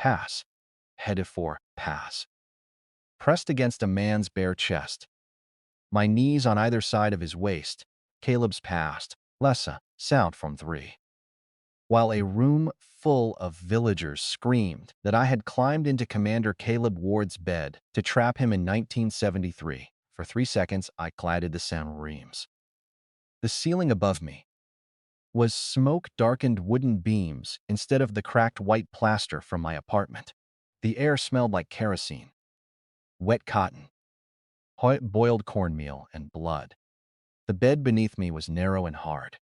pass, headed for pass. Pressed against a man's bare chest, my knees on either side of his waist, Caleb's passed, Lessa, sound from 3. While a room full of villagers screamed that I had climbed into Commander Caleb Ward's bed to trap him in 1973. For 3 seconds, I glided the sound reams. The ceiling above me was smoke-darkened wooden beams instead of the cracked white plaster from my apartment. The air smelled like kerosene, wet cotton, boiled cornmeal, and blood. The bed beneath me was narrow and hard,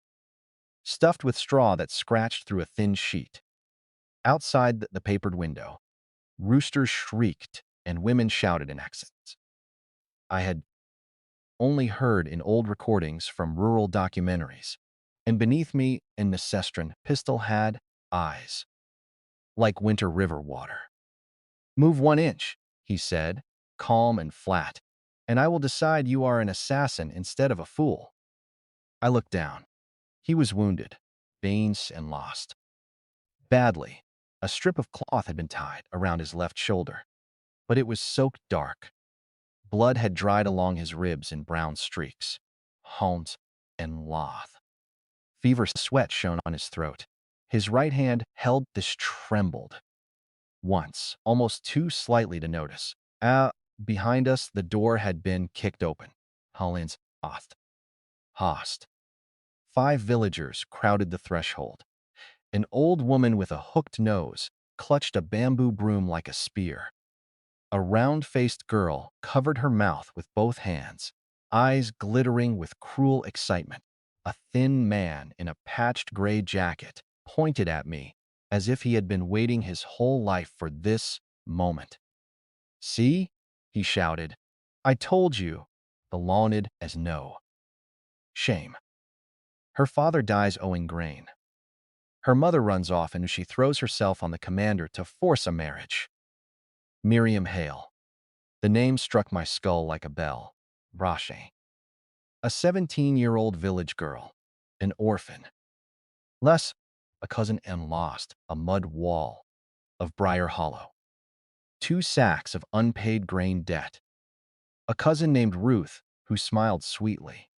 stuffed with straw that scratched through a thin sheet. Outside the papered window, roosters shrieked and women shouted in accents I had only heard in old recordings from rural documentaries. And beneath me, an ancestral pistol had eyes, like winter river water. "Move 1 inch," he said, calm and flat, "and I will decide you are an assassin instead of a fool." I looked down. He was wounded, veins and lost. Badly. A strip of cloth had been tied around his left shoulder, but it was soaked dark. Blood had dried along his ribs in brown streaks, haunt and loath. Fever sweat shone on his throat. His right hand held this trembled. Once, almost too slightly to notice. Behind us, the door had been kicked open. Hollins, Host. 5 villagers crowded the threshold. An old woman with a hooked nose clutched a bamboo broom like a spear. A round-faced girl covered her mouth with both hands, eyes glittering with cruel excitement. A thin man in a patched gray jacket pointed at me as if he had been waiting his whole life for this moment. "See?" he shouted. "I told you." The lawned as no. Shame. Her father dies owing grain. Her mother runs off and she throws herself on the commander to force a marriage. Miriam Hale. The name struck my skull like a bell. Brache. A 17-year-old village girl. An orphan. Less, a cousin and lost, a mud wall of Briar Hollow. 2 sacks of unpaid grain debt. A cousin named Ruth who smiled sweetly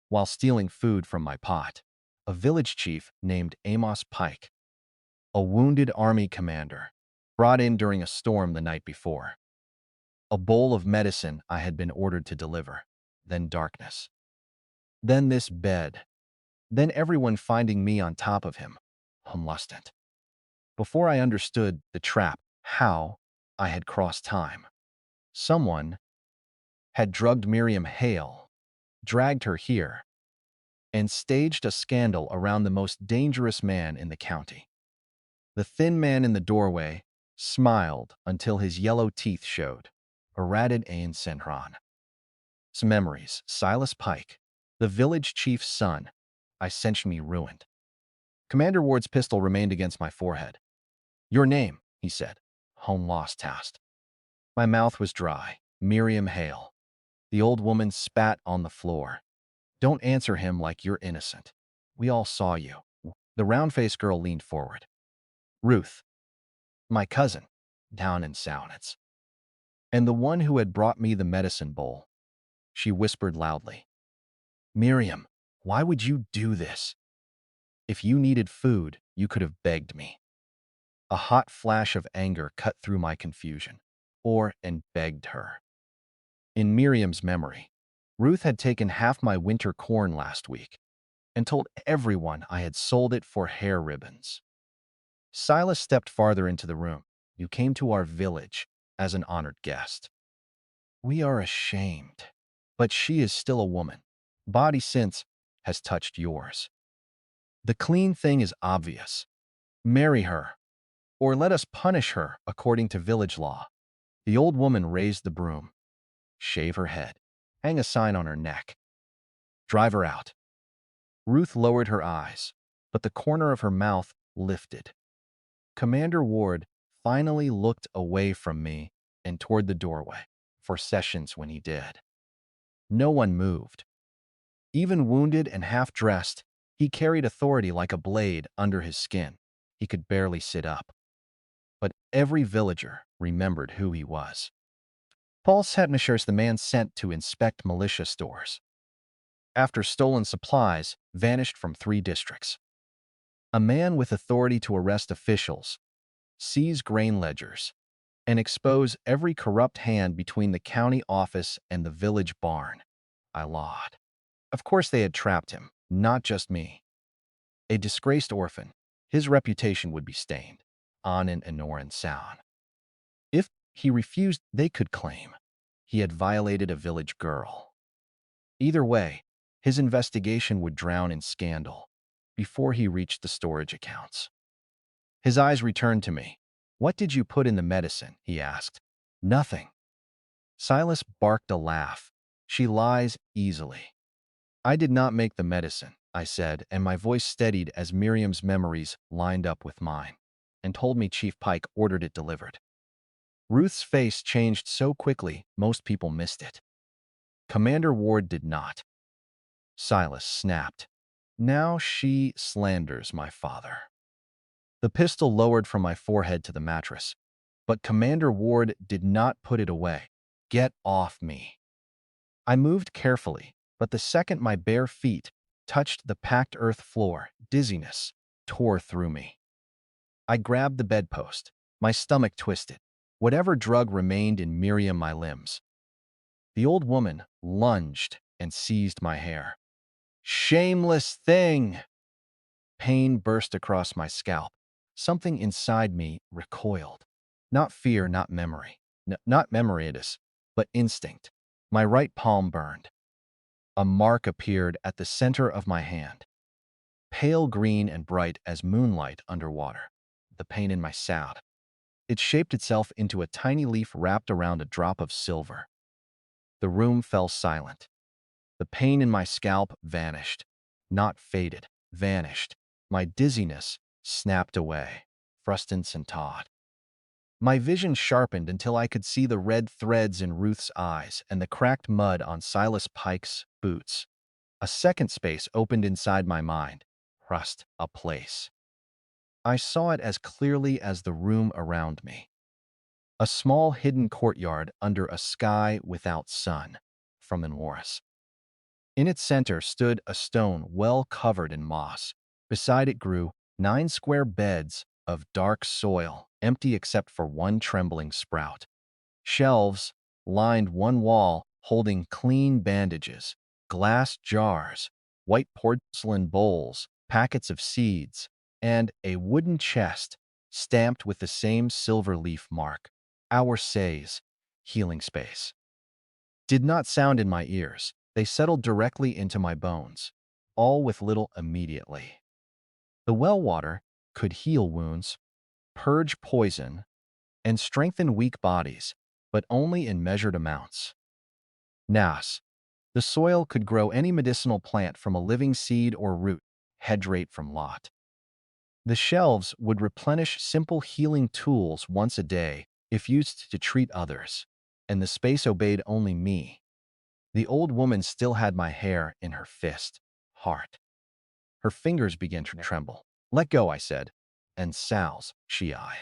while stealing food from my pot. A village chief named Amos Pike. A wounded army commander brought in during a storm the night before. A bowl of medicine I had been ordered to deliver. Then darkness. Then this bed. Then everyone finding me on top of him. Humlustant. Before I understood the trap, how I had crossed time. Someone had drugged Miriam Hale, dragged her here, and staged a scandal around the most dangerous man in the county. The thin man in the doorway smiled until his yellow teeth showed. Aradid Ain Senhran. Some memories. Silas Pike, the village chief's son. I sensed me ruined. Commander Ward's pistol remained against my forehead. "Your name," he said. Home lost task. My mouth was dry. Miriam Hale. The old woman spat on the floor. "Don't answer him like you're innocent. We all saw you." The round-faced girl leaned forward. "Ruth. My cousin. Down in Sownitz. And the one who had brought me the medicine bowl." She whispered loudly. "Miriam, why would you do this? If you needed food, you could have begged me." A hot flash of anger cut through my confusion. And begged her. In Miriam's memory, Ruth had taken half my winter corn last week and told everyone I had sold it for hair ribbons. Silas stepped farther into the room. "You came to our village as an honored guest. We are ashamed, but she is still a woman. Body since has touched yours. The clean thing is obvious. Marry her, or let us punish her according to village law." The old woman raised the broom. "Shave her head. Hang a sign on her neck. Drive her out." Ruth lowered her eyes, but the corner of her mouth lifted. Commander Ward finally looked away from me and toward the doorway, for sessions when he did. No one moved. Even wounded and half-dressed, he carried authority like a blade under his skin. He could barely sit up. but every villager remembered who he was. Paul Setmishers, the man sent to inspect militia stores. After stolen supplies vanished from 3 districts. A man with authority to arrest officials, seize grain ledgers, and expose every corrupt hand between the county office and the village barn. I lied. Of course they had trapped him, not just me. A disgraced orphan, his reputation would be stained. Anan and Noran Sound. If he refused, they could claim he had violated a village girl. Either way, his investigation would drown in scandal before he reached the storage accounts. His eyes returned to me. "What did you put in the medicine?" he asked. "Nothing." Silas barked a laugh. "She lies easily." "I did not make the medicine," I said, and my voice steadied as Miriam's memories lined up with mine, and told me Chief Pike ordered it delivered. Ruth's face changed so quickly, most people missed it. Commander Ward did not. Silas snapped. "Now she slanders my father." The pistol lowered from my forehead to the mattress, but Commander Ward did not put it away. "Get off me." I moved carefully, but the second my bare feet touched the packed earth floor, dizziness tore through me. I grabbed the bedpost. My stomach twisted. Whatever drug remained in Miriam my limbs. The old woman lunged and seized my hair. "Shameless thing!" Pain burst across my scalp. Something inside me recoiled. Not fear, not memory. Not memoritis, but instinct. My right palm burned. A mark appeared at the center of my hand. Pale green and bright as moonlight underwater. The pain in my side. It shaped itself into a tiny leaf wrapped around a drop of silver. The room fell silent. The pain in my scalp vanished. Not faded, vanished. My dizziness snapped away. Frustance and Todd. My vision sharpened until I could see the red threads in Ruth's eyes and the cracked mud on Silas Pike's boots. A second space opened inside my mind. Rust, a place. I saw it as clearly as the room around me. A small hidden courtyard under a sky without sun, from Manhwa. In its center stood a stone well covered in moss. Beside it grew 9 square beds of dark soil, empty except for one trembling sprout. Shelves lined one wall holding clean bandages, glass jars, white porcelain bowls, packets of seeds, and a wooden chest stamped with the same silver leaf mark. Our says, healing space. Did not sound in my ears. They settled directly into my bones, all with little immediately. The well water could heal wounds, purge poison, and strengthen weak bodies, but only in measured amounts. Nas, the soil could grow any medicinal plant from a living seed or root, hydrate from lot. The shelves would replenish simple healing tools once a day if used to treat others, and the space obeyed only me. The old woman still had my hair in her fist, heart. Her fingers began to tremble. "Let go," I said. "And Sal's," I.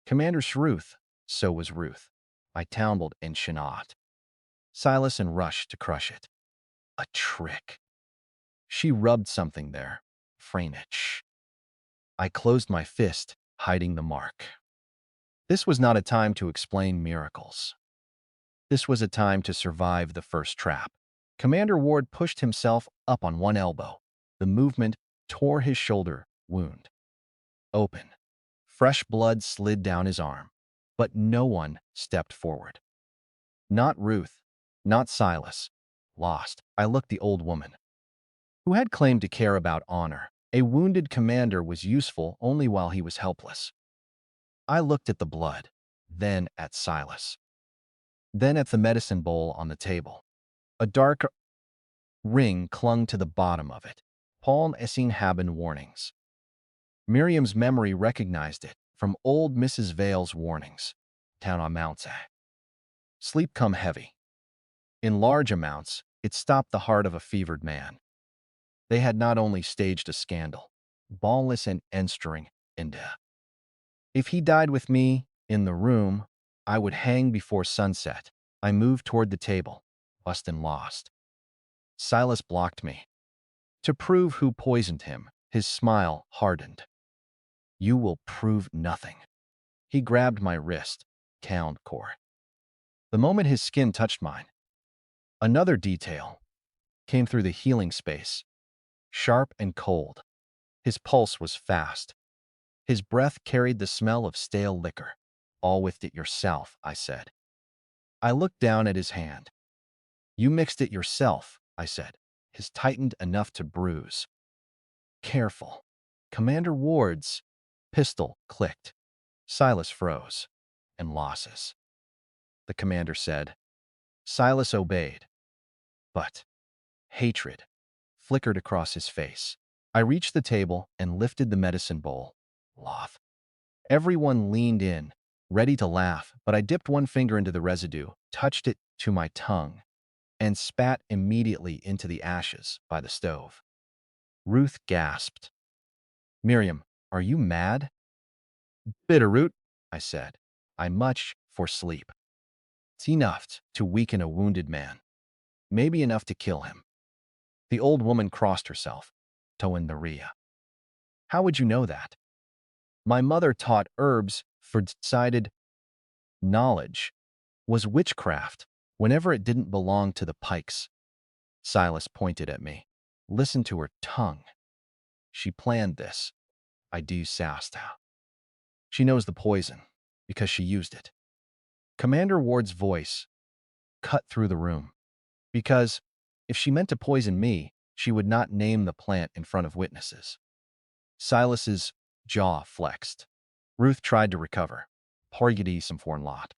Commander's Ruth, so was Ruth. I tumbled in Shinot. Silas and rushed to crush it. A trick. She rubbed something there. Frainich. I closed my fist, hiding the mark. This was not a time to explain miracles. This was a time to survive the first trap. Commander Ward pushed himself up on one elbow. The movement tore his shoulder wound open. Fresh blood slid down his arm, but no one stepped forward. Not Ruth, not Silas. Lost. I looked the old woman, who had claimed to care about honor. A wounded commander was useful only while he was helpless. I looked at the blood, then at Silas, then at the medicine bowl on the table. A dark ring clung to the bottom of it. Palm Essing Haben warnings. Miriam's memory recognized it from old Mrs. Vale's warnings. Town amounts. Sleep come heavy. In large amounts, it stopped the heart of a fevered man. They had not only staged a scandal, ballless and enstering India. If he died with me in the room, I would hang before sunset. I moved toward the table, lost and lost. Silas blocked me. To prove who poisoned him, his smile hardened. You will prove nothing. He grabbed my wrist, count core. The moment his skin touched mine, another detail came through the healing space, sharp and cold. His pulse was fast. His breath carried the smell of stale liquor. All with it yourself, I said. I looked down at his hand. You mixed it yourself, I said. His tightened enough to bruise. Careful. Commander Ward's pistol clicked. Silas froze. And losses. The commander said. Silas obeyed. But hatred flickered across his face. I reached the table and lifted the medicine bowl. Loth. Everyone leaned in, ready to laugh, but I dipped one finger into the residue, touched it to my tongue, and spat immediately into the ashes by the stove. Ruth gasped. Miriam, are you mad? Bitterroot, I said. I much for sleep. It's enough to weaken a wounded man. Maybe enough to kill him. The old woman crossed herself. Toan Maria. How would you know that? My mother taught herbs for decided knowledge was witchcraft whenever it didn't belong to the Pikes. Silas pointed at me. Listen to her tongue. She planned this. I do soust. She knows the poison because she used it. Commander Ward's voice cut through the room. Because if she meant to poison me, she would not name the plant in front of witnesses. Silas's jaw flexed. Ruth tried to recover. Porgity some foreign lot.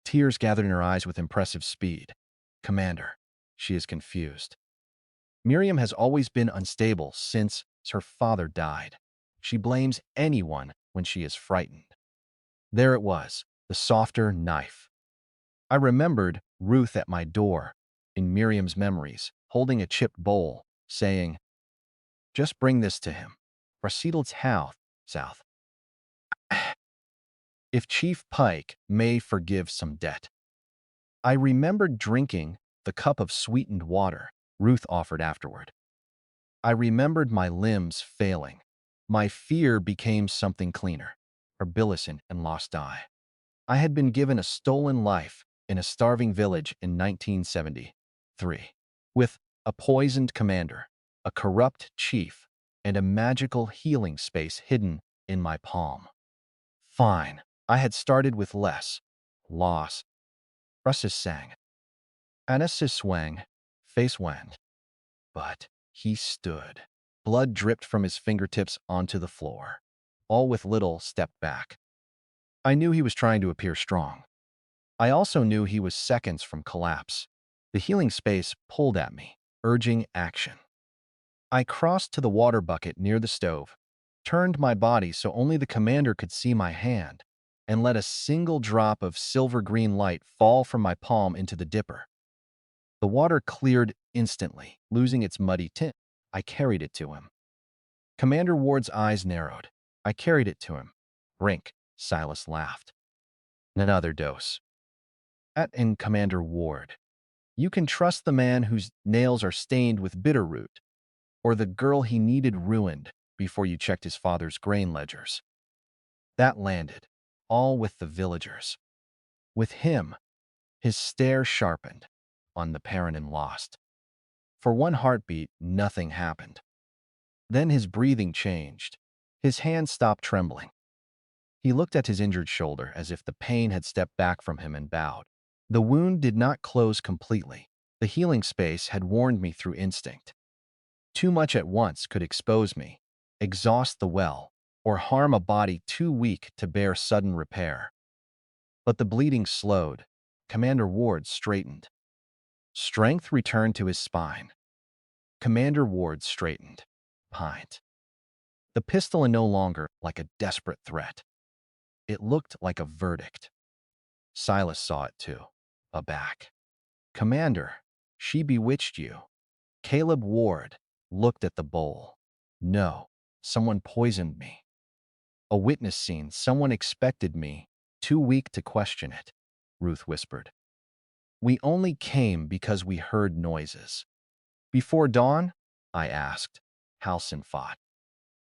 Tears gathered in her eyes with impressive speed. Commander, she is confused. Miriam has always been unstable since her father died. She blames anyone when she is frightened. There it was, the softer knife. I remembered Ruth at my door, in Miriam's memories, holding a chipped bowl, saying, just bring this to him. Rasidel's house, south. If Chief Pike may forgive some debt. I remembered drinking the cup of sweetened water Ruth offered afterward. I remembered my limbs failing. My fear became something cleaner, herbilicin and lost eye. I had been given a stolen life in a starving village in 1973, with a poisoned commander, a corrupt chief, and a magical healing space hidden in my palm. Fine, I had started with less. Loss. Russes sang. Anasis swang. Face went. But he stood. Blood dripped from his fingertips onto the floor. All with little stepped back. I knew he was trying to appear strong. I also knew he was seconds from collapse. The healing space pulled at me, urging action. I crossed to the water bucket near the stove, turned my body so only the commander could see my hand, and let a single drop of silver-green light fall from my palm into the dipper. The water cleared instantly, losing its muddy tint. I carried it to him. Commander Ward's eyes narrowed. I carried it to him. Brink, Silas laughed. Another dose. In Commander Ward, you can trust the man whose nails are stained with bitterroot, or the girl he needed ruined before you checked his father's grain ledgers. That landed, all with the villagers. With him, his stare sharpened on the parent and lost. For one heartbeat, nothing happened. Then his breathing changed. His hand stopped trembling. He looked at his injured shoulder as if the pain had stepped back from him and bowed. The wound did not close completely. The healing space had warned me through instinct. Too much at once could expose me, exhaust the well, or harm a body too weak to bear sudden repair. But the bleeding slowed. Commander Ward straightened. Strength returned to his spine. Commander Ward straightened. Pint. The pistol no longer like a desperate threat. It looked like a verdict. Silas saw it too. Aback. Commander, she bewitched you. Caleb Ward looked at the bowl. No, someone poisoned me. A witness scene. Someone expected me, too weak to question it, Ruth whispered. We only came because we heard noises. Before dawn? I asked. Halcyon fought.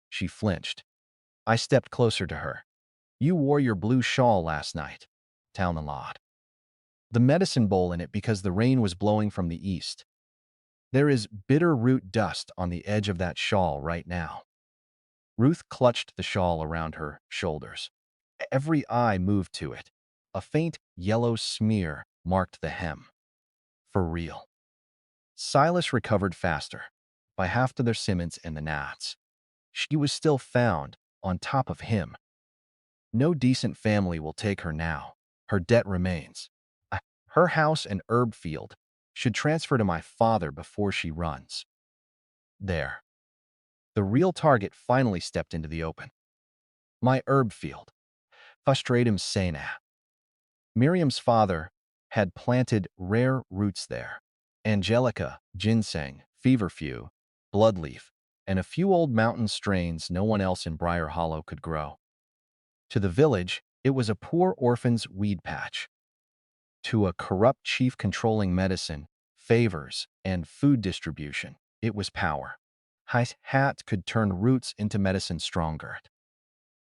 She flinched. I stepped closer to her. You wore your blue shawl last night. Town and lot. The medicine bowl in it because the rain was blowing from the east. There is bitter root dust on the edge of that shawl right now. Ruth clutched the shawl around her shoulders. Every eye moved to it. A faint yellow smear marked the hem. For real. Silas recovered faster, by half to their Simmons and the gnats. She was still found, on top of him. No decent family will take her now. Her debt remains. Her house and herb field should transfer to my father before she runs. There. The real target finally stepped into the open. My herb field. Frustratum sena. Miriam's father had planted rare roots there. Angelica, ginseng, feverfew, bloodleaf, and a few old mountain strains no one else in Briar Hollow could grow. To the village, it was a poor orphan's weed patch. To a corrupt chief controlling medicine, favors, and food distribution, it was power. His hat could turn roots into medicine stronger.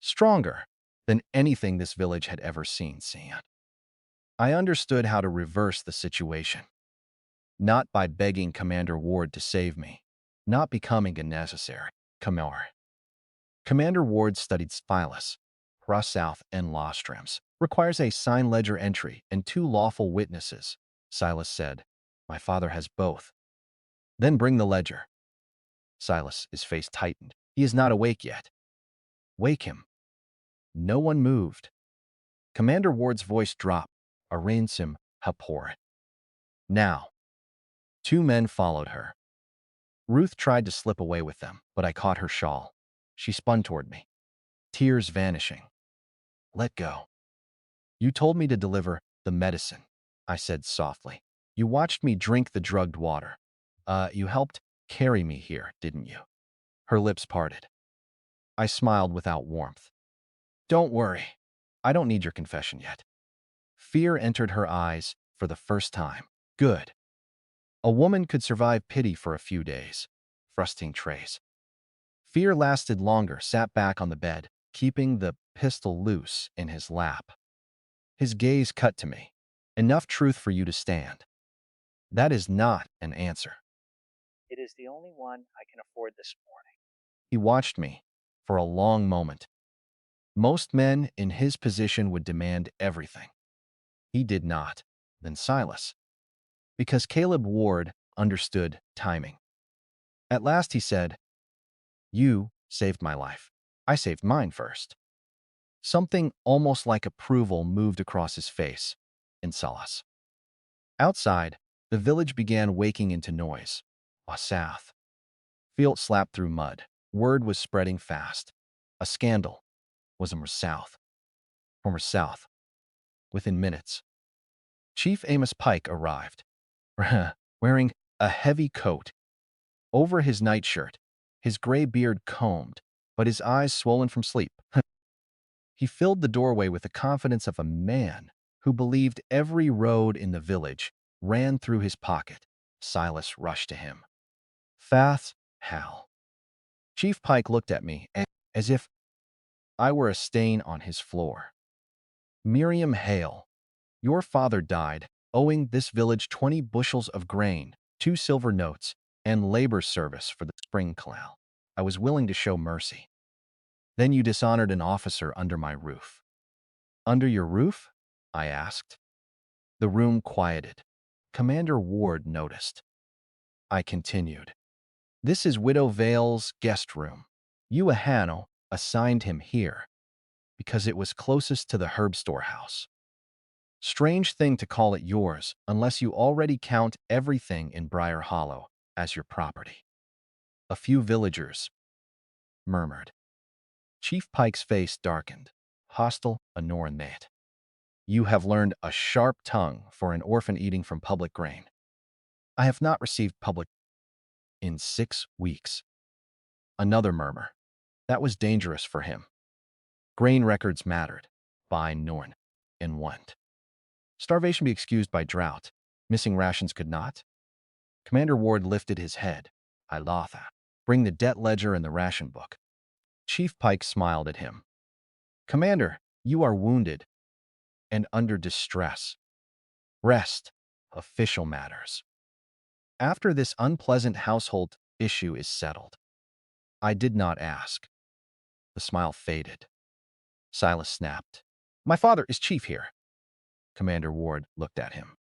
Stronger than anything this village had ever seen. I understood how to reverse the situation. Not by begging Commander Ward to save me, not becoming a necessary Kamar. Commander Ward studied Phyllis, Ross South, and Lostrams. Requires a signed ledger entry and 2 lawful witnesses, Silas said. My father has both. Then bring the ledger. Silas, his face tightened. He is not awake yet. Wake him. No one moved. Commander Ward's voice dropped. Arrange him, Hapor. Now. 2 men followed her. Ruth tried to slip away with them, but I caught her shawl. She spun toward me, tears vanishing. Let go. You told me to deliver the medicine, I said softly. You watched me drink the drugged water. You helped carry me here, didn't you? Her lips parted. I smiled without warmth. Don't worry. I don't need your confession yet. Fear entered her eyes for the first time. Good. A woman could survive pity for a few days. Thrusting trays. Fear lasted longer, sat back on the bed, keeping the pistol loose in his lap. His gaze cut to me. Enough truth for you to stand. That is not an answer. It is the only one I can afford this morning. He watched me for a long moment. Most men in his position would demand everything. He did not. Then Silas. Because Caleb Ward understood timing. At last he said, You saved my life. I saved mine first. Something almost like approval moved across his face in solace. Outside, the village began waking into noise. South. Field slapped through mud. Word was spreading fast. A scandal was south. From south. Within minutes. Chief Amos Pike arrived, wearing a heavy coat. Over his nightshirt, his gray beard combed, but his eyes swollen from sleep. He filled the doorway with the confidence of a man who believed every road in the village ran through his pocket. Silas rushed to him. Fast, Hal. Chief Pike looked at me as if I were a stain on his floor. Miriam Hale, your father died, owing this village 20 bushels of grain, 2 silver notes, and labor service for the spring canal. I was willing to show mercy. Then you dishonored an officer under my roof. Under your roof? I asked. The room quieted. Commander Ward noticed. I continued. This is Widow Vale's guest room. Uahano assigned him here because it was closest to the herb storehouse. Strange thing to call it yours unless you already count everything in Briar Hollow as your property. A few villagers murmured. Chief Pike's face darkened. Hostile, Anoranate. You have learned a sharp tongue for an orphan eating from public grain. I have not received public in 6 weeks. Another murmur. That was dangerous for him. Grain records mattered. By Norn. And went. Starvation be excused by drought. Missing rations could not. Commander Ward lifted his head. I lotha. Bring the debt ledger and the ration book. Chief Pike smiled at him. Commander, you are wounded and under distress. Rest. Official matters. After this unpleasant household issue is settled. I did not ask. The smile faded. Silas snapped. My father is chief here. Commander Ward looked at him.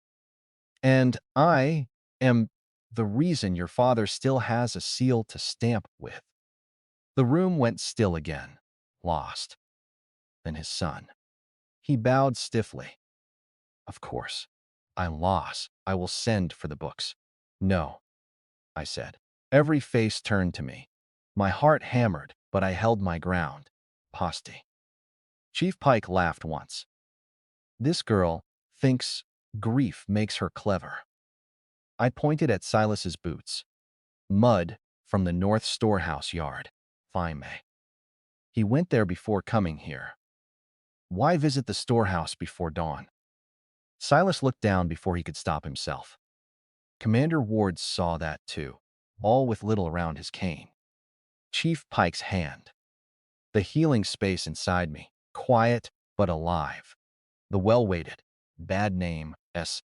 And I am the reason your father still has a seal to stamp with. The room went still again. Lost. Then his son. He bowed stiffly. Of course. I'm lost. I will send for the books. No, I said. Every face turned to me. My heart hammered, but I held my ground. Posty. Chief Pike laughed once. This girl thinks grief makes her clever. I pointed at Silas's boots. Mud from the north storehouse yard. Fime. He went there before coming here. Why visit the storehouse before dawn? Silas looked down before he could stop himself. Commander Ward saw that too, all with little around his cane. Chief Pike's hand. The healing space inside me, quiet but alive. The well-weighted, bad name,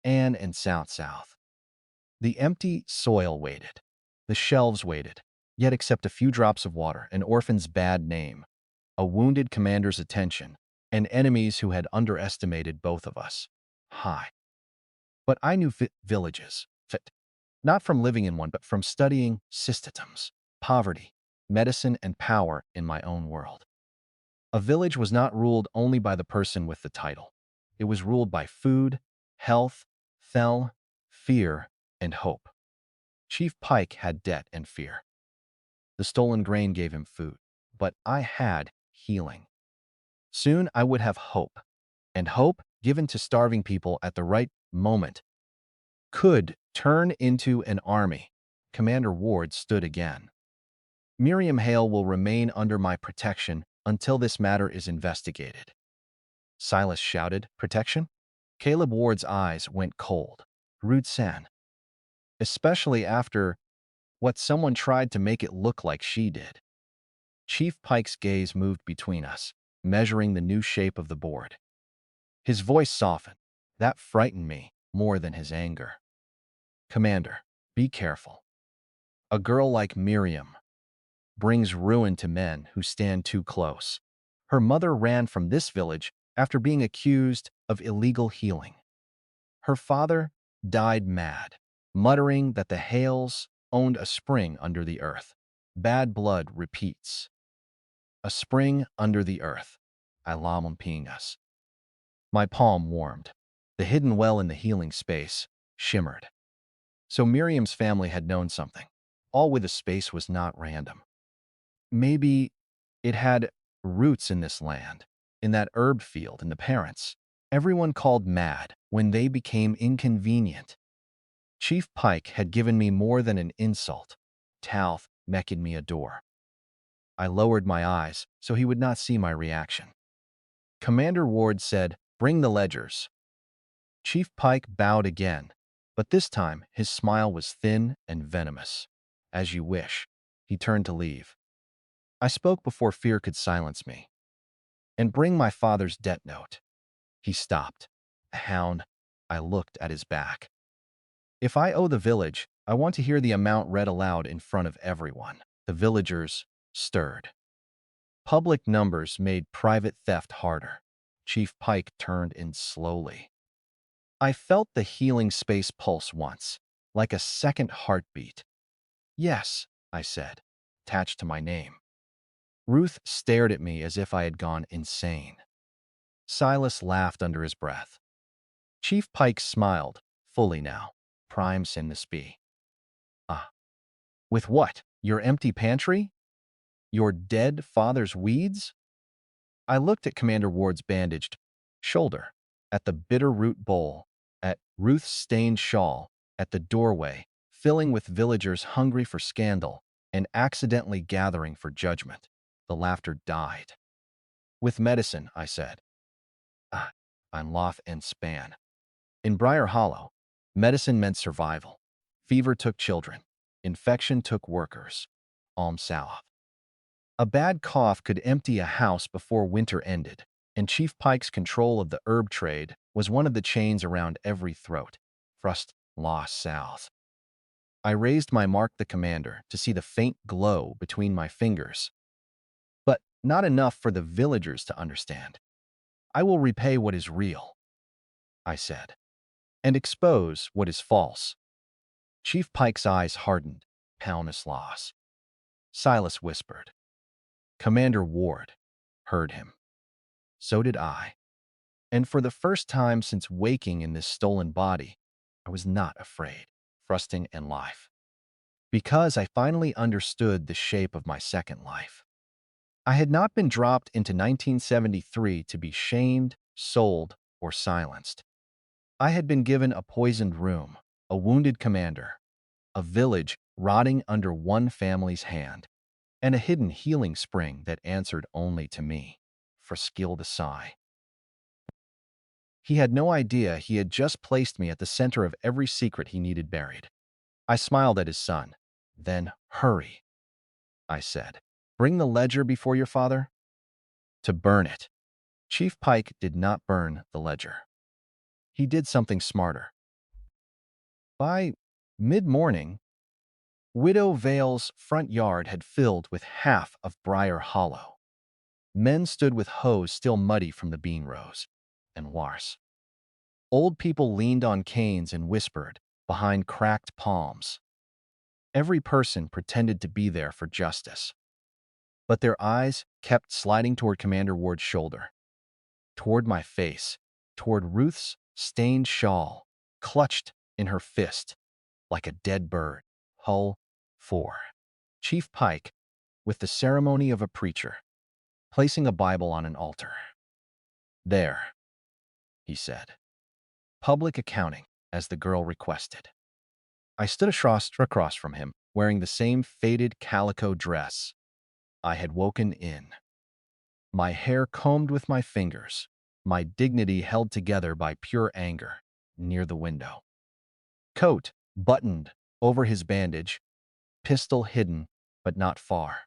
Ann and South. The empty soil waited. The shelves waited, yet except a few drops of water, an orphan's bad name, a wounded commander's attention, and enemies who had underestimated both of us. Hi. But I knew villages, not from living in one, but from studying systems, poverty, medicine, and power in my own world. A village was not ruled only by the person with the title. It was ruled by food, health, fear, and hope. Chief Pike had debt and fear. The stolen grain gave him food, but I had healing. Soon I would have hope, and hope given to starving people at the right moment could turn into an army. Commander Ward stood again. Miriam Hale will remain under my protection until this matter is investigated. Silas shouted, protection? Caleb Ward's eyes went cold. Rude San. Especially after what someone tried to make it look like she did. Chief Pike's gaze moved between us, measuring the new shape of the board. His voice softened. That frightened me more than his anger. Commander, be careful. A girl like Miriam brings ruin to men who stand too close. Her mother ran from this village after being accused of illegal healing. Her father died mad, muttering that the Hales owned a spring under the earth. Bad blood repeats. A spring under the earth. Alamampinas. My palm warmed. The hidden well in the healing space shimmered. So Miriam's family had known something. All with the space was not random. Maybe it had roots in this land, in that herb field, in the parents. Everyone called mad when they became inconvenient. Chief Pike had given me more than an insult. Talth mecked me a door. I lowered my eyes so he would not see my reaction. Commander Ward said, bring the ledgers. Chief Pike bowed again, but this time his smile was thin and venomous. As you wish. He turned to leave. I spoke before fear could silence me. And bring my father's debt note. He stopped. A hound. I looked at his back. If I owe the village, I want to hear the amount read aloud in front of everyone. The villagers stirred. Public numbers made private theft harder. Chief Pike turned in slowly. I felt the healing space pulse once, like a second heartbeat. Yes, I said, attached to my name. Ruth stared at me as if I had gone insane. Silas laughed under his breath. Chief Pike smiled, fully now. Prime sin this be. Ah. With what? Your empty pantry? Your dead father's weeds? I looked at Commander Ward's bandaged shoulder, at the bitter root bowl, at Ruth's stained shawl, at the doorway, filling with villagers hungry for scandal and accidentally gathering for judgment. The laughter died. With medicine, I said. Ah, I'm loth and span. In Briar Hollow, medicine meant survival. Fever took children. Infection took workers. Alm South. A bad cough could empty a house before winter ended, and Chief Pike's control of the herb trade was one of the chains around every throat. Thrust, loss, south. I raised my Mark the Commander to see the faint glow between my fingers, but not enough for the villagers to understand. I will repay what is real, I said, and expose what is false. Chief Pike's eyes hardened. Paunus loss. Silas whispered. Commander Ward heard him. So did I. And for the first time since waking in this stolen body, I was not afraid, thrusting and life. Because I finally understood the shape of my second life. I had not been dropped into 1973 to be shamed, sold, or silenced. I had been given a poisoned room, a wounded commander, a village rotting under one family's hand, and a hidden healing spring that answered only to me. Fraskil the sigh. He had no idea he had just placed me at the center of every secret he needed buried. I smiled at his son. Then, hurry, I said. Bring the ledger before your father? To burn it. Chief Pike did not burn the ledger. He did something smarter. By mid-morning, Widow Vale's front yard had filled with half of Briar Hollow. Men stood with hose still muddy from the bean rows, and worse. Old people leaned on canes and whispered behind cracked palms. Every person pretended to be there for justice. But their eyes kept sliding toward Commander Ward's shoulder, toward my face, toward Ruth's stained shawl, clutched in her fist, like a dead bird. Hull 4. Chief Pike, with the ceremony of a preacher, placing a Bible on an altar. There, he said. Public accounting, as the girl requested. I stood across from him, wearing the same faded calico dress I had woken in. My hair combed with my fingers, my dignity held together by pure anger, near the window. Coat buttoned over his bandage, pistol hidden, but not far.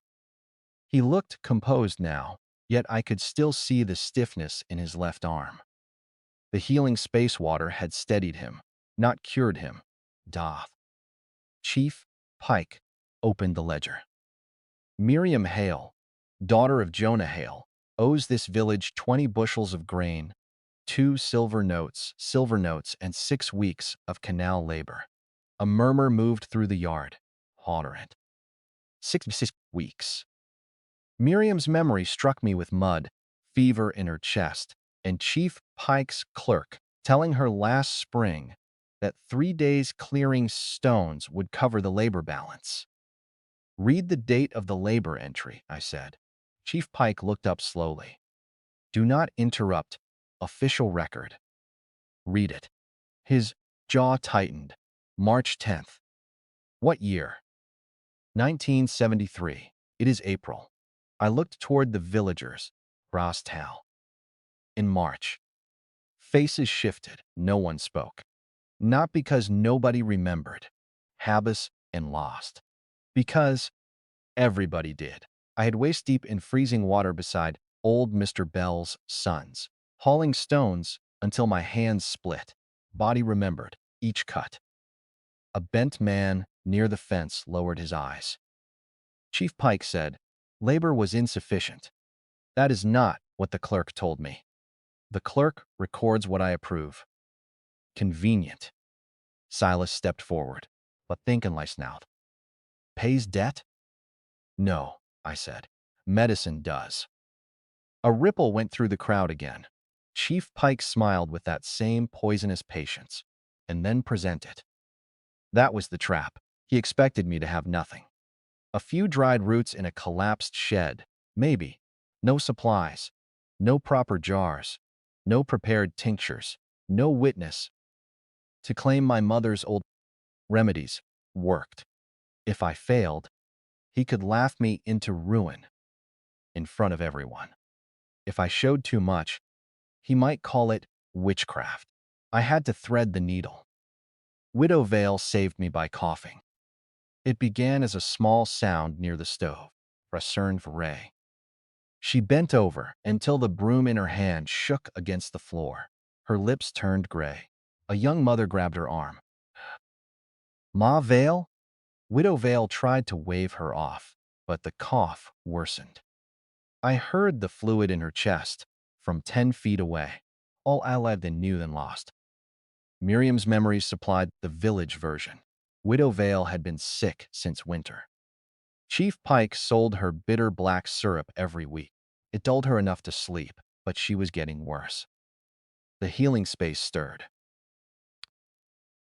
He looked composed now, yet I could still see the stiffness in his left arm. The healing space water had steadied him, not cured him. Doth. Chief Pike opened the ledger. Miriam Hale, daughter of Jonah Hale, owes this village 20 bushels of grain, 2 silver notes, and 6 weeks of canal labor. A murmur moved through the yard. Tolerant. 6 weeks. Miriam's memory struck me with mud, fever in her chest, and Chief Pike's clerk telling her last spring that 3 days clearing stones would cover the labor balance. Read the date of the labor entry, I said. Chief Pike looked up slowly. Do not interrupt. Official record. Read it. His jaw tightened. March 10th. What year? 1973. It is April. I looked toward the villagers. Rostal. In March. Faces shifted. No one spoke. Not because nobody remembered. Habis and lost. Because everybody did. I had waist-deep in freezing water beside old Mr. Bell's sons, hauling stones until my hands split. Body remembered, each cut. A bent man near the fence lowered his eyes. Chief Pike said, labor was insufficient. That is not what the clerk told me. The clerk records what I approve. Convenient. Silas stepped forward. But thinking now. Pays debt? No, I said. Medicine does. A ripple went through the crowd again. Chief Pike smiled with that same poisonous patience, and then presented. That was the trap. He expected me to have nothing. A few dried roots in a collapsed shed, maybe. No supplies. No proper jars. No prepared tinctures. No witness. To claim my mother's old remedies worked. If I failed, he could laugh me into ruin in front of everyone. If I showed too much, he might call it witchcraft. I had to thread the needle. Widow Vale saved me by coughing. It began as a small sound near the stove, Rasern Ray. She bent over until the broom in her hand shook against the floor. Her lips turned gray. A young mother grabbed her arm. Ma Vale? Widow Vale tried to wave her off, but the cough worsened. I heard the fluid in her chest from 10 feet away, all alive and new and lost. Miriam's memories supplied the village version. Widow Vale had been sick since winter. Chief Pike sold her bitter black syrup every week. It dulled her enough to sleep, but she was getting worse. The healing space stirred.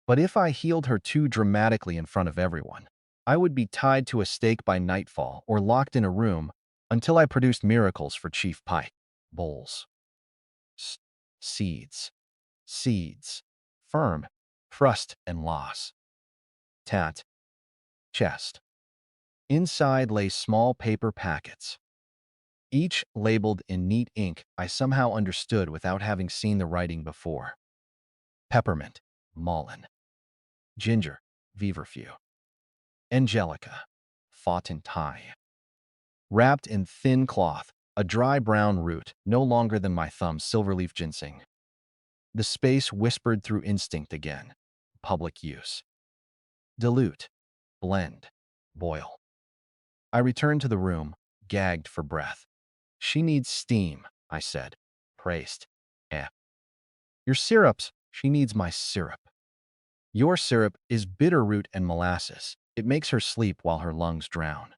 But if I healed her too dramatically in front of everyone, I would be tied to a stake by nightfall or locked in a room until I produced miracles for Chief Pike. Bowls. Seeds. Seeds. Firm. Trust and loss. Tat. Chest. Inside lay small paper packets, each labeled in neat ink I somehow understood without having seen the writing before. Peppermint, mullein. Ginger, feverfew. Angelica, foughten tie. Wrapped in thin cloth, a dry brown root, no longer than my thumb, silverleaf ginseng. The space whispered through instinct again. Public use. Dilute, blend, boil. I returned to the room, gagged for breath. She needs steam, I said. Praised. Your syrups, she needs my syrup. Your syrup is bitter root and molasses. It makes her sleep while her lungs drown.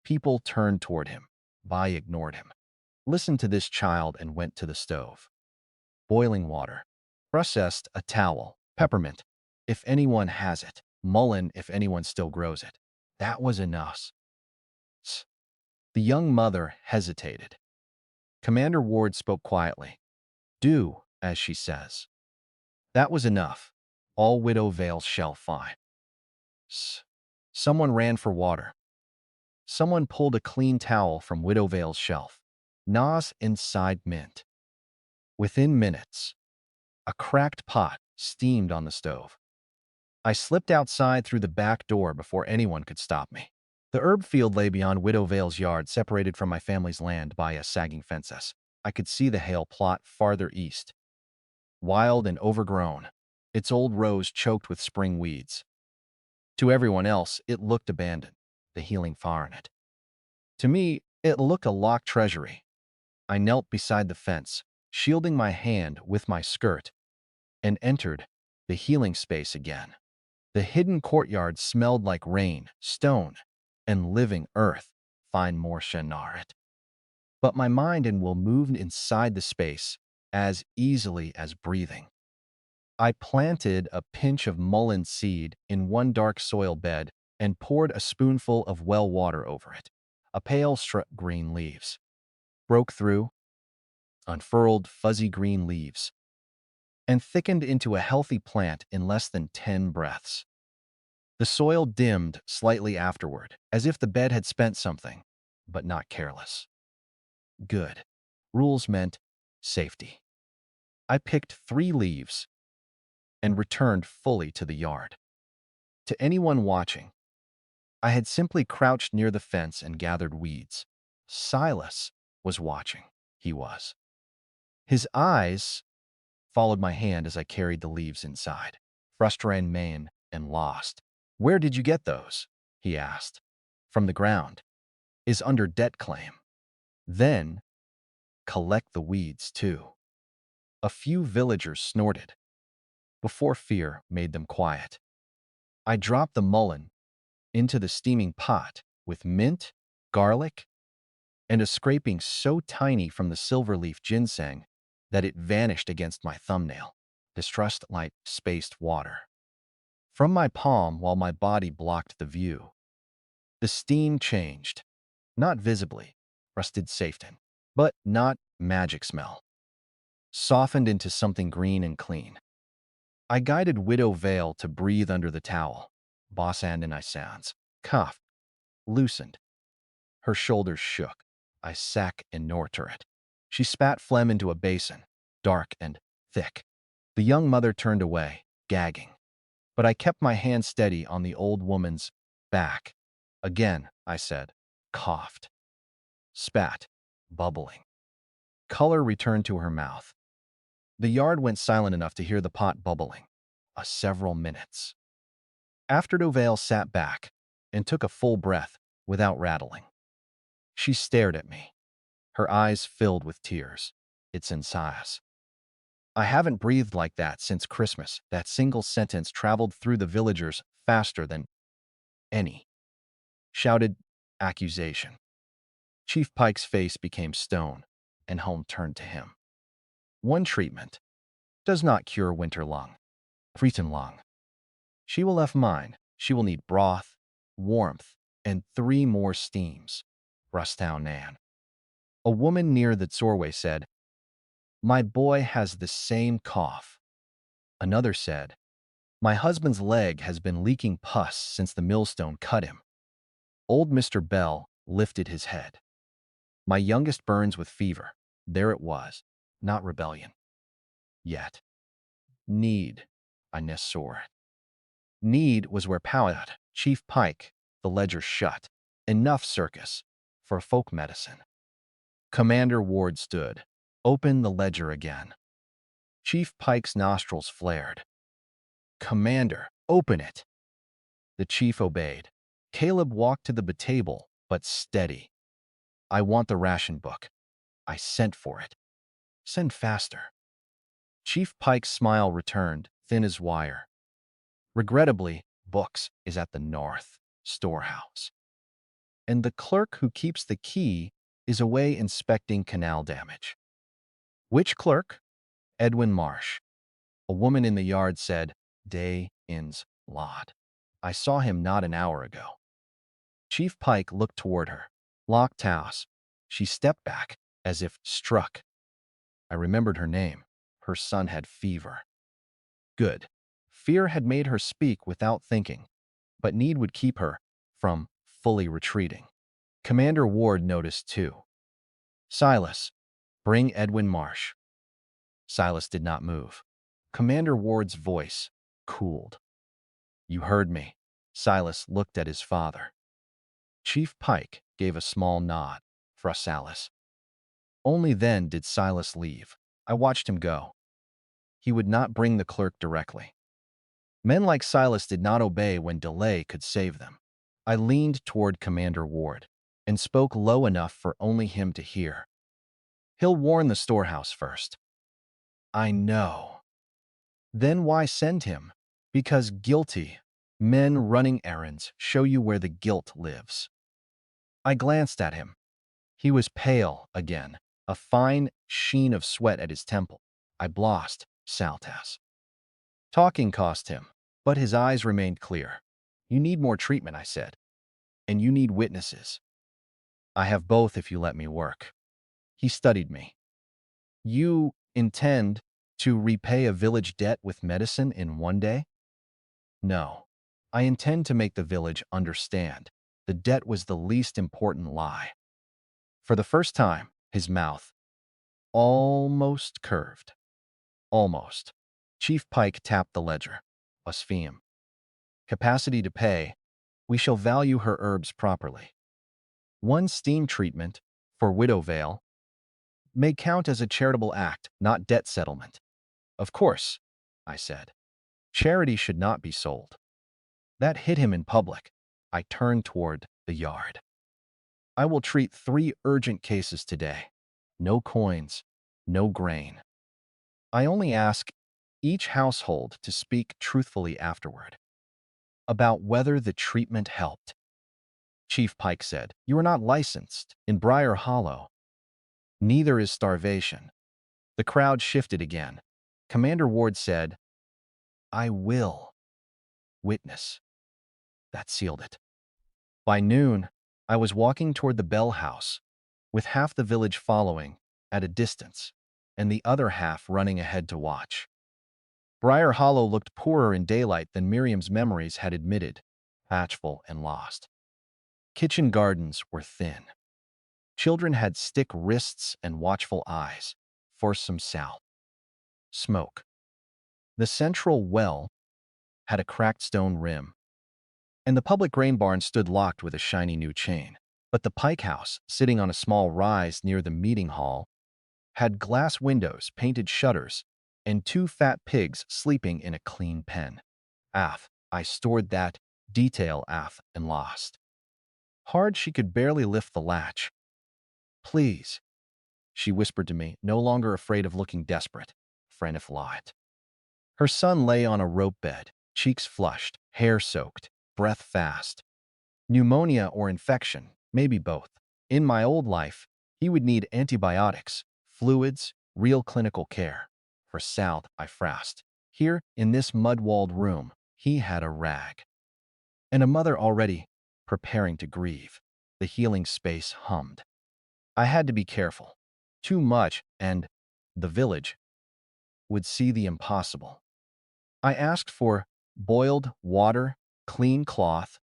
People turned toward him. Bai ignored him. Listened to this child and went to the stove. Boiling water. Processed a towel. Peppermint, if anyone has it. Mullein, if anyone still grows it. That was enough. The young mother hesitated. Commander Ward spoke quietly. Do as she says. That was enough. All Widow Vale shall find. Someone ran for water. Someone pulled a clean towel from Widow Vale's shelf. Nas inside mint. Within minutes, a cracked pot steamed on the stove. I slipped outside through the back door before anyone could stop me. The herb field lay beyond Widow Vale's yard, separated from my family's land by a sagging fences. I could see the Hale plot farther east. Wild and overgrown, its old rows choked with spring weeds. To everyone else, it looked abandoned, the healing far in it. To me, it looked a locked treasury. I knelt beside the fence, shielding my hand with my skirt, and entered the healing space again. The hidden courtyard smelled like rain, stone, and living earth, fine more shenaret. But my mind and will moved inside the space as easily as breathing. I planted a pinch of mullein seed in one dark soil bed and poured a spoonful of well water over it. A pale strut green leaves broke through, unfurled fuzzy green leaves, and thickened into a healthy plant in less than 10 breaths. The soil dimmed slightly afterward, as if the bed had spent something, but not careless. Good. Rules meant safety. I picked 3 leaves and returned fully to the yard. To anyone watching, I had simply crouched near the fence and gathered weeds. Silas was watching. He was. His eyes followed my hand as I carried the leaves inside. Frustrated man and lost. Where did you get those? He asked. From the ground. Is under debt claim. Then, collect the weeds too. A few villagers snorted before fear made them quiet. I dropped the mullein into the steaming pot with mint, garlic, and a scraping so tiny from the silverleaf ginseng that it vanished against my thumbnail. Distrust light spaced water from my palm while my body blocked the view. The steam changed, not visibly, rusted safety, but not magic smell. Softened into something green and clean. I guided Widow Vale to breathe under the towel. Bossand and I sounds. Coughed. Loosened. Her shoulders shook. I sack and nor turret. She spat phlegm into a basin, dark and thick. The young mother turned away, gagging. But I kept my hand steady on the old woman's back. Again, I said, coughed, spat, bubbling. Color returned to her mouth. The yard went silent enough to hear the pot bubbling. Several minutes. After Dovale sat back and took a full breath without rattling. She stared at me, her eyes filled with tears. It's insidious. I haven't breathed like that since Christmas. That single sentence traveled through the villagers faster than any shouted accusation. Chief Pike's face became stone, and Home turned to him. One treatment does not cure winter lung, Cretan lung. She will left mine. She will need broth, warmth, and 3 more steams. Rustown Nan. A woman near the doorway said, "My boy has the same cough." Another said, "My husband's leg has been leaking pus since the millstone cut him." Old Mr. Bell lifted his head. "My youngest burns with fever." There it was, not rebellion. Yet. Need, I saw it. Need was where Powhatan, Chief Pike, the ledger shut. Enough circus for folk medicine. Commander Ward stood. Open the ledger again. Chief Pike's nostrils flared. "Commander, open it." The chief obeyed. Caleb walked to the table, but steady. "I want the ration book." I sent for it. "Send faster." Chief Pike's smile returned, thin as wire. "Regrettably, books is at the north storehouse. And the clerk who keeps the key is away inspecting canal damage." "Which clerk?" "Edwin Marsh." A woman in the yard said, "Day in's lot. I saw him not an hour ago." Chief Pike looked toward her. Locked house. She stepped back, as if struck. I remembered her name. Her son had fever. Good. Fear had made her speak without thinking, but need would keep her from fully retreating. Commander Ward noticed too. "Silas, bring Edwin Marsh." Silas did not move. Commander Ward's voice cooled. "You heard me." Silas looked at his father. Chief Pike gave a small nod for Silas. Only then did Silas leave. I watched him go. He would not bring the clerk directly. Men like Silas did not obey when delay could save them. I leaned toward Commander Ward and spoke low enough for only him to hear. "He'll warn the storehouse first." "I know." "Then why send him?" "Because guilty. Men running errands show you where the guilt lives." I glanced at him. He was pale again, a fine sheen of sweat at his temple. I blushed, Saltas. Talking cost him, but his eyes remained clear. "You need more treatment," I said. "And you need witnesses." "I have both if you let me work." He studied me. "You intend to repay a village debt with medicine in one day?" "No. I intend to make the village understand the debt was the least important lie." For the first time, his mouth almost curved. Almost. Chief Pike tapped the ledger. "Osfium. Capacity to pay. We shall value her herbs properly. One steam treatment for Widow Vale may count as a charitable act, not debt settlement." "Of course," I said. "Charity should not be sold." That hit him in public. I turned toward the yard. "I will treat 3 urgent cases today. No coins, no grain. I only ask each household to speak truthfully afterward about whether the treatment helped." Chief Pike said, "You are not licensed in Briar Hollow. Neither is starvation." The crowd shifted again. Commander Ward said, "I will witness." That sealed it. By noon, I was walking toward the Bell House, with half the village following at a distance, and the other half running ahead to watch. Briar Hollow looked poorer in daylight than Miriam's memories had admitted, patchful and lost. Kitchen gardens were thin. Children had stick wrists and watchful eyes. For some south. Smoke. The central well had a cracked stone rim, and the public grain barn stood locked with a shiny new chain. But the pike house, sitting on a small rise near the meeting hall, had glass windows, painted shutters, and two fat pigs sleeping in a clean pen. I stored that detail and lost. Hard she could barely lift the latch. Please, she whispered to me, no longer afraid of looking desperate. Franif lied. Her son lay on a rope bed, cheeks flushed, hair soaked, breath fast. Pneumonia or infection, maybe both. In my old life, he would need antibiotics, fluids, real clinical care. For South, I frassed. Here, in this mud-walled room, he had a rag. And a mother already preparing to grieve. The healing space hummed. I had to be careful. Too much, and the village would see the impossible. I asked for boiled water, clean cloth,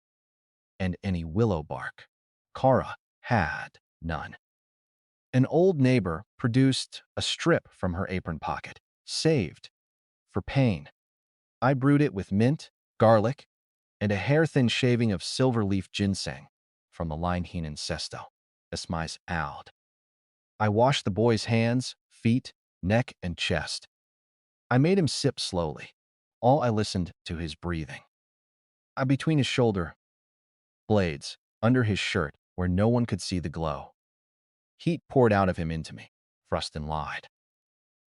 and any willow bark. Kara had none. An old neighbor produced a strip from her apron pocket, saved for pain. I brewed it with mint, garlic, and a hair-thin shaving of silver-leaf ginseng from the Linehinen cesto. Esmais out. I washed the boy's hands, feet, neck, and chest. I made him sip slowly. All I listened to his breathing. Between his shoulder blades, under his shirt, where no one could see the glow. Heat poured out of him into me. Frustin lied.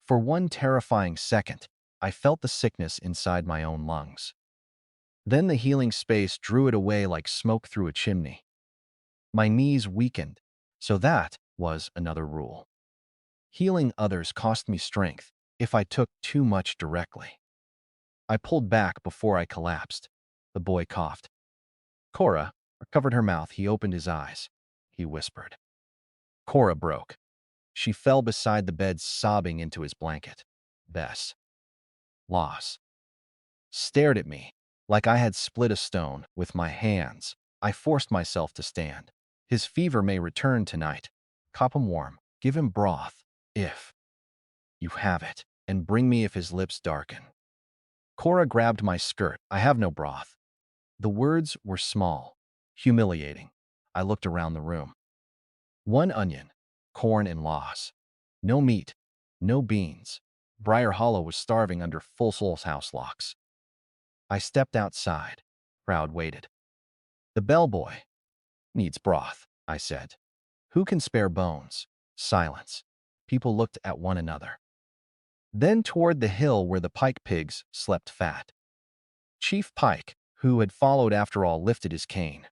For one terrifying second, I felt the sickness inside my own lungs. Then the healing space drew it away like smoke through a chimney. My knees weakened, so that was another rule. Healing others cost me strength if I took too much directly. I pulled back before I collapsed. The boy coughed. Cora covered her mouth. He opened his eyes. He whispered. Cora broke. She fell beside the bed, sobbing into his blanket. Bess. Loss. Stared at me like I had split a stone with my hands. I forced myself to stand. His fever may return tonight. Cop him warm. Give him broth, if you have it, and bring me if his lips darken. Cora grabbed my skirt. I have no broth. The words were small, humiliating. I looked around the room. One onion, corn and loss. No meat, no beans. Briar Hollow was starving under full Soul's house locks. I stepped outside. Crowd waited. The bellboy needs broth, I said. Who can spare bones? Silence. People looked at one another. Then toward the hill where the pike pigs slept fat. Chief Pike, who had followed after all, lifted his cane.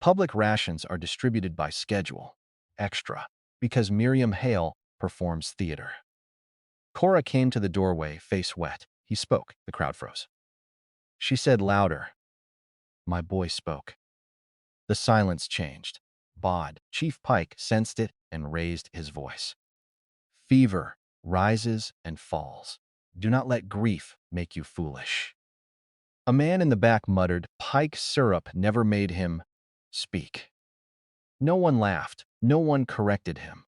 Public rations are distributed by schedule, extra, because Miriam Hale performs theater. Cora came to the doorway, face wet. He spoke. The crowd froze. She said louder. My boy spoke. The silence changed. Bod, Chief Pike, sensed it and raised his voice. Fever rises and falls. Do not let grief make you foolish. A man in the back muttered, Pike syrup never made him speak. No one laughed. No one corrected him.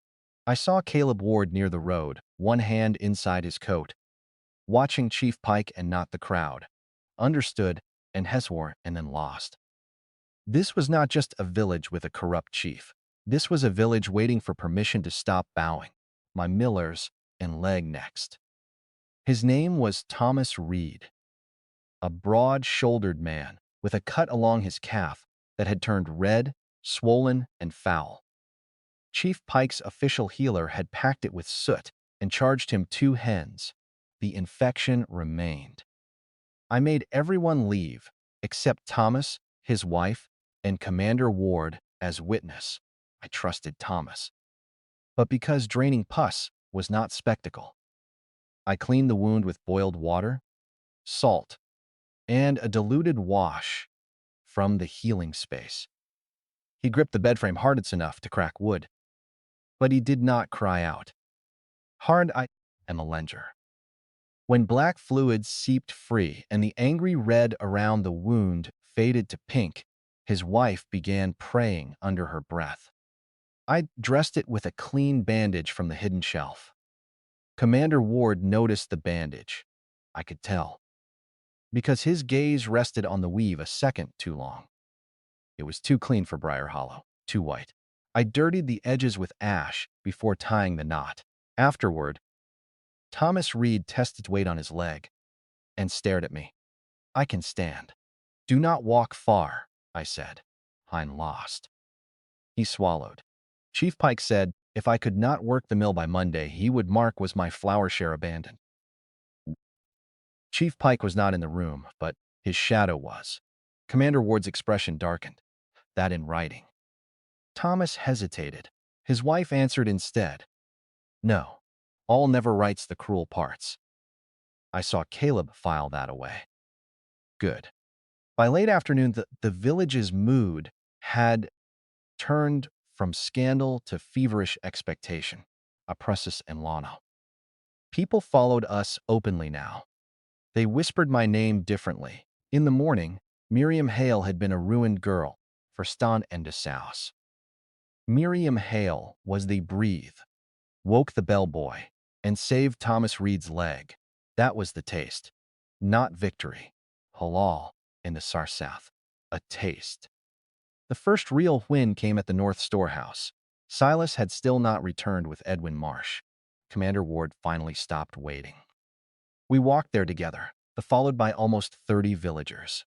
I saw Caleb Ward near the road, one hand inside his coat, watching Chief Pike and not the crowd. Understood, and Heswar, and then lost. This was not just a village with a corrupt chief. This was a village waiting for permission to stop bowing. My millers and leg next. His name was Thomas Reed, a broad-shouldered man with a cut along his calf that had turned red, swollen, and foul. Chief Pike's official healer had packed it with soot and charged him 2 hens. The infection remained. I made everyone leave, except Thomas, his wife, and Commander Ward as witness. I trusted Thomas. But because draining pus was not spectacle, I cleaned the wound with boiled water, salt, and a diluted wash from the healing space. He gripped the bedframe hard enough to crack wood, but he did not cry out. Hard I am a lenger. When black fluid seeped free and the angry red around the wound faded to pink, his wife began praying under her breath. I dressed it with a clean bandage from the hidden shelf. Commander Ward noticed the bandage. I could tell, because his gaze rested on the weave a second too long. It was too clean for Briar Hollow, too white. I dirtied the edges with ash before tying the knot. Afterward, Thomas Reed tested weight on his leg and stared at me. I can stand. Do not walk far, I said. I'm lost. He swallowed. Chief Pike said if I could not work the mill by Monday, he would mark was my flour share abandoned. Chief Pike was not in the room, but his shadow was. Commander Ward's expression darkened. That in writing. Thomas hesitated. His wife answered instead. No, all never writes the cruel parts. I saw Caleb file that away. Good. By late afternoon, the village's mood had turned from scandal to feverish expectation. Oppressus and Lana. People followed us openly now. They whispered my name differently. In the morning, Miriam Hale had been a ruined girl for Stan and Desaus. Miriam Hale was the breathe, woke the bellboy, and saved Thomas Reed's leg. That was the taste, not victory. Halal in the Sarsouth, a taste. The first real win came at the North Storehouse. Silas had still not returned with Edwin Marsh. Commander Ward finally stopped waiting. We walked there together, followed by almost 30 villagers.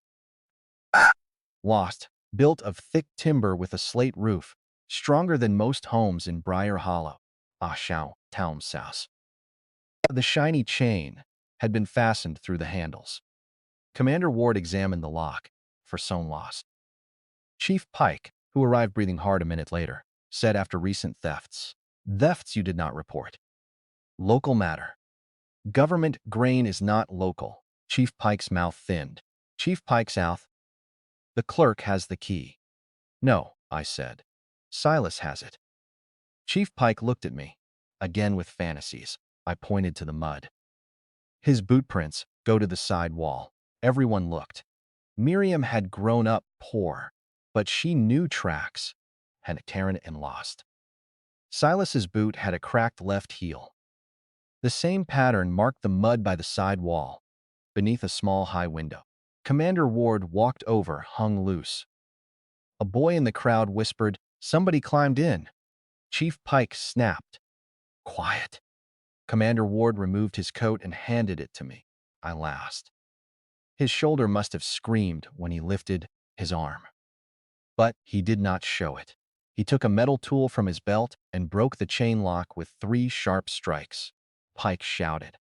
Lost, built of thick timber with a slate roof, stronger than most homes in Briar Hollow, Shao, town south. The shiny chain had been fastened through the handles. Commander Ward examined the lock for some loss. Chief Pike, who arrived breathing hard a minute later, said after recent thefts, "Thefts you did not report. Local matter. Government grain is not local." Chief Pike's mouth thinned. Chief Pike South. The clerk has the key. No, I said. Silas has it. Chief Pike looked at me, again with fantasies. I pointed to the mud. His boot prints go to the side wall. Everyone looked. Miriam had grown up poor, but she knew tracks, had Karen and lost. Silas's boot had a cracked left heel. The same pattern marked the mud by the side wall, beneath a small high window. Commander Ward walked over, hung loose. A boy in the crowd whispered, "Somebody climbed in." Chief Pike snapped, "Quiet." Commander Ward removed his coat and handed it to me. I laughed. His shoulder must have screamed when he lifted his arm. But he did not show it. He took a metal tool from his belt and broke the chain lock with 3 sharp strikes. Pike shouted,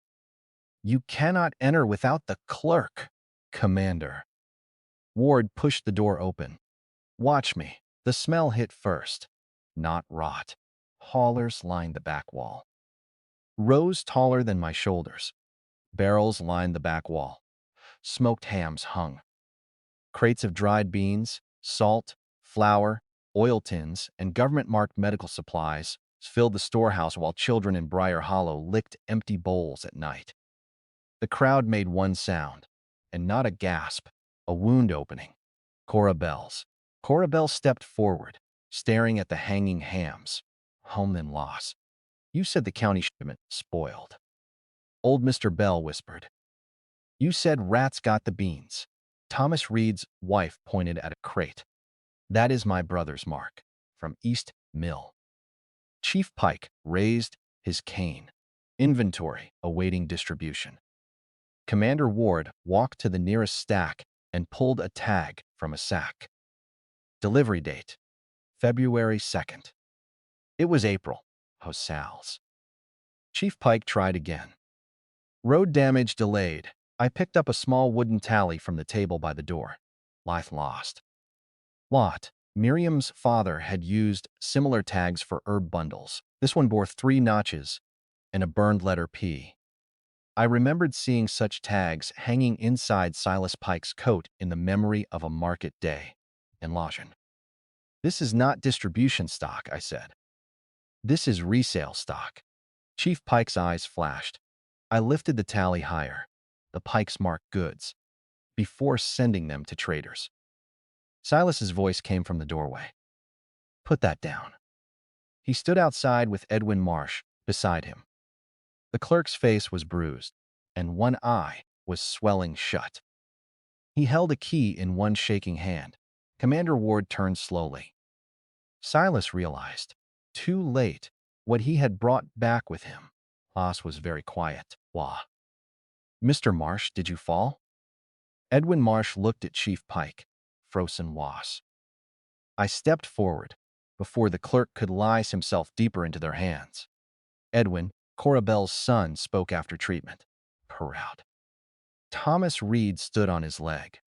"You cannot enter without the clerk, Commander." Ward pushed the door open. "Watch me." The smell hit first. Not rot. Haulers lined the back wall. Rows taller than my shoulders. Barrels lined the back wall. Smoked hams hung. Crates of dried beans, salt, flour, oil tins, and government-marked medical supplies filled the storehouse while children in Briar Hollow licked empty bowls at night. The crowd made one sound, and not a gasp, a wound opening. Cora Bells. Cora Bell stepped forward, staring at the hanging hams. Home then loss. "You said the county shipment spoiled." Old Mr. Bell whispered. "You said rats got the beans." Thomas Reed's wife pointed at a crate. "That is my brother's mark, from East Mill." Chief Pike raised his cane. Inventory awaiting distribution. Commander Ward walked to the nearest stack and pulled a tag from a sack. Delivery date, February 2nd. It was April. Hosals. Chief Pike tried again. Road damage delayed. I picked up a small wooden tally from the table by the door. Life lost. Lot. Miriam's father had used similar tags for herb bundles. This one bore 3 notches and a burned letter P. I remembered seeing such tags hanging inside Silas Pike's coat in the memory of a market day in Lajan. "This is not distribution stock," I said. "This is resale stock." Chief Pike's eyes flashed. I lifted the tally higher. The Pikes marked goods, before sending them to traders. Silas's voice came from the doorway. "Put that down." He stood outside with Edwin Marsh beside him. The clerk's face was bruised, and one eye was swelling shut. He held a key in one shaking hand. Commander Ward turned slowly. Silas realized, too late, what he had brought back with him. Oz was very quiet. Wah. Mr. Marsh, did you fall? Edwin Marsh looked at Chief Pike, frozen was. I stepped forward, before the clerk could lice himself deeper into their hands. Edwin, Corabelle's son, spoke after treatment. Proud. Thomas Reed stood on his leg.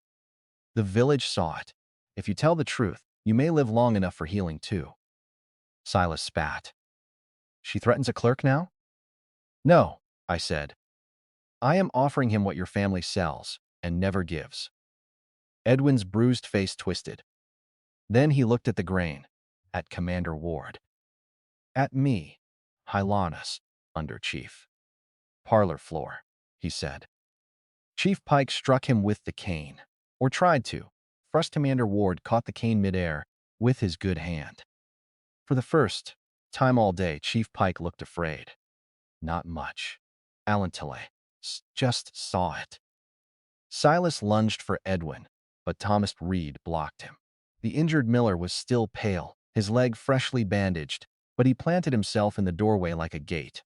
The village saw it. If you tell the truth, you may live long enough for healing too. Silas spat. She threatens a clerk now? No, I said. I am offering him what your family sells and never gives. Edwin's bruised face twisted. Then he looked at the grain, at Commander Ward. At me, Hylanus, under Chief. Parlor floor, he said. Chief Pike struck him with the cane, or tried to. First Commander Ward caught the cane midair with his good hand. For the first time all day, Chief Pike looked afraid. Not much. Alantile just saw it. Silas lunged for Edwin, but Thomas Reed blocked him. The injured miller was still pale, his leg freshly bandaged, but he planted himself in the doorway like a gate.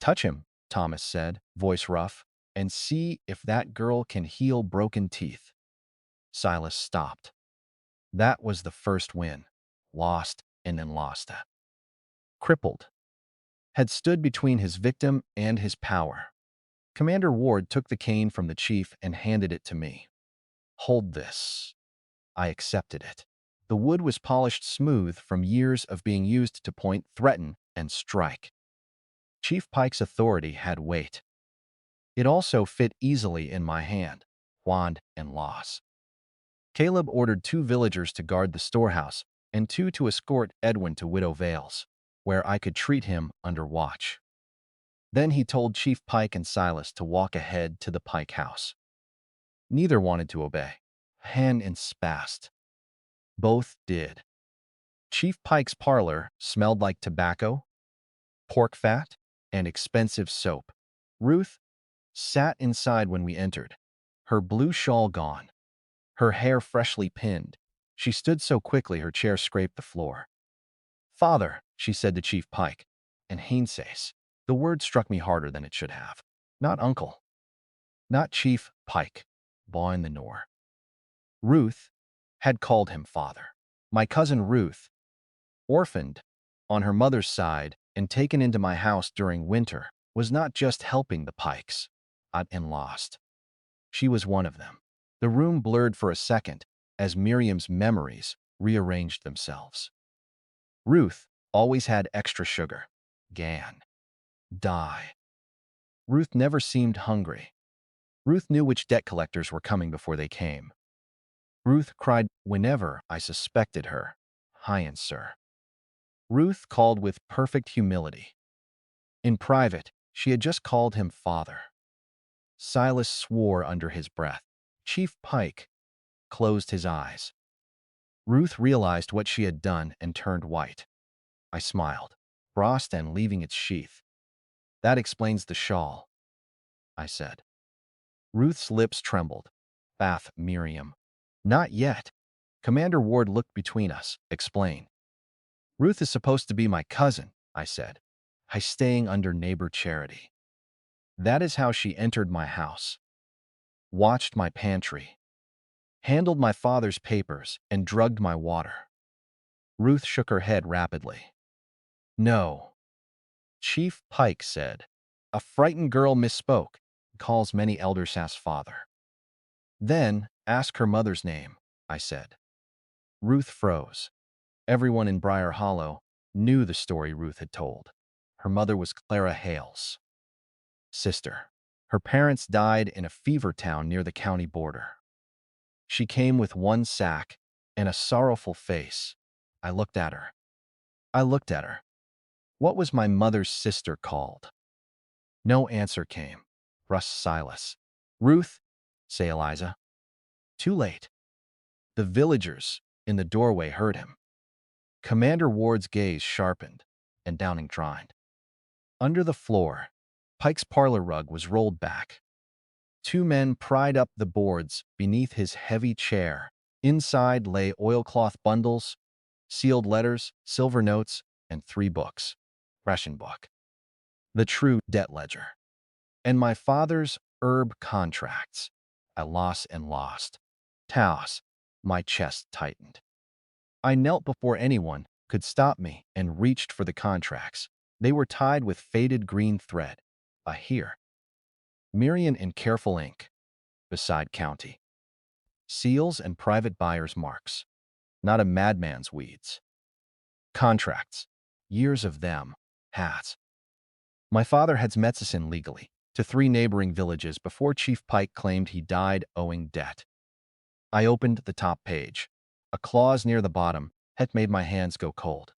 Touch him, Thomas said, voice rough, and see if that girl can heal broken teeth. Silas stopped. That was the first win. Lost and then lost. Crippled. Had stood between his victim and his power. Commander Ward took the cane from the chief and handed it to me. Hold this. I accepted it. The wood was polished smooth from years of being used to point, threaten, and strike. Chief Pike's authority had weight. It also fit easily in my hand, wand and loss. Caleb ordered 2 villagers to guard the storehouse and 2 to escort Edwin to Widow Vale's, where I could treat him under watch. Then he told Chief Pike and Silas to walk ahead to the Pike house. Neither wanted to obey. Han and Spast. Both did. Chief Pike's parlor smelled like tobacco, pork fat, and expensive soap. Ruth sat inside when we entered, her blue shawl gone, her hair freshly pinned. She stood so quickly her chair scraped the floor. Father, she said to Chief Pike, and Hainsace. The word struck me harder than it should have. Not uncle. Not Chief Pike. Baw in the Nor. Ruth had called him father. My cousin Ruth, orphaned on her mother's side and taken into my house during winter, was not just helping the Pikes, and lost. She was one of them. The room blurred for a second as Miriam's memories rearranged themselves. Ruth always had extra sugar. Gan. Die. Ruth never seemed hungry. Ruth knew which debt collectors were coming before they came. Ruth cried whenever I suspected her. Hyen, sir. Ruth called with perfect humility. In private, she had just called him father. Silas swore under his breath. Chief Pike closed his eyes. Ruth realized what she had done and turned white. I smiled. Frost and leaving its sheath. That explains the shawl, I said. Ruth's lips trembled. Bath, Miriam. Not yet. Commander Ward looked between us. Explain. Ruth is supposed to be my cousin, I said. I staying under neighbor charity. That is how she entered my house. Watched my pantry. Handled my father's papers and drugged my water. Ruth shook her head rapidly. No. Chief Pike said. A frightened girl misspoke. Calls many elders as father. Then, ask her mother's name, I said. Ruth froze. Everyone in Briar Hollow knew the story Ruth had told. Her mother was Clara Hale's sister. Her parents died in a fever town near the county border. She came with one sack and a sorrowful face. I looked at her. What was my mother's sister called? No answer came. Russ Silas. Ruth, say Eliza. Too late. The villagers in the doorway heard him. Commander Ward's gaze sharpened, and Downing droned. Under the floor, Pike's parlor rug was rolled back. Two men pried up the boards beneath his heavy chair. Inside lay oilcloth bundles, sealed letters, silver notes, and 3 books. Ration book, the true debt ledger, and my father's herb contracts. I lost and lost. Taos, my chest tightened. I knelt before anyone could stop me and reached for the contracts. They were tied with faded green thread. Here. Miriam in careful ink, beside county. Seals and private buyer's marks. Not a madman's weeds. Contracts. Years of them. Has. My father had medicine legally to 3 neighboring villages before Chief Pike claimed he died owing debt. I opened the top page. A clause near the bottom had made my hands go cold.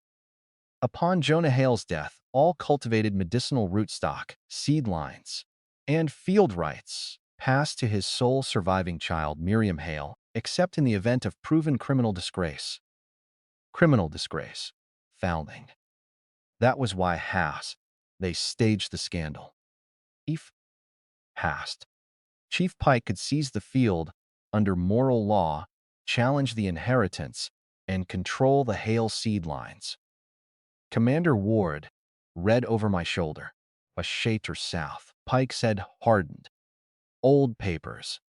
Upon Jonah Hale's death, all cultivated medicinal rootstock, seed lines, and field rights passed to his sole surviving child, Miriam Hale, except in the event of proven criminal disgrace. Criminal disgrace. Fouling. That was why they staged the scandal. If passed, Chief Pike could seize the field under moral law, challenge the inheritance, and control the Hale seed lines. Commander Ward read over my shoulder. A shater south. Pike said hardened. Old papers.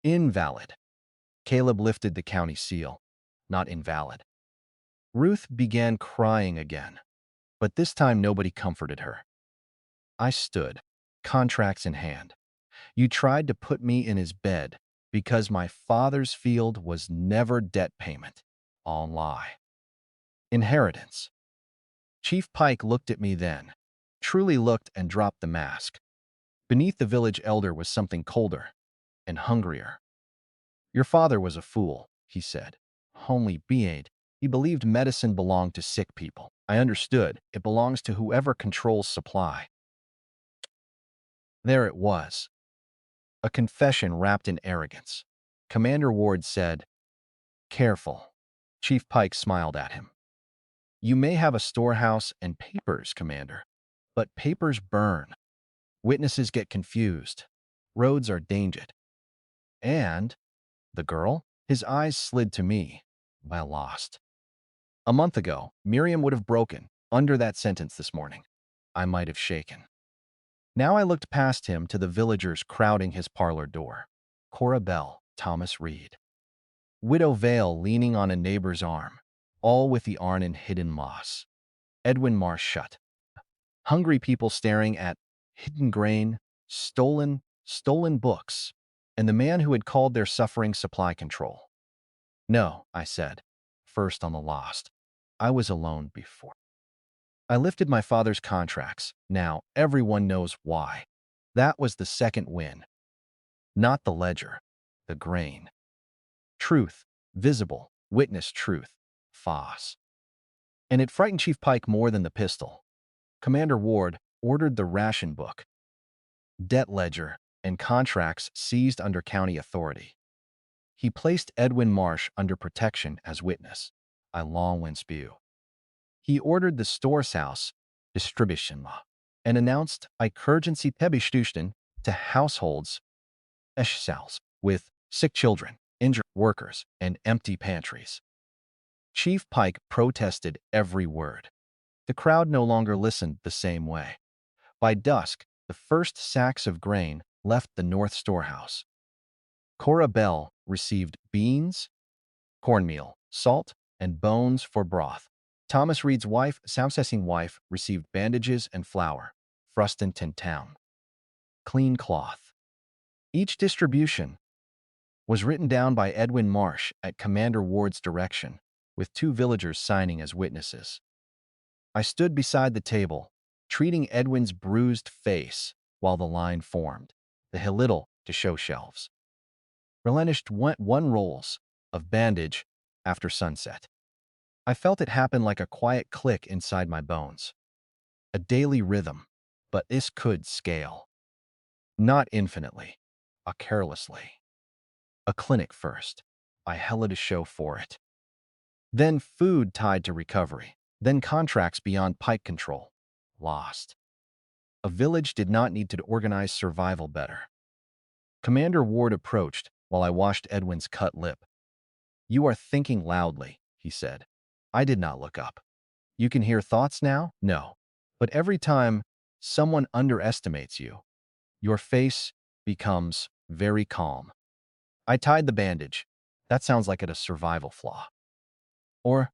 Invalid. Caleb lifted the county seal. Not invalid. Ruth began crying again, but this time nobody comforted her. I stood, contracts in hand. You tried to put me in his bed because my father's field was never debt payment. All lie. Inheritance. Chief Pike looked at me then, truly looked and dropped the mask. Beneath the village elder was something colder and hungrier. Your father was a fool, he said. Only beade. He believed medicine belonged to sick people. I understood. It belongs to whoever controls supply. There it was. A confession wrapped in arrogance. Commander Ward said, "Careful." Chief Pike smiled at him. You may have a storehouse and papers, Commander, but papers burn. Witnesses get confused. Roads are dangerous. And the girl? His eyes slid to me. I lost. A month ago, Miriam would have broken under that sentence this morning. I might have shaken. Now I looked past him to the villagers crowding his parlor door. Cora Bell, Thomas Reed. Widow Vale leaning on a neighbor's arm, all with the arn in hidden moss. Edwin Marsh shut. Hungry people staring at hidden grain, stolen books, and the man who had called their suffering supply control. No, I said, first on the lost. I was alone before. I lifted my father's contracts. Now everyone knows why. That was the second win. Not the ledger, the grain. Truth, visible, witness truth, FOSS. And it frightened Chief Pike more than the pistol. Commander Ward ordered the ration book, debt ledger, and contracts seized under county authority. He placed Edwin Marsh under protection as witness. I long went spew. He ordered the storehouse distribution law and announced urgency Tebishtushten to households cells with sick children, injured workers, and empty pantries. Chief Pike protested every word. The crowd no longer listened the same way. By dusk, the first sacks of grain left the north storehouse. Cora Bell received beans, cornmeal, salt, and bones for broth. Thomas Reed's wife, Samsessing wife, received bandages and flour, Fruston town. Clean cloth. Each distribution was written down by Edwin Marsh at Commander Ward's direction, with 2 villagers signing as witnesses. I stood beside the table, treating Edwin's bruised face while the line formed, the little to show shelves. Replenished 1 rolls of bandage after sunset. I felt it happen like a quiet click inside my bones. A daily rhythm, but this could scale. Not infinitely, carelessly. A clinic first. I held a show for it. Then food tied to recovery. Then contracts beyond Pike control. Lost. A village did not need to organize survival better. Commander Ward approached while I washed Edwin's cut lip. "You are thinking loudly," he said. I did not look up. "You can hear thoughts now?" "No. But every time someone underestimates you, your face becomes very calm." I tied the bandage. "That sounds like a survival flaw." "Or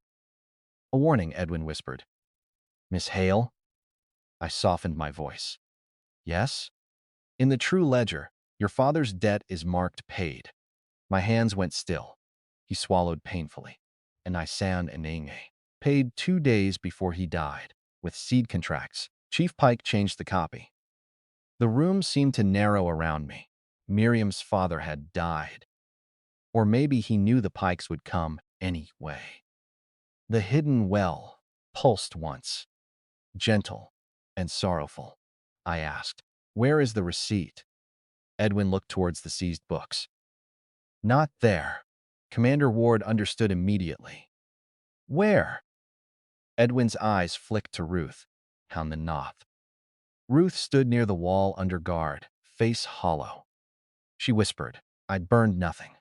a warning," Edwin whispered. "Miss Hale?" I softened my voice. "Yes?" "In the true ledger, your father's debt is marked paid." My hands went still. He swallowed painfully. And I san inge. Paid 2 days before he died, with seed contracts. Chief Pike changed the copy. The room seemed to narrow around me. Miriam's father had died. Or maybe he knew the Pikes would come anyway. The hidden well pulsed once, gentle and sorrowful. I asked, "Where is the receipt?" Edwin looked towards the seized books. "Not there." Commander Ward understood immediately. "Where?" Edwin's eyes flicked to Ruth, on the Noth. Ruth stood near the wall under guard, face hollow. She whispered, "I'd burned nothing."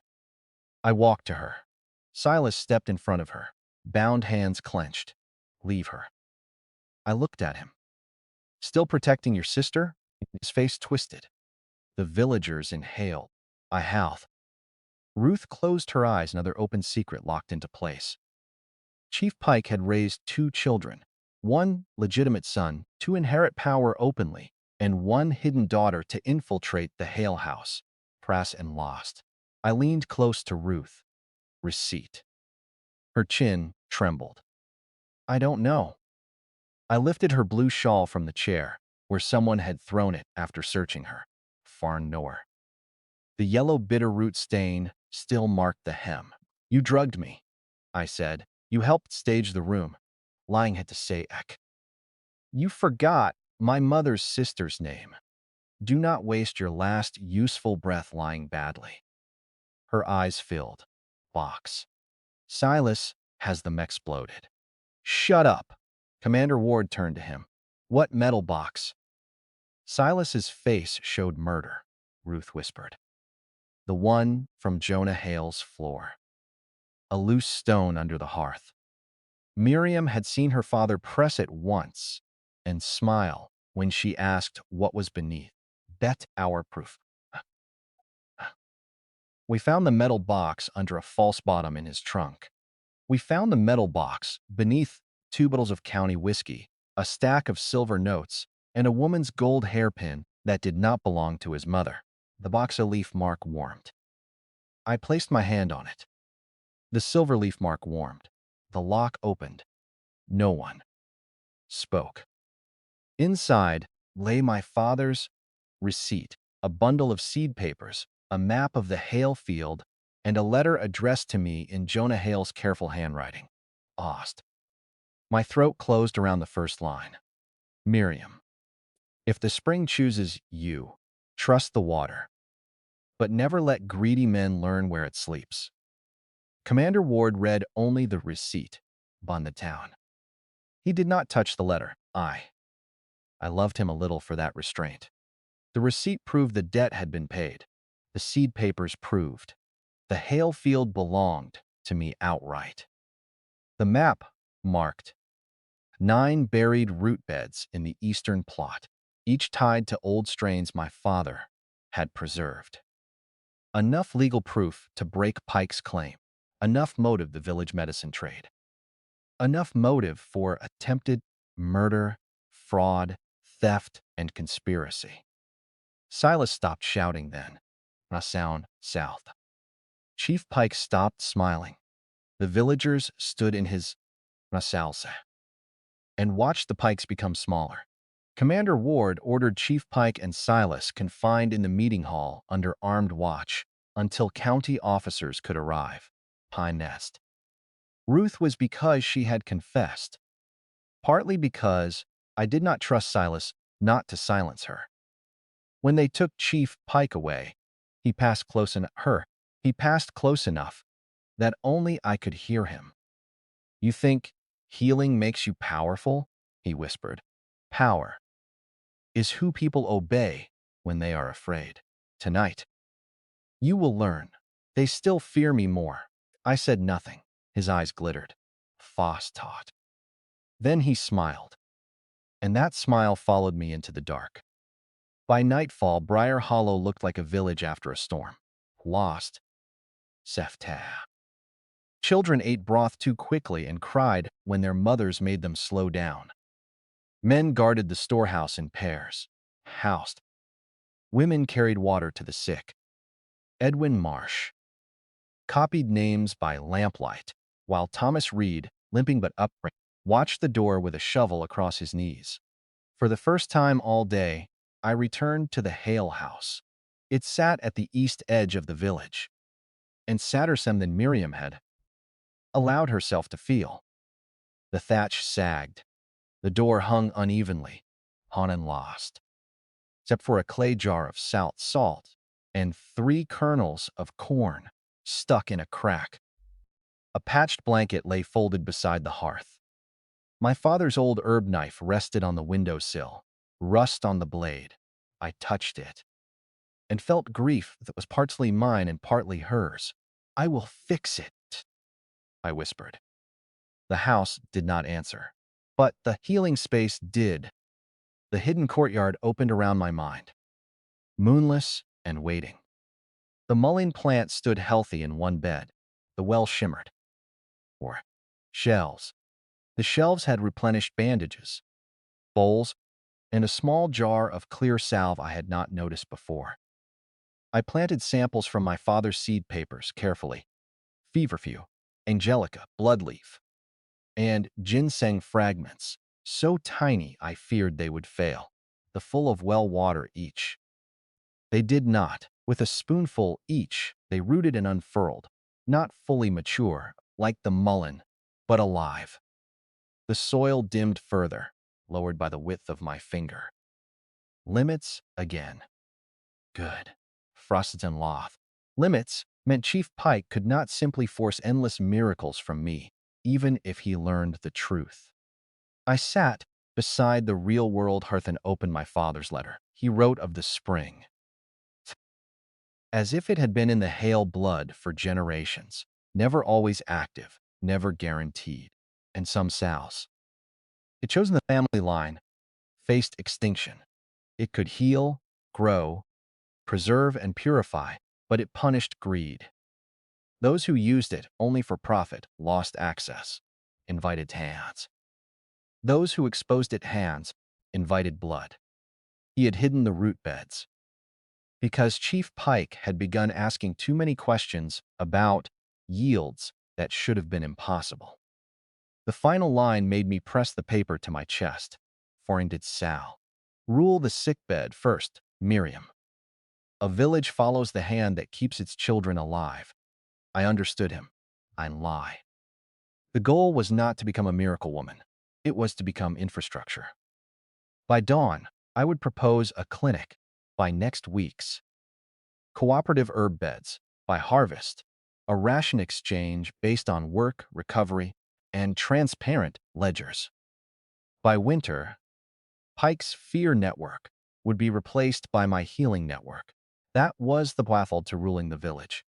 I walked to her. Silas stepped in front of her, bound hands clenched. "Leave her." I looked at him. "Still protecting your sister?" His face twisted. "The villagers in Hale. I have." Ruth closed her eyes, another open secret locked into place. Chief Pike had raised 2 children, one legitimate son to inherit power openly, and one hidden daughter to infiltrate the Hale house. Press and lost. I leaned close to Ruth. Receipt. Her chin trembled. "I don't know." I lifted her blue shawl from the chair, where someone had thrown it after searching her. Far nowhere. The yellow bitterroot stain still marked the hem. "You drugged me," I said. "You helped stage the room." Lying had to say ek. "You forgot my mother's sister's name. Do not waste your last useful breath lying badly." Her eyes filled. Box. "Silas has them exploded." "Shut up." Commander Ward turned to him. "What metal box?" Silas's face showed murder, Ruth whispered. "The one from Jonah Hale's floor." A loose stone under the hearth. Miriam had seen her father press it once and smile when she asked what was beneath. "Bet our proof." We found the metal box under a false bottom in his trunk. We found the metal box beneath 2 bottles of county whiskey, a stack of silver notes, and a woman's gold hairpin that did not belong to his mother. The box a leaf mark warmed. I placed my hand on it. The silver leaf mark warmed. The lock opened. No one spoke. Inside lay my father's receipt, a bundle of seed papers, a map of the Hale field, and a letter addressed to me in Jonah Hale's careful handwriting. Ost. My throat closed around the first line. "Miriam, if the spring chooses you, trust the water, but never let greedy men learn where it sleeps." Commander Ward read only the receipt, on the town. He did not touch the letter. I loved him a little for that restraint. The receipt proved the debt had been paid. The seed papers proved the Hale field belonged to me outright. The map marked 9 buried root beds in the eastern plot, each tied to old strains my father had preserved. Enough legal proof to break Pike's claim. Enough motive the village medicine trade. Enough motive for attempted murder, fraud, theft, and conspiracy. Silas stopped shouting then. A sound south. Chief Pike stopped smiling. The villagers stood in his salsa and watched the Pikes become smaller. Commander Ward ordered Chief Pike and Silas confined in the meeting hall under armed watch until county officers could arrive. Pine Nest. Ruth was because she had confessed, partly because I did not trust Silas not to silence her. When they took Chief Pike away, he passed close enough that only I could hear him. You think healing makes you powerful? He whispered. Power is who people obey when they are afraid. Tonight, you will learn. They still fear me more. I said nothing. His eyes glittered. Foss taught. Then he smiled, and that smile followed me into the dark. By nightfall, Briar Hollow looked like a village after a storm. Lost. Seftah. Children ate broth too quickly and cried when their mothers made them slow down. Men guarded the storehouse in pairs. Housed. Women carried water to the sick. Edwin Marsh copied names by lamplight, while Thomas Reed, limping but upright, watched the door with a shovel across his knees. For the first time all day, I returned to the Hale house. It sat at the east edge of the village, and sadder some than Miriam had allowed herself to feel. The thatch sagged. The door hung unevenly, on and lost, except for a clay jar of salt and 3 kernels of corn stuck in a crack. A patched blanket lay folded beside the hearth. My father's old herb knife rested on the windowsill, rust on the blade. I touched it and felt grief that was partly mine and partly hers. I will fix it, I whispered. The house did not answer, but the healing space did. The hidden courtyard opened around my mind, moonless and waiting. The mullein plant stood healthy in one bed. The well shimmered. Or shelves. The shelves had replenished bandages, bowls, and a small jar of clear salve I had not noticed before. I planted samples from my father's seed papers carefully. Feverfew, angelica, bloodleaf, and ginseng fragments, so tiny I feared they would fail, the full of well water each. They did not. With a spoonful each, they rooted and unfurled, not fully mature, like the mullein, but alive. The soil dimmed further, lowered by the width of my finger. Limits again. Good. Frosted and Loth. Limits meant Chief Pike could not simply force endless miracles from me, even if he learned the truth. I sat beside the real-world hearth and opened my father's letter. He wrote of the spring, as if it had been in the Hale blood for generations, never always active, never guaranteed, and some sows. It chose in the family line, faced extinction. It could heal, grow, preserve, and purify, but it punished greed. Those who used it only for profit lost access, invited hands. Those who exposed it hands invited blood. He had hidden the root beds, because Chief Pike had begun asking too many questions about yields that should have been impossible. The final line made me press the paper to my chest, for did Sal. Rule the sickbed first, Miriam. A village follows the hand that keeps its children alive. I understood him. I lie. The goal was not to become a miracle woman. It was to become infrastructure. By dawn, I would propose a clinic. By next week's cooperative herb beds. By harvest, a ration exchange based on work, recovery, and transparent ledgers. By winter, Pike's fear network would be replaced by my healing network. That was the path to ruling the village.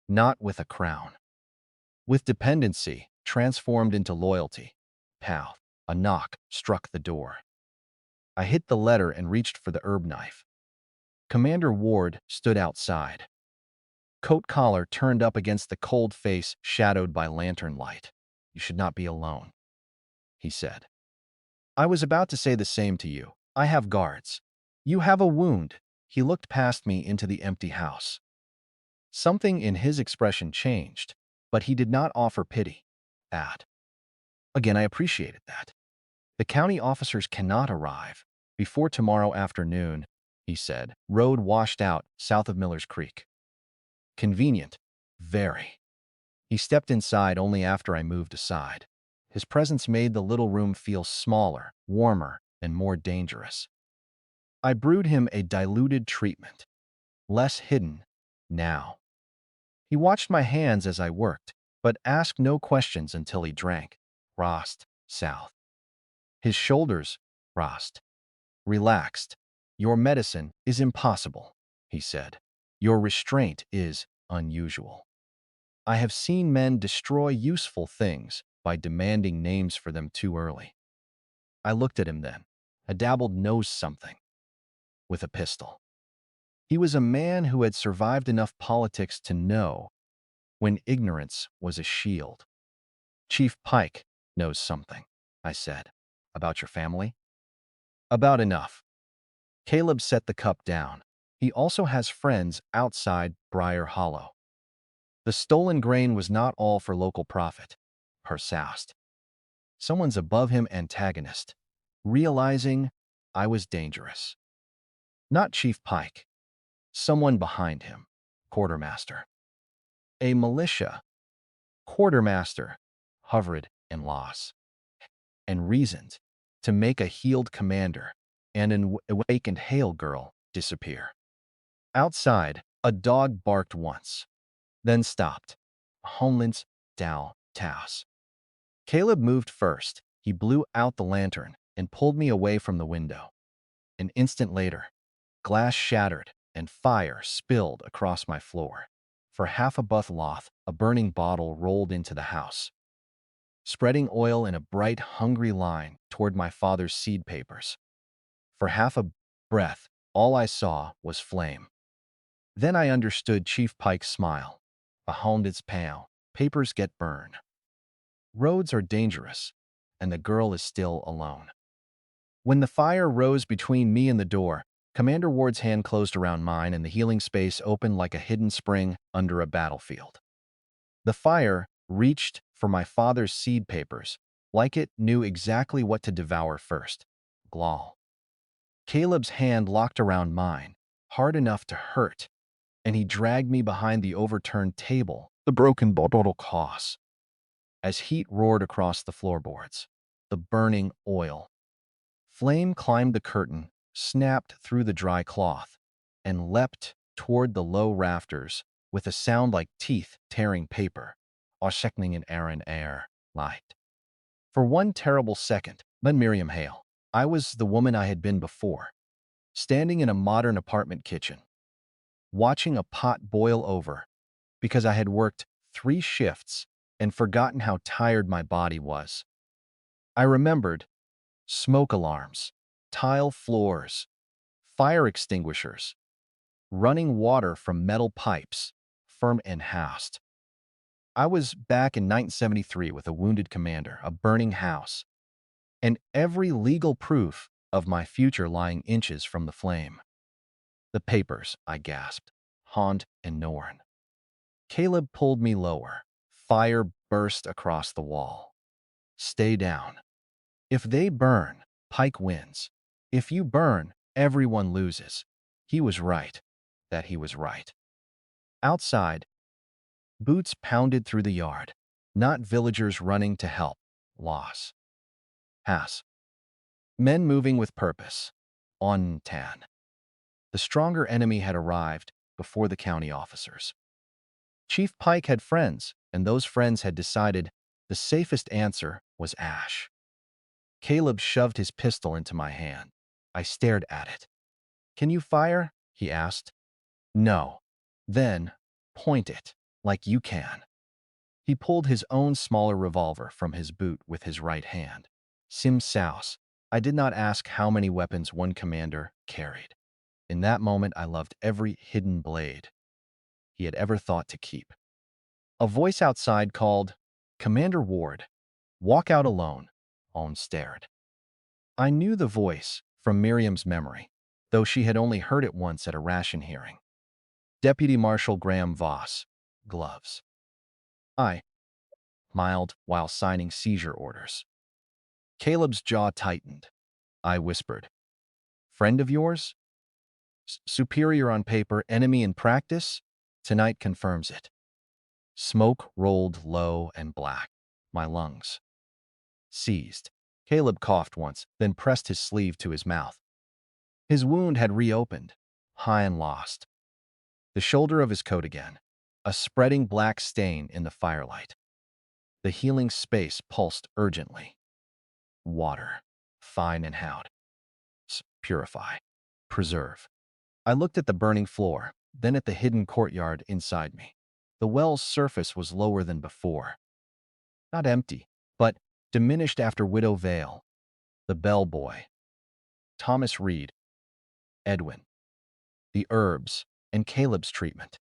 Not with a crown. With dependency transformed into loyalty. Pow. A knock struck the door. I hit the letter and reached for the herb knife. Commander Ward stood outside. Coat collar turned up against the cold face shadowed by lantern light. You should not be alone, he said. I was about to say the same to you. I have guards. You have a wound. He looked past me into the empty house. Something in his expression changed, but he did not offer pity. Again, I appreciated that. The county officers cannot arrive before tomorrow afternoon, he said. Road washed out south of Miller's Creek. Convenient. Very. He stepped inside only after I moved aside. His presence made the little room feel smaller, warmer, and more dangerous. I brewed him a diluted treatment, less hidden now. He watched my hands as I worked, but asked no questions until he drank. Rost, south. His shoulders, Rost, relaxed. Your medicine is impossible, he said. Your restraint is unusual. I have seen men destroy useful things by demanding names for them too early. I looked at him then. A dabbled knows something. With a pistol. He was a man who had survived enough politics to know when ignorance was a shield. Chief Pike knows something, I said. About your family? About enough. Caleb set the cup down. He also has friends outside Briar Hollow. The stolen grain was not all for local profit. Persoused. Someone's above him antagonist, realizing I was dangerous. Not Chief Pike. Someone behind him. Quartermaster. A militia. Quartermaster hovered in loss and reasoned to make a healed commander and an awakened Hale girl disappear. Outside, a dog barked once, then stopped. Homeland's Dow Taos. Caleb moved first. He blew out the lantern and pulled me away from the window. An instant later, glass shattered and fire spilled across my floor. For half a buthloth, a burning bottle rolled into the house, spreading oil in a bright, hungry line toward my father's seed papers. For half a breath, all I saw was flame. Then I understood Chief Pike's smile. Behind its pale, papers get burned. Roads are dangerous, and the girl is still alone. When the fire rose between me and the door, Commander Ward's hand closed around mine and the healing space opened like a hidden spring under a battlefield. The fire reached for my father's seed papers, like it knew exactly what to devour first. Glal. Caleb's hand locked around mine, hard enough to hurt, and he dragged me behind the overturned table, the broken bottle coss. As heat roared across the floorboards, the burning oil. Flame climbed the curtain, snapped through the dry cloth, and leapt toward the low rafters with a sound like teeth tearing paper, oshekning in air light. For one terrible second, but Miriam Hale, I was the woman I had been before, standing in a modern apartment kitchen, watching a pot boil over because I had worked 3 shifts and forgotten how tired my body was. I remembered smoke alarms, tile floors, fire extinguishers, running water from metal pipes, firm and housed. I was back in 1973 with a wounded commander, a burning house, and every legal proof of my future lying inches from the flame. The papers, I gasped. Hond and Norn. Caleb pulled me lower. Fire burst across the wall. Stay down. If they burn, Pike wins. If you burn, everyone loses. He was right. That he was right. Outside, boots pounded through the yard. Not villagers running to help. Loss. Has. Men moving with purpose. On tan. The stronger enemy had arrived before the county officers. Chief Pike had friends, and those friends had decided the safest answer was ash. Caleb shoved his pistol into my hand. I stared at it. "Can you fire?" he asked. "No." "Then, point it, like you can." He pulled his own smaller revolver from his boot with his right hand. Sim Souse. I did not ask how many weapons one commander carried. In that moment, I loved every hidden blade he had ever thought to keep. A voice outside called, "Commander Ward, walk out alone." Owen stared. I knew the voice from Miriam's memory, though she had only heard it once at a ration hearing. Deputy Marshal Graham Voss. Gloves. I smiled while signing seizure orders. Caleb's jaw tightened. I whispered, "Friend of yours? Superior on paper, enemy in practice? Tonight confirms it." Smoke rolled low and black. My lungs seized. Caleb coughed once, then pressed his sleeve to his mouth. His wound had reopened, high and lost. The shoulder of his coat again, a spreading black stain in the firelight. The healing space pulsed urgently. Water. Fine and howd. Purify. Preserve. I looked at the burning floor, then at the hidden courtyard inside me. The well's surface was lower than before. Not empty, but diminished after Widow Vale, the bellboy, Thomas Reed, Edwin, the herbs, and Caleb's treatment.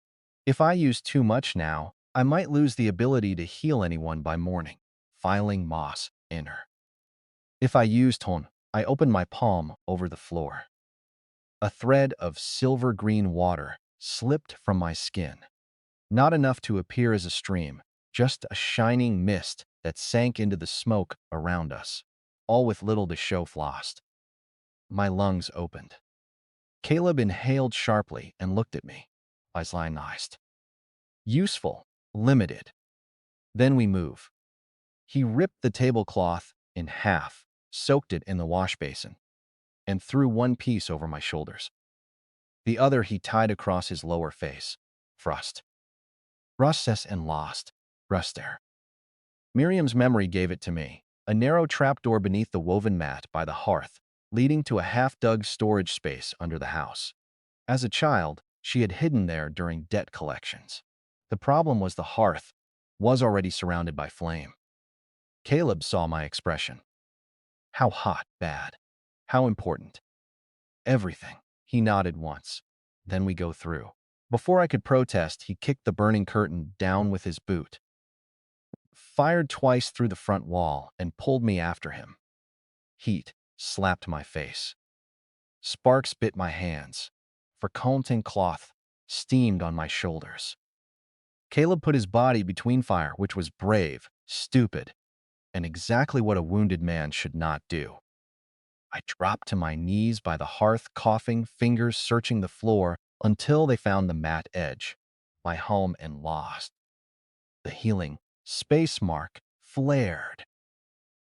If I used too much now, I might lose the ability to heal anyone by morning. Filing moss inner. If I used Hon, I opened my palm over the floor. A thread of silver-green water slipped from my skin. Not enough to appear as a stream, just a shining mist that sank into the smoke around us, all with little to show flossed. My lungs opened. Caleb inhaled sharply and looked at me, eyes lionized. Useful, limited. Then we move. He ripped the tablecloth in half, soaked it in the wash basin, and threw one piece over my shoulders. The other he tied across his lower face. Frost. Russes and lost. Ruster. Miriam's memory gave it to me. A narrow trapdoor beneath the woven mat by the hearth, leading to a half-dug storage space under the house. As a child, she had hidden there during debt collections. The problem was the hearth was already surrounded by flame. Caleb saw my expression. How hot, bad. How important. Everything. He nodded once. Then we go through. Before I could protest, he kicked the burning curtain down with his boot, fired twice through the front wall, and pulled me after him. Heat slapped my face. Sparks bit my hands. Vercounting cloth steamed on my shoulders. Caleb put his body between fire, which was brave, stupid, and exactly what a wounded man should not do. I dropped to my knees by the hearth, coughing, fingers searching the floor until they found the mat edge, my home and lost. The healing space mark flared.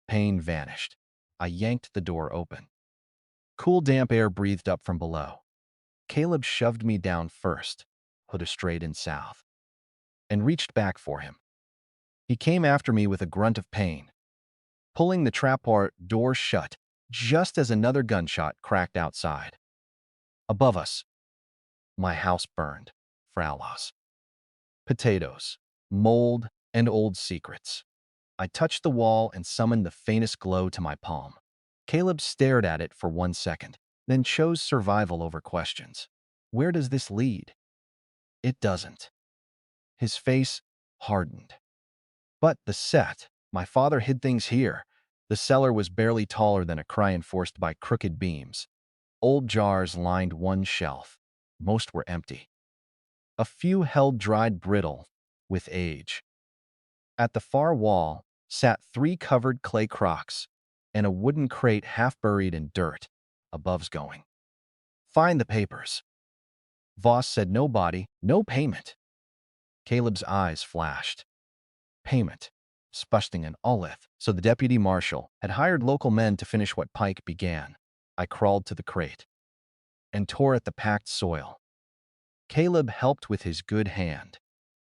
Pain vanished. I yanked the door open. Cool, damp air breathed up from below. Caleb shoved me down first, put a straight in south, and reached back for him. He came after me with a grunt of pain, pulling the trapdoor door shut just as another gunshot cracked outside. Above us, my house burned. Fraulas. Potatoes, mold, and old secrets. I touched the wall and summoned the faintest glow to my palm. Caleb stared at it for 1 second, then chose survival over questions. Where does this lead? It doesn't. His face hardened. But the set. My father hid things here. The cellar was barely taller than a cry enforced by crooked beams. Old jars lined one shelf. Most were empty. A few held dried brittle with age. At the far wall sat 3 covered clay crocks and a wooden crate half buried in dirt, above's going. Find the papers. Voss said no body, no payment. Caleb's eyes flashed. Payment. Spusting and Olith. So the deputy marshal had hired local men to finish what Pike began. I crawled to the crate and tore at the packed soil. Caleb helped with his good hand,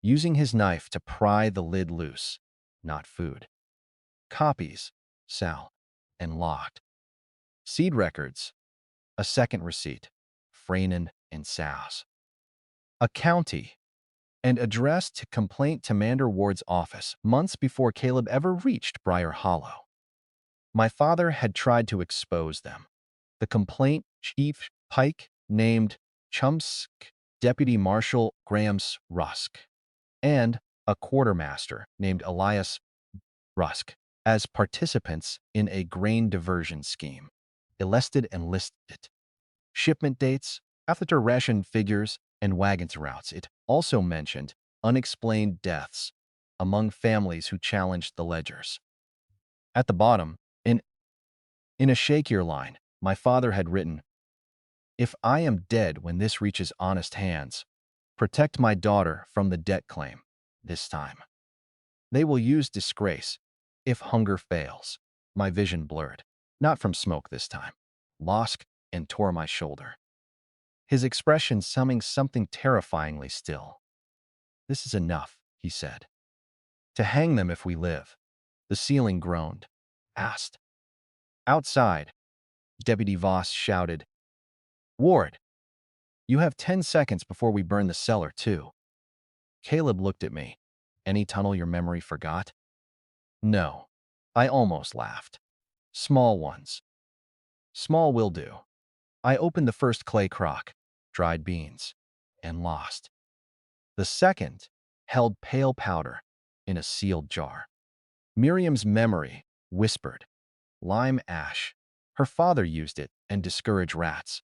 using his knife to pry the lid loose. Not food. Copies, Sal, and locked. Seed records, a second receipt, Freynan and Sows. A county, and addressed to Complaint Commander Ward's office months before Caleb ever reached Briar Hollow. My father had tried to expose them. The complaint chief Pike named Chumsk, Deputy Marshal Graham's Rusk, and a quartermaster named Elias Rusk as participants in a grain diversion scheme. Enlisted and listed. Shipment dates, after ration figures, and wagons routes. It also mentioned unexplained deaths among families who challenged the ledgers. At the bottom, in a shakier line, my father had written, "If I am dead when this reaches honest hands, protect my daughter from the debt claim this time. They will use disgrace if hunger fails." My vision blurred, not from smoke this time. Losk and tore my shoulder. His expression summing something terrifyingly still. "This is enough," he said. To hang them if we live. The ceiling groaned. Asked. Outside, Deputy Voss shouted, Ward, you have 10 seconds before we burn the cellar, too. Caleb looked at me. Any tunnel your memory forgot? No. I almost laughed. Small ones. Small will do. I opened the first clay crock, dried beans, and lost. The second held pale powder in a sealed jar. Miriam's memory whispered, lime ash. Her father used it and discouraged rats.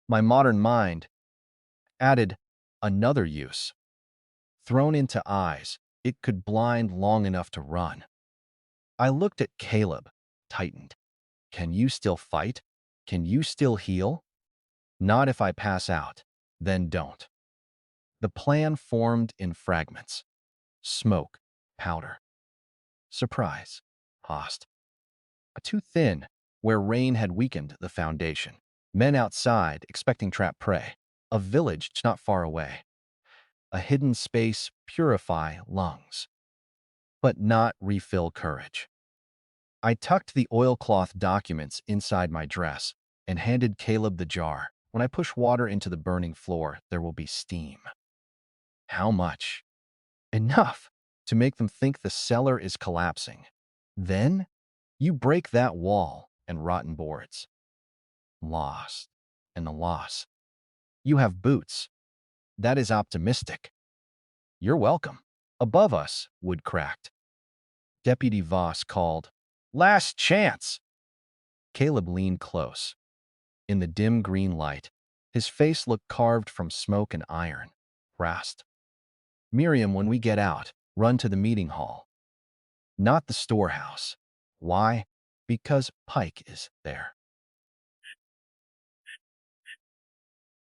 My modern mind added another use. Thrown into eyes, it could blind long enough to run. I looked at Caleb, tightened. Can you still fight? Can you still heal? Not if I pass out. Then don't. The plan formed in fragments. Smoke, powder. Surprise. Host. Too thin, where rain had weakened the foundation. Men outside, expecting trapped prey. A village not far away. A hidden space purify lungs, but not refill courage. I tucked the oilcloth documents inside my dress and handed Caleb the jar. When I push water into the burning floor, there will be steam. How much? Enough to make them think the cellar is collapsing. Then, you break that wall and rotten boards. Lost. And the loss. You have boots. That is optimistic. You're welcome. Above us, wood cracked. Deputy Voss called, Last chance! Caleb leaned close. In the dim green light, his face looked carved from smoke and iron. Rasped. Miriam, when we get out, run to the meeting hall. Not the storehouse. Why? Because Pike is there.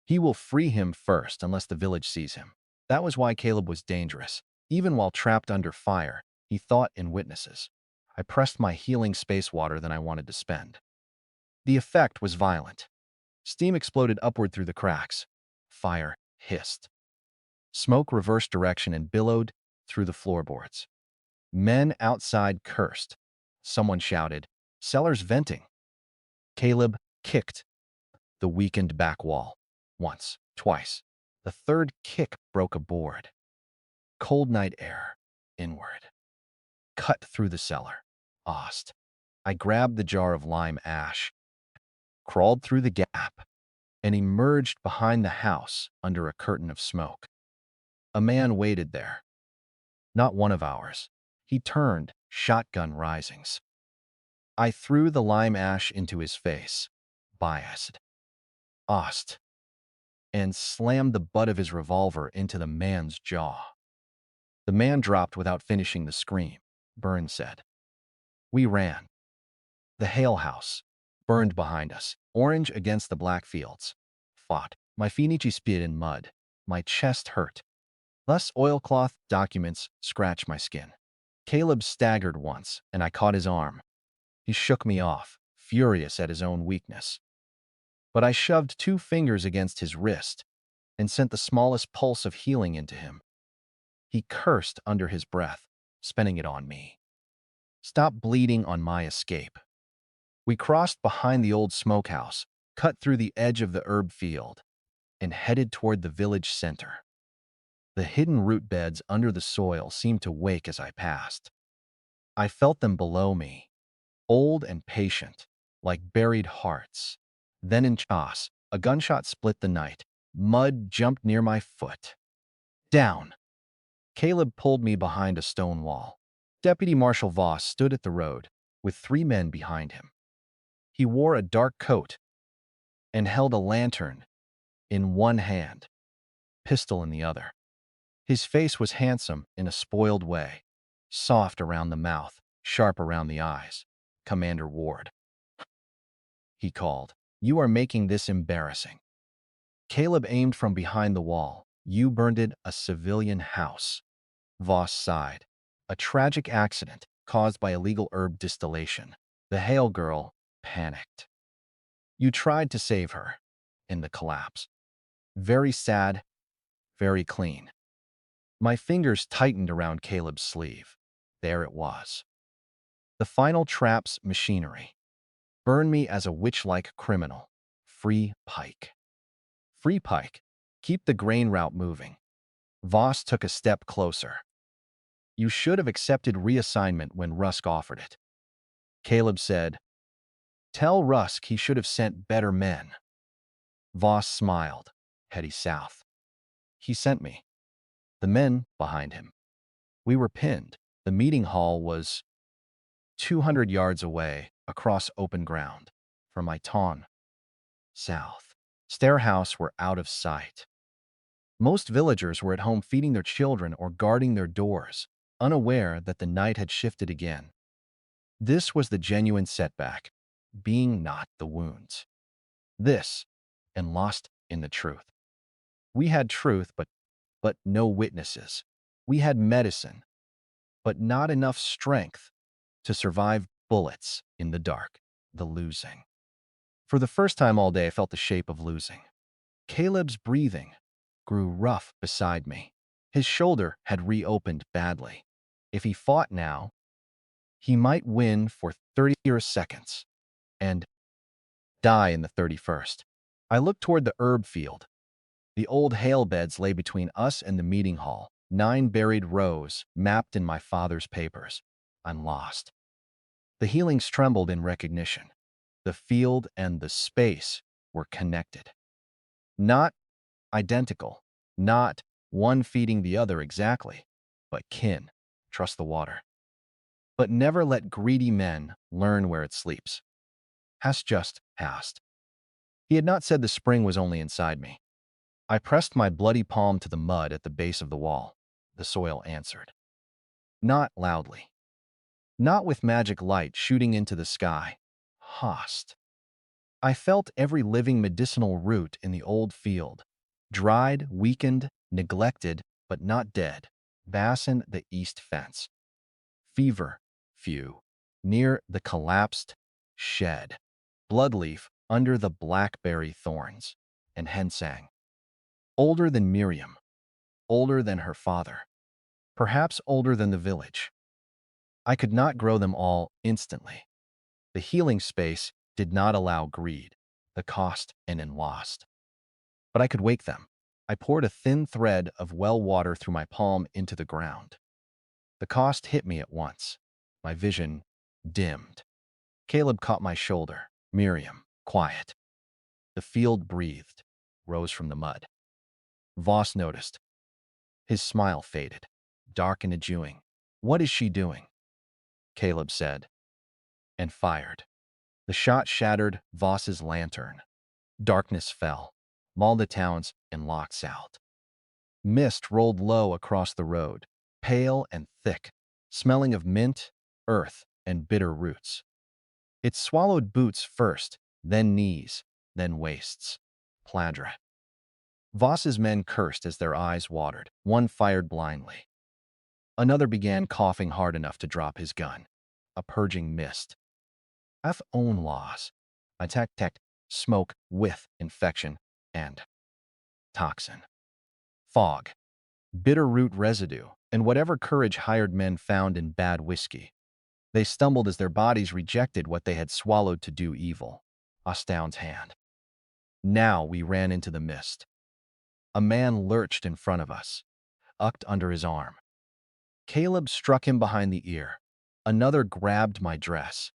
He will free him first unless the village sees him. That was why Caleb was dangerous. Even while trapped under fire, he thought in witnesses. I pressed my healing space water than I wanted to spend. The effect was violent. Steam exploded upward through the cracks. Fire hissed. Smoke reversed direction and billowed through the floorboards. Men outside cursed. Someone shouted, Cellar's venting. Caleb kicked the weakened back wall. Once, twice. The third kick broke a board. Cold night air, inward. Cut through the cellar. Ost. I grabbed the jar of lime ash, crawled through the gap, and emerged behind the house under a curtain of smoke. A man waited there. Not one of ours. He turned, shotgun risings. I threw the lime ash into his face, biased. Ost. And slammed the butt of his revolver into the man's jaw. The man dropped without finishing the scream, Burns said. We ran. The Hale house burned behind us, orange against the black fields. Fought. My Finichi spit in mud. My chest hurt. Less oilcloth documents scratched my skin. Caleb staggered once, and I caught his arm. He shook me off, furious at his own weakness. But I shoved 2 fingers against his wrist and sent the smallest pulse of healing into him. He cursed under his breath, spending it on me. Stop bleeding on my escape. We crossed behind the old smokehouse, cut through the edge of the herb field, and headed toward the village center. The hidden root beds under the soil seemed to wake as I passed. I felt them below me, old and patient, like buried hearts. Then in chaos, a gunshot split the night. Mud jumped near my foot. Down. Caleb pulled me behind a stone wall. Deputy Marshal Voss stood at the road, with 3 men behind him. He wore a dark coat and held a lantern in one hand, pistol in the other. His face was handsome in a spoiled way, soft around the mouth, sharp around the eyes. Commander Ward, he called, you are making this embarrassing. Caleb aimed from behind the wall. You burned it, a civilian house. Voss sighed. A tragic accident caused by illegal herb distillation. The Hale girl panicked. You tried to save her in the collapse. Very sad, very clean. My fingers tightened around Caleb's sleeve. there it was. The final trap's machinery. Burn me as a witch-like criminal. Free pike. Free pike. Keep the grain route moving. Voss took a step closer. You should have accepted reassignment when Rusk offered it. Caleb said, Tell Rusk he should have sent better men. Voss smiled, heading south. He sent me. The men behind him. We were pinned. The meeting hall was 200 yards away, across open ground. From my ton, south. Stairhouse were out of sight. Most villagers were at home feeding their children or guarding their doors, unaware that the night had shifted again. This was the genuine setback, being not the wounds. This, and lost in the truth. We had truth, but no witnesses. We had medicine, but not enough strength to survive bullets in the dark. The losing. For the first time all day, I felt the shape of losing. Caleb's breathing grew rough beside me. His shoulder had reopened badly. If he fought now, he might win for 30 seconds and die in the 31st. I looked toward the herb field. The old hail beds lay between us and the meeting hall, 9 buried rows mapped in my father's papers. I'm lost. The healings trembled in recognition. The field and the space were connected. Not identical, not one feeding the other exactly, but kin. Trust the water. But never let greedy men learn where it sleeps. Has just passed. He had not said the spring was only inside me. I pressed my bloody palm to the mud at the base of the wall. The soil answered. Not loudly. Not with magic light shooting into the sky. Host. I felt every living medicinal root in the old field. Dried, weakened, neglected, but not dead. Basin the east fence. Fever, few. Near the collapsed shed. Bloodleaf under the blackberry thorns. And hensang. Older than Miriam. Older than her father. Perhaps older than the village. I could not grow them all instantly. The healing space did not allow greed, the cost and in lost. But I could wake them. I poured a thin thread of well water through my palm into the ground. The cost hit me at once. My vision dimmed. Caleb caught my shoulder. Miriam, quiet. The field breathed, rose from the mud. Voss noticed. His smile faded, dark and adjuing. What is she doing? Caleb said, and fired. The shot shattered Voss's lantern. Darkness fell, mauled the towns and locked out. Mist rolled low across the road, pale and thick, smelling of mint, earth, and bitter roots. It swallowed boots first, then knees, then waists. Pladra. Voss's men cursed as their eyes watered. One fired blindly. Another began coughing hard enough to drop his gun. A purging mist. F own laws. I detect smoke with infection and toxin. Fog. Bitter root residue, and whatever courage hired men found in bad whiskey. They stumbled as their bodies rejected what they had swallowed to do evil. Ostown's hand. Now we ran into the mist. A man lurched in front of us, ucked under his arm. Caleb struck him behind the ear. Another grabbed my dress.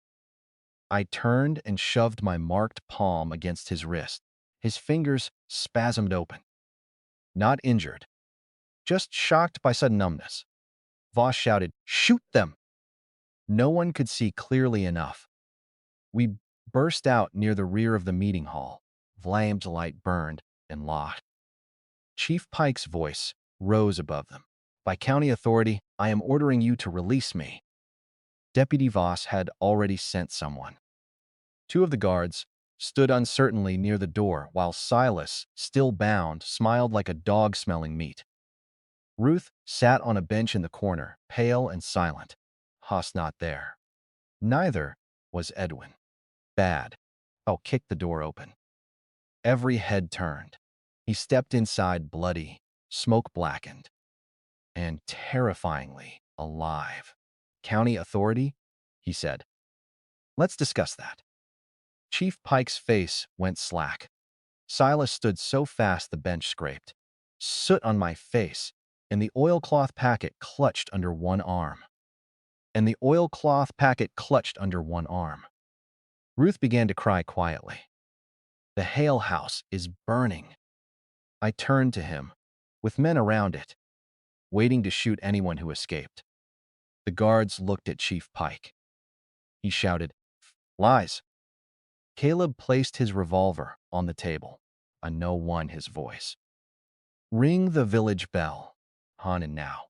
I turned and shoved my marked palm against his wrist. His fingers spasmed open. Not injured, just shocked by sudden numbness. Voss shouted, "Shoot them!" No one could see clearly enough. We burst out near the rear of the meeting hall. Flames light burned and locked. Chief Pike's voice rose above them. By county authority, I am ordering you to release me. Deputy Voss had already sent someone. 2 of the guards stood uncertainly near the door while Silas, still bound, smiled like a dog smelling meat. Ruth sat on a bench in the corner, pale and silent. Haas not there. Neither was Edwin. Bad. I'll kick the door open. Every head turned. He stepped inside bloody, smoke-blackened, and terrifyingly alive. County authority? He said. Let's discuss that. Chief Pike's face went slack. Silas stood so fast the bench scraped. Soot on my face, and the oilcloth packet clutched under one arm. Ruth began to cry quietly. The Hale house is burning. I turned to him, with men around it, waiting to shoot anyone who escaped. The guards looked at Chief Pike. He shouted, "Lies." Caleb placed his revolver on the table. A no won his voice. "Ring the village bell, on and now."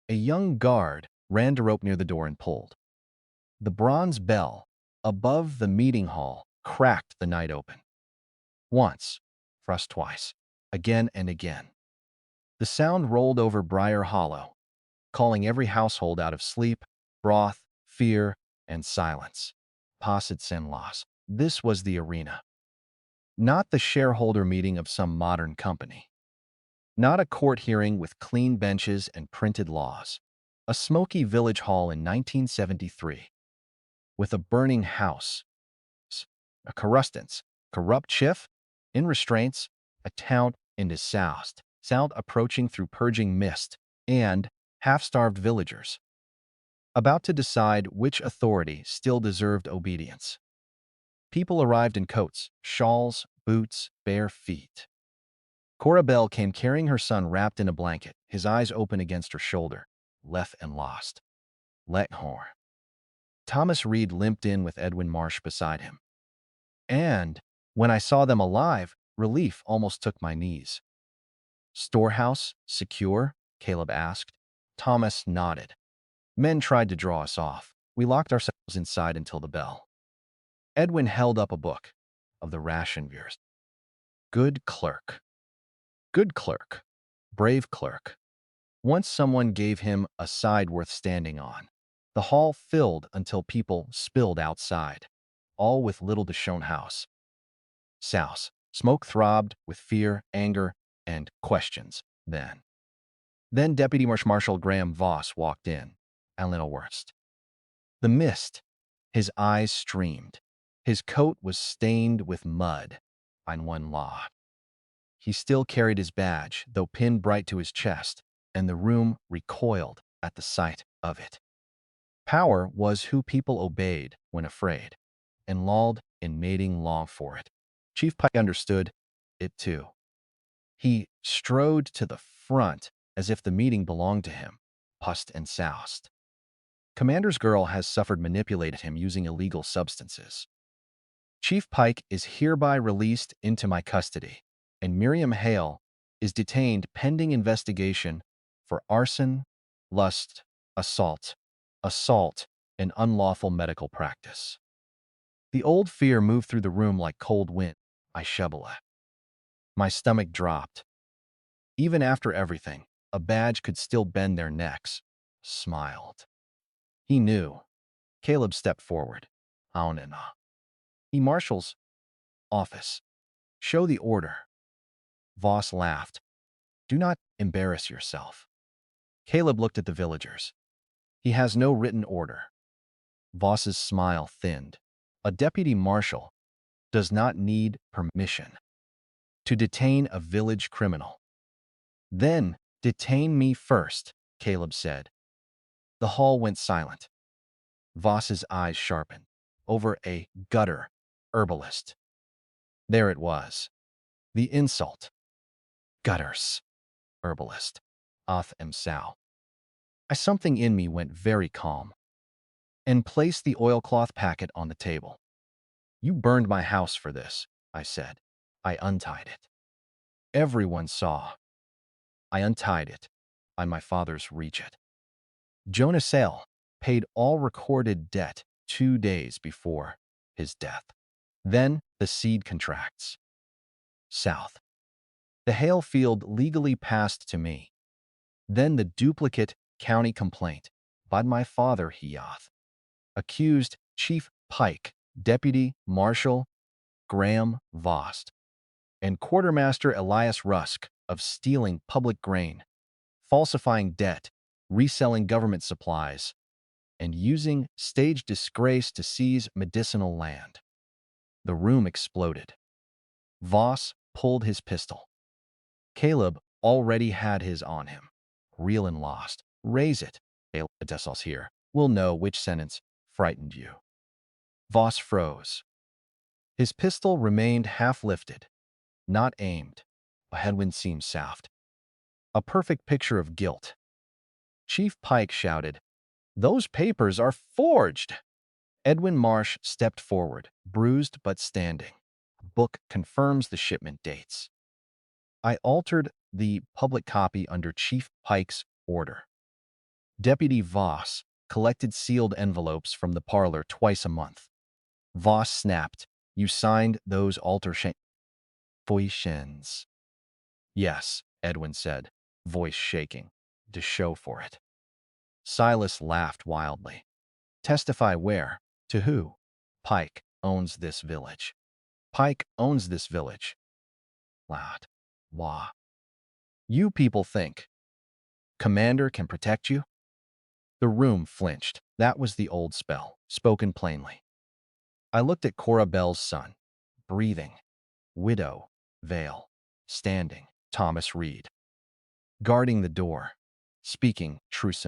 A young guard ran to rope near the door and pulled. The bronze bell above the meeting hall cracked the night open. Once, thrust twice, again and again. The sound rolled over Briar Hollow, calling every household out of sleep, broth, fear, and silence. Posset sin loss. This was the arena. Not the shareholder meeting of some modern company. Not a court hearing with clean benches and printed laws. A smoky village hall in 1973. With a burning house. A corrupt chief, in restraints, a town in disaster, sound approaching through purging mist, and half-starved villagers, about to decide which authority still deserved obedience. People arrived in coats, shawls, boots, bare feet. Cora Bell came carrying her son wrapped in a blanket, his eyes open against her shoulder, left and lost. Lechor. Thomas Reed limped in with Edwin Marsh beside him. And when I saw them alive, relief almost took my knees. "Storehouse, secure?" Caleb asked. Thomas nodded. Men tried to draw us off. We locked ourselves inside until the bell. Edwin held up a book of the ration viers. Good clerk. Good clerk. Brave clerk. Once someone gave him a side worth standing on. The hall filled until people spilled outside, all with little to shown house. Souse. Smoke throbbed with fear, anger, and questions. Then Deputy Marshal Graham Voss walked in, Alina Worst. The mist. His eyes streamed. His coat was stained with mud. On one law. He still carried his badge, though pinned bright to his chest, and the room recoiled at the sight of it. Power was who people obeyed when afraid, and lolled in mating law for it. Chief Pike understood it too. He strode to the front as if the meeting belonged to him, pussed and soused. Commander's girl has suffered manipulated him using illegal substances. Chief Pike is hereby released into my custody, and Miriam Hale is detained pending investigation for arson, lust, assault, and unlawful medical practice. The old fear moved through the room like cold wind. I shebele. My stomach dropped. Even after everything, a badge could still bend their necks. Smiled. He knew. Caleb stepped forward. Aunena. He marshal's office. Show the order. Voss laughed. Do not embarrass yourself. Caleb looked at the villagers. He has no written order. Voss's smile thinned. A deputy marshal does not need permission to detain a village criminal. Then detain me first, Caleb said. The hall went silent. Voss's eyes sharpened. Over a gutter herbalist. There it was. The insult. Gutters. Herbalist. Oth Sao. Something in me went very calm and placed the oilcloth packet on the table. You burned my house for this, I said. I untied it. Everyone saw. I untied it by my father's regent. Jonah Sale paid all recorded debt 2 days before his death. Then the seed contracts. South. The Hale field legally passed to me. Then the duplicate county complaint by my father Heath accused Chief Pike, Deputy Marshal Graham Voss, and Quartermaster Elias Rusk of stealing public grain, falsifying debt, reselling government supplies, and using stage disgrace to seize medicinal land. The room exploded. Voss pulled his pistol. Caleb already had his on him. Real and lost. Raise it. Adessos here. We'll know which sentence frightened you. Voss froze. His pistol remained half-lifted, not aimed. A headwind seemed soft. A perfect picture of guilt. Chief Pike shouted, "Those papers are forged!" Edwin Marsh stepped forward, bruised but standing. Book confirms the shipment dates. I altered the public copy under Chief Pike's order. Deputy Voss collected sealed envelopes from the parlor twice a month. Voss snapped, "You signed those alterations?" "Yes," Edwin said, voice shaking, "to show for it." Silas laughed wildly. "Testify where? To who?" "Pike owns this village." "Pike owns this village." Loud. Wah. "You people think Commander can protect you?" The room flinched. That was the old spell, spoken plainly. I looked at Cora Bell's son, breathing. Widow, Vale, standing. Thomas Reed, guarding the door, speaking truce,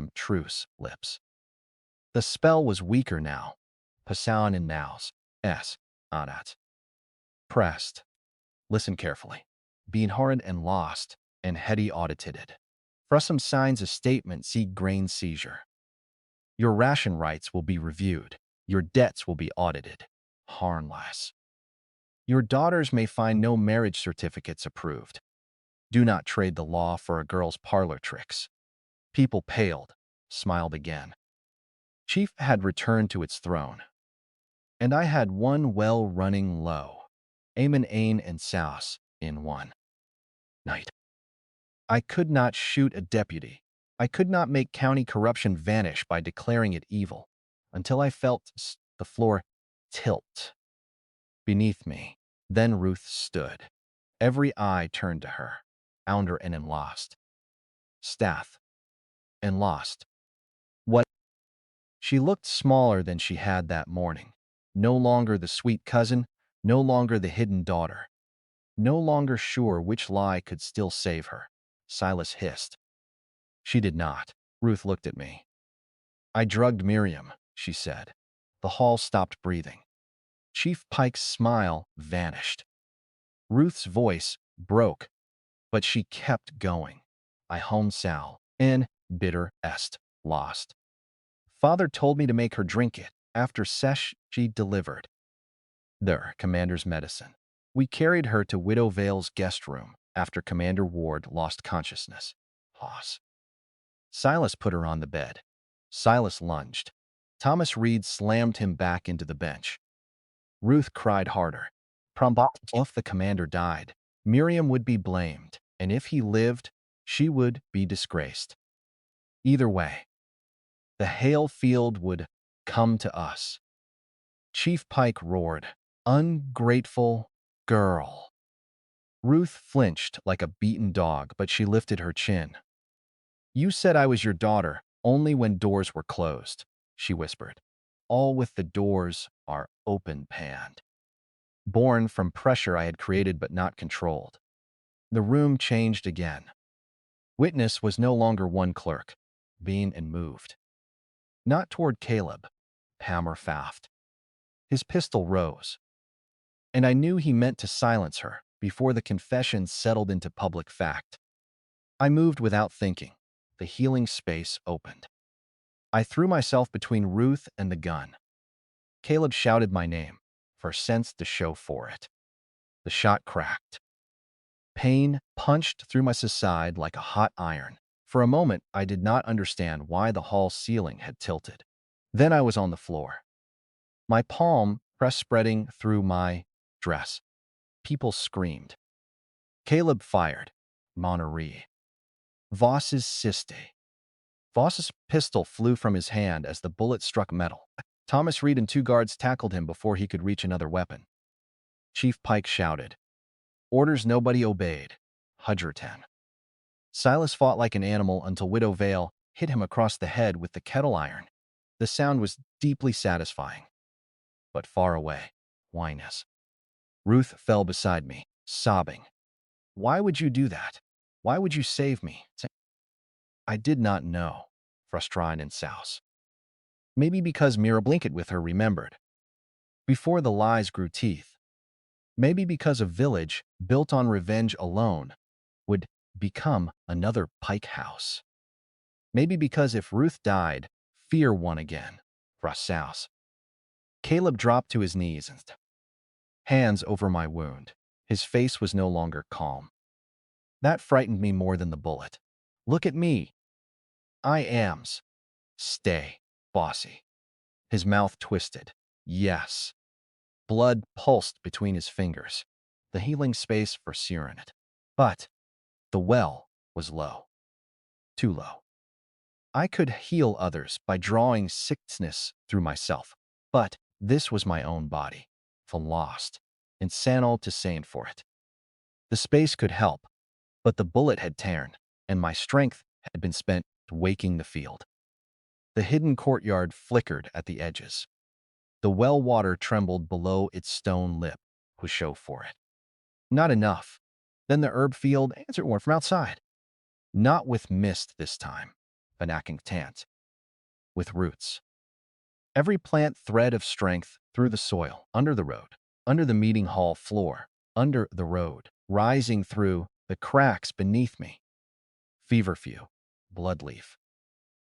lips. The spell was weaker now. Pasaun and nows. Anat. Pressed. Listen carefully. Being horrid and lost, and Hetty audited. For some signs of statement, see grain seizure. Your ration rights will be reviewed. Your debts will be audited. Harmless. Your daughters may find no marriage certificates approved. Do not trade the law for a girl's parlor tricks. People paled, smiled again. Chief had returned to its throne. And I had one well-running low. Amen Ain and Souse in one night. I could not shoot a deputy. I could not make county corruption vanish by declaring it evil, until I felt the floor tilt beneath me. Then Ruth stood. Every eye turned to her. Ounder and lost. Stath. And lost. What? She looked smaller than she had that morning. No longer the sweet cousin, no longer the hidden daughter. No longer sure which lie could still save her. Silas hissed. She did not. Ruth looked at me. "I drugged Miriam," she said. The hall stopped breathing. Chief Pike's smile vanished. Ruth's voice broke, but she kept going. "I home Sal, in bitter est, lost. Father told me to make her drink it. After sesh, she delivered. There, Commander's medicine. We carried her to Widow Vale's guest room after Commander Ward lost consciousness." Pause. Silas put her on the bed. Silas lunged. Thomas Reed slammed him back into the bench. Ruth cried harder. If the commander died, Miriam would be blamed, and if he lived, she would be disgraced. Either way, the Hale field would come to us. Chief Pike roared, "Ungrateful girl." Ruth flinched like a beaten dog, but she lifted her chin. "You said I was your daughter only when doors were closed," she whispered. "All with the doors are open panned." Born from pressure I had created but not controlled. The room changed again. Witness was no longer one clerk, being and moved. Not toward Caleb, Hammer Faft. His pistol rose. And I knew he meant to silence her before the confession settled into public fact. I moved without thinking. The healing space opened. I threw myself between Ruth and the gun. Caleb shouted my name, for sense to show for it. The shot cracked. Pain punched through my side like a hot iron. For a moment, I did not understand why the hall ceiling had tilted. Then I was on the floor. My palm press spreading through my dress. People screamed. Caleb fired. Monterey. Voss's siste. Voss's pistol flew from his hand as the bullet struck metal. Thomas Reed and two guards tackled him before he could reach another weapon. Chief Pike shouted. Orders nobody obeyed. Hudgerton. Silas fought like an animal until Widow Vale hit him across the head with the kettle iron. The sound was deeply satisfying, but far away. Whiness. Ruth fell beside me, sobbing. Why would you do that? Why would you save me? I did not know. Frustrated and souse. Maybe because Mira Blinket with her remembered. Before the lies grew teeth. Maybe because a village built on revenge alone would become another Pike house. Maybe because if Ruth died, fear won again. Souse. Caleb dropped to his knees and hands over my wound. His face was no longer calm. That frightened me more than the bullet. Look at me. I am's. Stay, bossy. His mouth twisted. Yes. Blood pulsed between his fingers, the healing space for Cyrenet. But the well was low. Too low. I could heal others by drawing sickness through myself, but this was my own body, for lost, and Sanal to sane for it. The space could help, but the bullet had torn, and my strength had been spent waking the field. The hidden courtyard flickered at the edges. The well water trembled below its stone lip, who show for it. Not enough. Then the herb field answered one from outside. Not with mist this time, Vanacking tant. With roots. Every plant thread of strength through the soil, under the road, under the meeting hall floor, under the road, rising through the cracks beneath me. Feverfew, bloodleaf,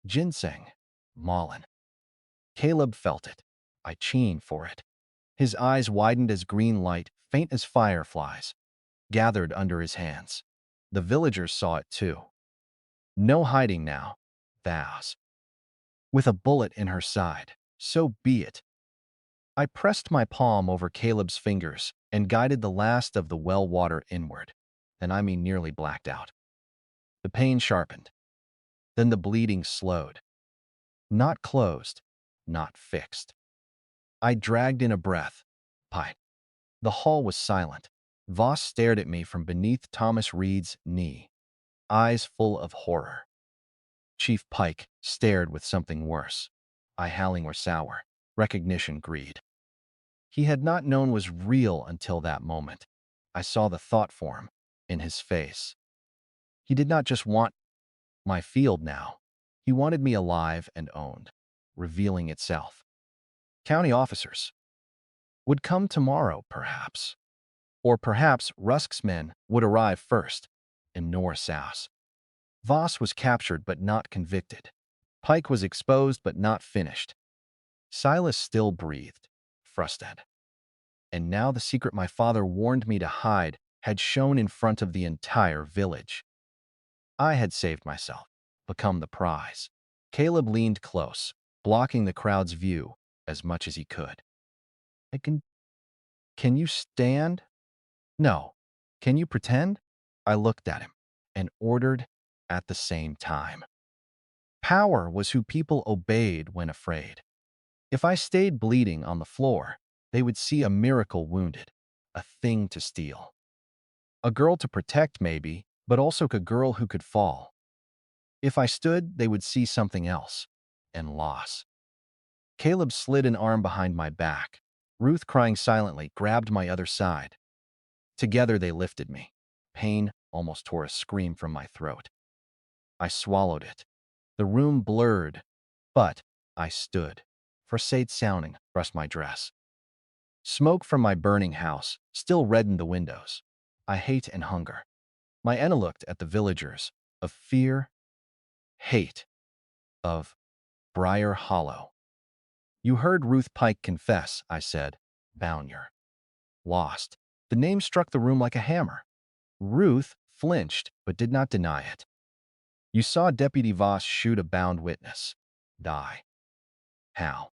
ginseng, mullein. Caleb felt it. I cheen for it. His eyes widened as green light, faint as fireflies, gathered under his hands. The villagers saw it too. No hiding now. Vows. With a bullet in her side. So be it. I pressed my palm over Caleb's fingers and guided the last of the well water inward. Then nearly blacked out. The pain sharpened. Then the bleeding slowed. Not closed, not fixed. I dragged in a breath. Pine. The hall was silent. Voss stared at me from beneath Thomas Reed's knee, eyes full of horror. Chief Pike stared with something worse. I howling were sour, recognition greed. He had not known was real until that moment. I saw the thought form in his face. He did not just want my field now. He wanted me alive and owned, revealing itself. County officers would come tomorrow, perhaps. Or perhaps Rusk's men would arrive first, in North South. Voss was captured but not convicted. Pike was exposed but not finished. Silas still breathed, frustrated. And now the secret my father warned me to hide had shown in front of the entire village. I had saved myself, become the prize. Caleb leaned close, blocking the crowd's view as much as he could. Can you stand? No. Can you pretend? I looked at him and ordered at the same time. Power was who people obeyed when afraid. If I stayed bleeding on the floor, they would see a miracle wounded, a thing to steal. A girl to protect, maybe, but also a girl who could fall. If I stood, they would see something else, and loss. Caleb slid an arm behind my back. Ruth, crying silently, grabbed my other side. Together they lifted me. Pain almost tore a scream from my throat. I swallowed it. The room blurred, but I stood. Forsade sounding across my dress. Smoke from my burning house still reddened the windows. I hate and hunger. My Enna looked at the villagers of fear, hate, of Briar Hollow. You heard Ruth Pike confess, I said. Bounyer. Lost. The name struck the room like a hammer. Ruth flinched, but did not deny it. You saw Deputy Voss shoot a bound witness. Die. How?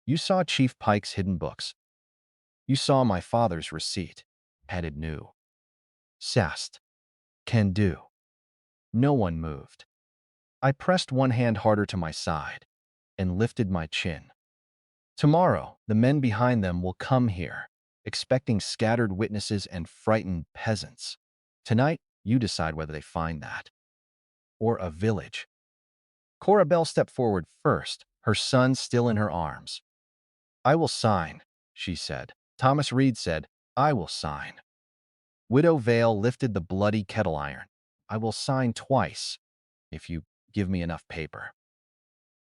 You saw Chief Pike's hidden books. You saw my father's receipt. Headed new. Sast. Can do. No one moved. I pressed one hand harder to my side and lifted my chin. Tomorrow, the men behind them will come here, expecting scattered witnesses and frightened peasants. Tonight, you decide whether they find that. Or a village. Cora Bell stepped forward first, her son still in her arms. "I will sign," she said. Thomas Reed said, "I will sign." Widow Vale lifted the bloody kettle iron. "I will sign twice, if you give me enough paper."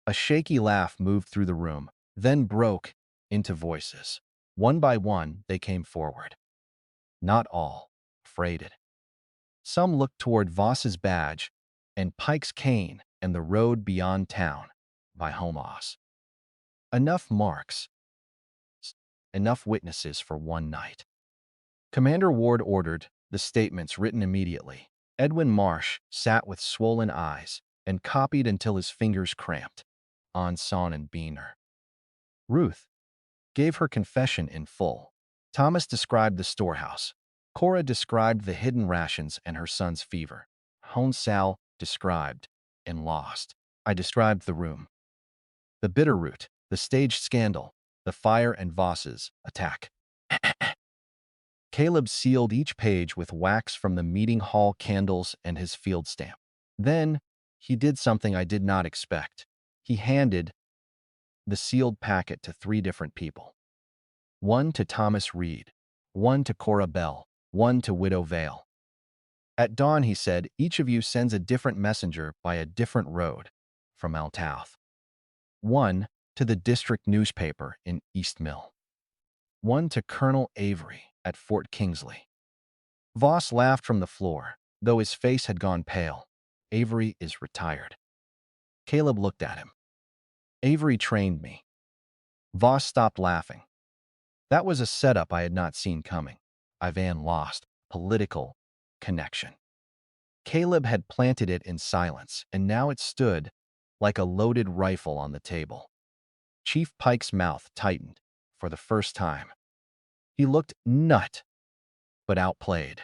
A shaky laugh moved through the room, then broke into voices. One by one, they came forward. Not all, afraid. Some looked toward Voss's badge and Pike's cane and the road beyond town by Homos. Enough marks, enough witnesses for one night. Commander Ward ordered the statements written immediately. Edwin Marsh sat with swollen eyes and copied until his fingers cramped. On Son and Beener. Ruth gave her confession in full. Thomas described the storehouse. Cora described the hidden rations and her son's fever. Hone Sal described and lost. I described the room. The Bitterroot, the staged scandal, the fire and Voss's attack. Caleb sealed each page with wax from the meeting hall candles and his field stamp. Then he did something I did not expect. He handed the sealed packet to 3 different people. One to Thomas Reed, one to Cora Bell, one to Widow Vale. At dawn, he said, each of you sends a different messenger by a different road from Altouth. One to the district newspaper in East Mill. One to Colonel Avery at Fort Kingsley. Voss laughed from the floor, though his face had gone pale. Avery is retired. Caleb looked at him. Avery trained me. Voss stopped laughing. That was a setup I had not seen coming. Ivan lost political connection. Caleb had planted it in silence, and now it stood like a loaded rifle on the table. Chief Pike's mouth tightened for the first time. He looked nut, but outplayed.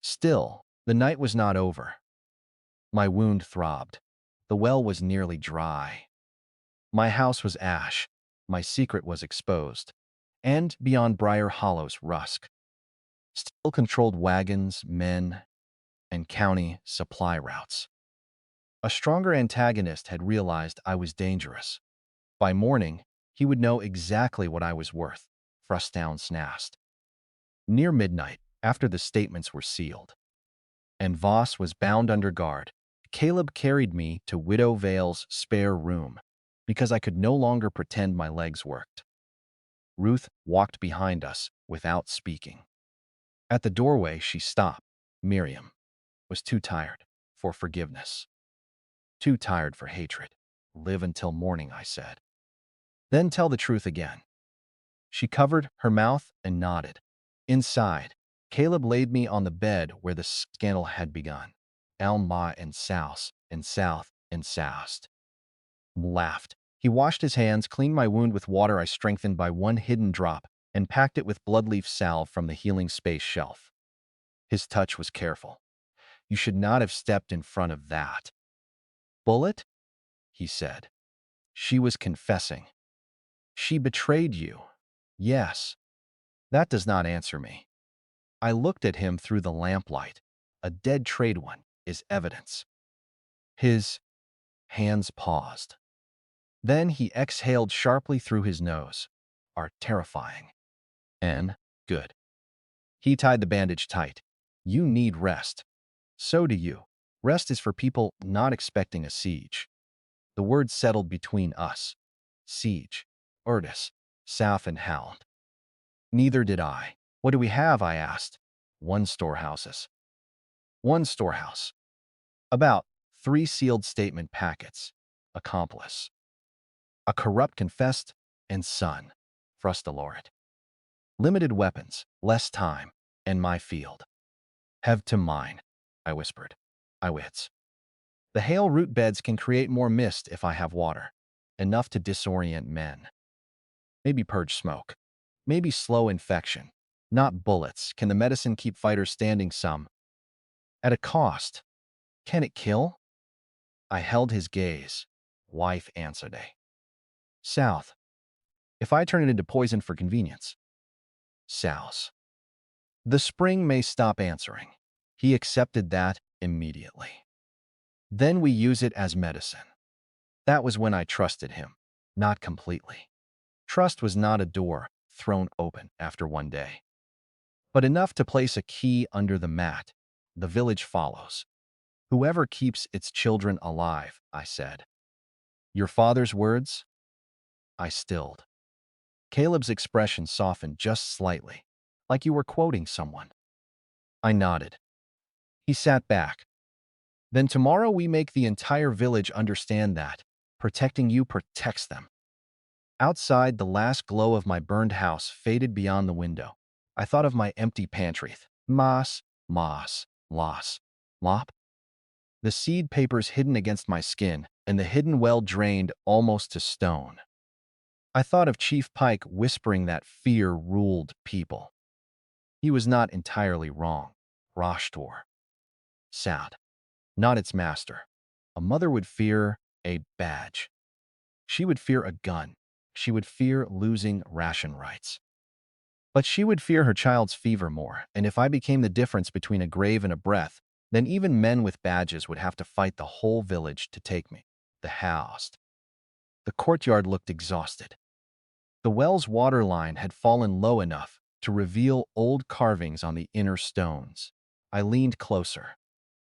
Still, the night was not over. My wound throbbed. The well was nearly dry. My house was ash. My secret was exposed. And beyond Briar Hollow's rusk, still controlled wagons, men, and county supply routes. A stronger antagonist had realized I was dangerous. By morning, he would know exactly what I was worth, Frustown snast. Near midnight, after the statements were sealed, and Voss was bound under guard, Caleb carried me to Widow Vale's spare room because I could no longer pretend my legs worked. Ruth walked behind us without speaking. At the doorway, she stopped. Miriam was too tired for forgiveness. Too tired for hatred. Live until morning, I said. Then tell the truth again. She covered her mouth and nodded. Inside, Caleb laid me on the bed where the scandal had begun. Elma and Souse and South and Soust. Laughed. He washed his hands, cleaned my wound with water I strengthened by one hidden drop, and packed it with bloodleaf salve from the healing space shelf. His touch was careful. You should not have stepped in front of that. Bullet? He said. She was confessing. She betrayed you. Yes. That does not answer me. I looked at him through the lamplight. A dead trade one is evidence. His hands paused. Then he exhaled sharply through his nose. Are terrifying. And good. He tied the bandage tight. You need rest. So do you. Rest is for people not expecting a siege. The word settled between us. Siege. Urtus. South and Hound. Neither did I. What do we have? I asked. 1 storehouses. 1 storehouse. About 3 sealed statement packets. Accomplice. A corrupt confessed and son. Frustalorid. Limited weapons, less time, and my field. Have to mine, I whispered. I wits. The Hale root beds can create more mist if I have water. Enough to disorient men. Maybe purge smoke. Maybe slow infection. Not bullets. Can the medicine keep fighters standing some? At a cost. Can it kill? I held his gaze. Wife answered. South. If I turn it into poison for convenience. Souse. The spring may stop answering. He accepted that immediately. Then we use it as medicine. That was when I trusted him. not completely. Trust was not a door thrown open after one day, but enough to place a key under the mat. The village follows. Whoever keeps its children alive, I said. Your father's words? I stilled. Caleb's expression softened just slightly, like you were quoting someone. I nodded. He sat back. Then tomorrow we make the entire village understand that protecting you protects them. Outside, the last glow of my burned house faded beyond the window. I thought of my empty pantry. Moss, moss, loss, lop. The seed papers hidden against my skin, and the hidden well drained almost to stone. I thought of Chief Pike whispering that fear ruled people. He was not entirely wrong. Rashtor. Sad. Not its master. A mother would fear a badge. She would fear a gun. She would fear losing ration rights. But she would fear her child's fever more, and if I became the difference between a grave and a breath, then even men with badges would have to fight the whole village to take me. The house. The courtyard looked exhausted. The well's water line had fallen low enough to reveal old carvings on the inner stones. I leaned closer.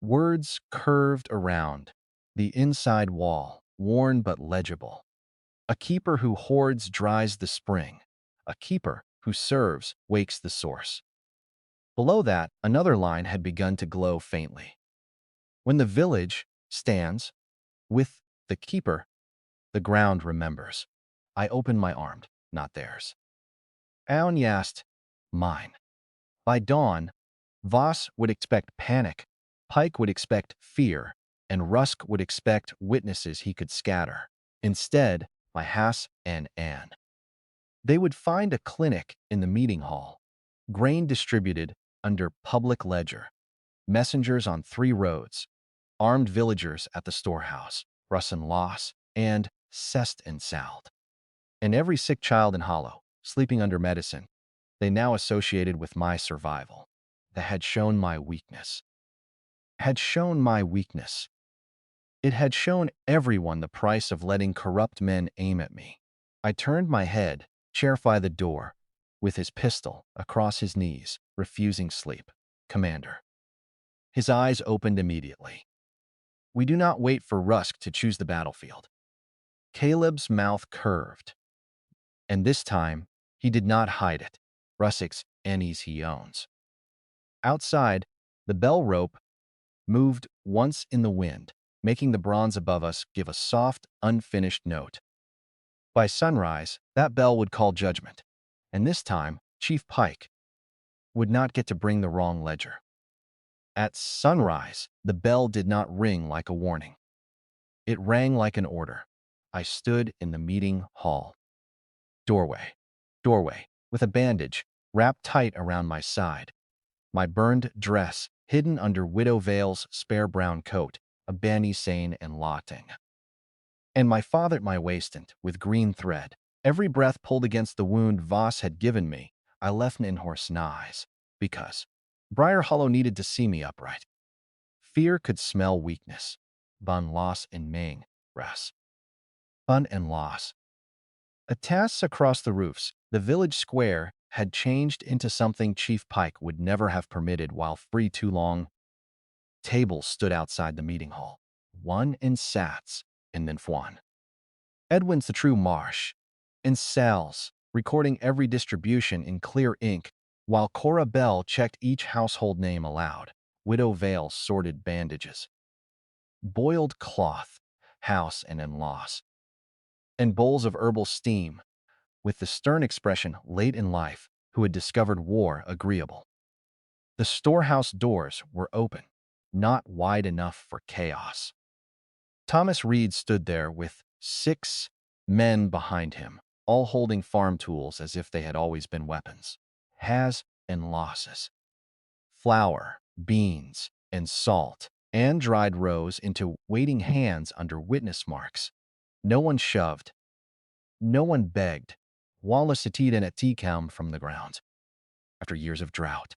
Words curved around the inside wall, worn but legible. A keeper who hoards dries the spring. A keeper who serves wakes the source. Below that, another line had begun to glow faintly. When the village stands with the keeper, the ground remembers. I opened my arms, not theirs. Aon yast, mine. By dawn, Voss would expect panic, Pike would expect fear, and Rusk would expect witnesses he could scatter. Instead, my Hass and Anne. They would find a clinic in the meeting hall, grain distributed under public ledger, messengers on 3 roads, armed villagers at the storehouse, Russ and Loss, and Cest and Sald. And every sick child in Hollow, sleeping under medicine, they now associated with my survival, that had shown my weakness. Had shown my weakness. It had shown everyone the price of letting corrupt men aim at me. I turned my head, chair by the door, with his pistol across his knees, refusing sleep. Commander. His eyes opened immediately. We do not wait for Rusk to choose the battlefield. Caleb's mouth curved. And this time, he did not hide it. Rusk's Annie's he owns. Outside, the bell rope moved once in the wind, making the bronze above us give a soft, unfinished note. By sunrise, that bell would call judgment, and this time, Chief Pike would not get to bring the wrong ledger. At sunrise, the bell did not ring like a warning. It rang like an order. I stood in the meeting hall. Doorway, with a bandage wrapped tight around my side. My burned dress hidden under Widow Vale's spare brown coat, a banny sane and lotting. And my father at my waist with green thread. Every breath pulled against the wound Voss had given me. I left in horse eyes, because Briar Hollow needed to see me upright. Fear could smell weakness. Bun loss and Ming, ras. Bun and loss. Attacks across the roofs, the village square had changed into something Chief Pike would never have permitted while free too long. Tables stood outside the meeting hall. One in Sats, and then Fwan. Edwin's the true marsh. In cells, recording every distribution in clear ink, while Cora Bell checked each household name aloud. Widow Vale sorted bandages. Boiled cloth, house and in-laws. And bowls of herbal steam, with the stern expression late in life, who had discovered war agreeable. The storehouse doors were open, not wide enough for chaos. Thomas Reed stood there with 6 men behind him, all holding farm tools as if they had always been weapons. Has and losses. Flour, beans, and salt, and dried rows into waiting hands under witness marks. No one shoved. No one begged. Wallace atid and atikam from the ground. After years of drought.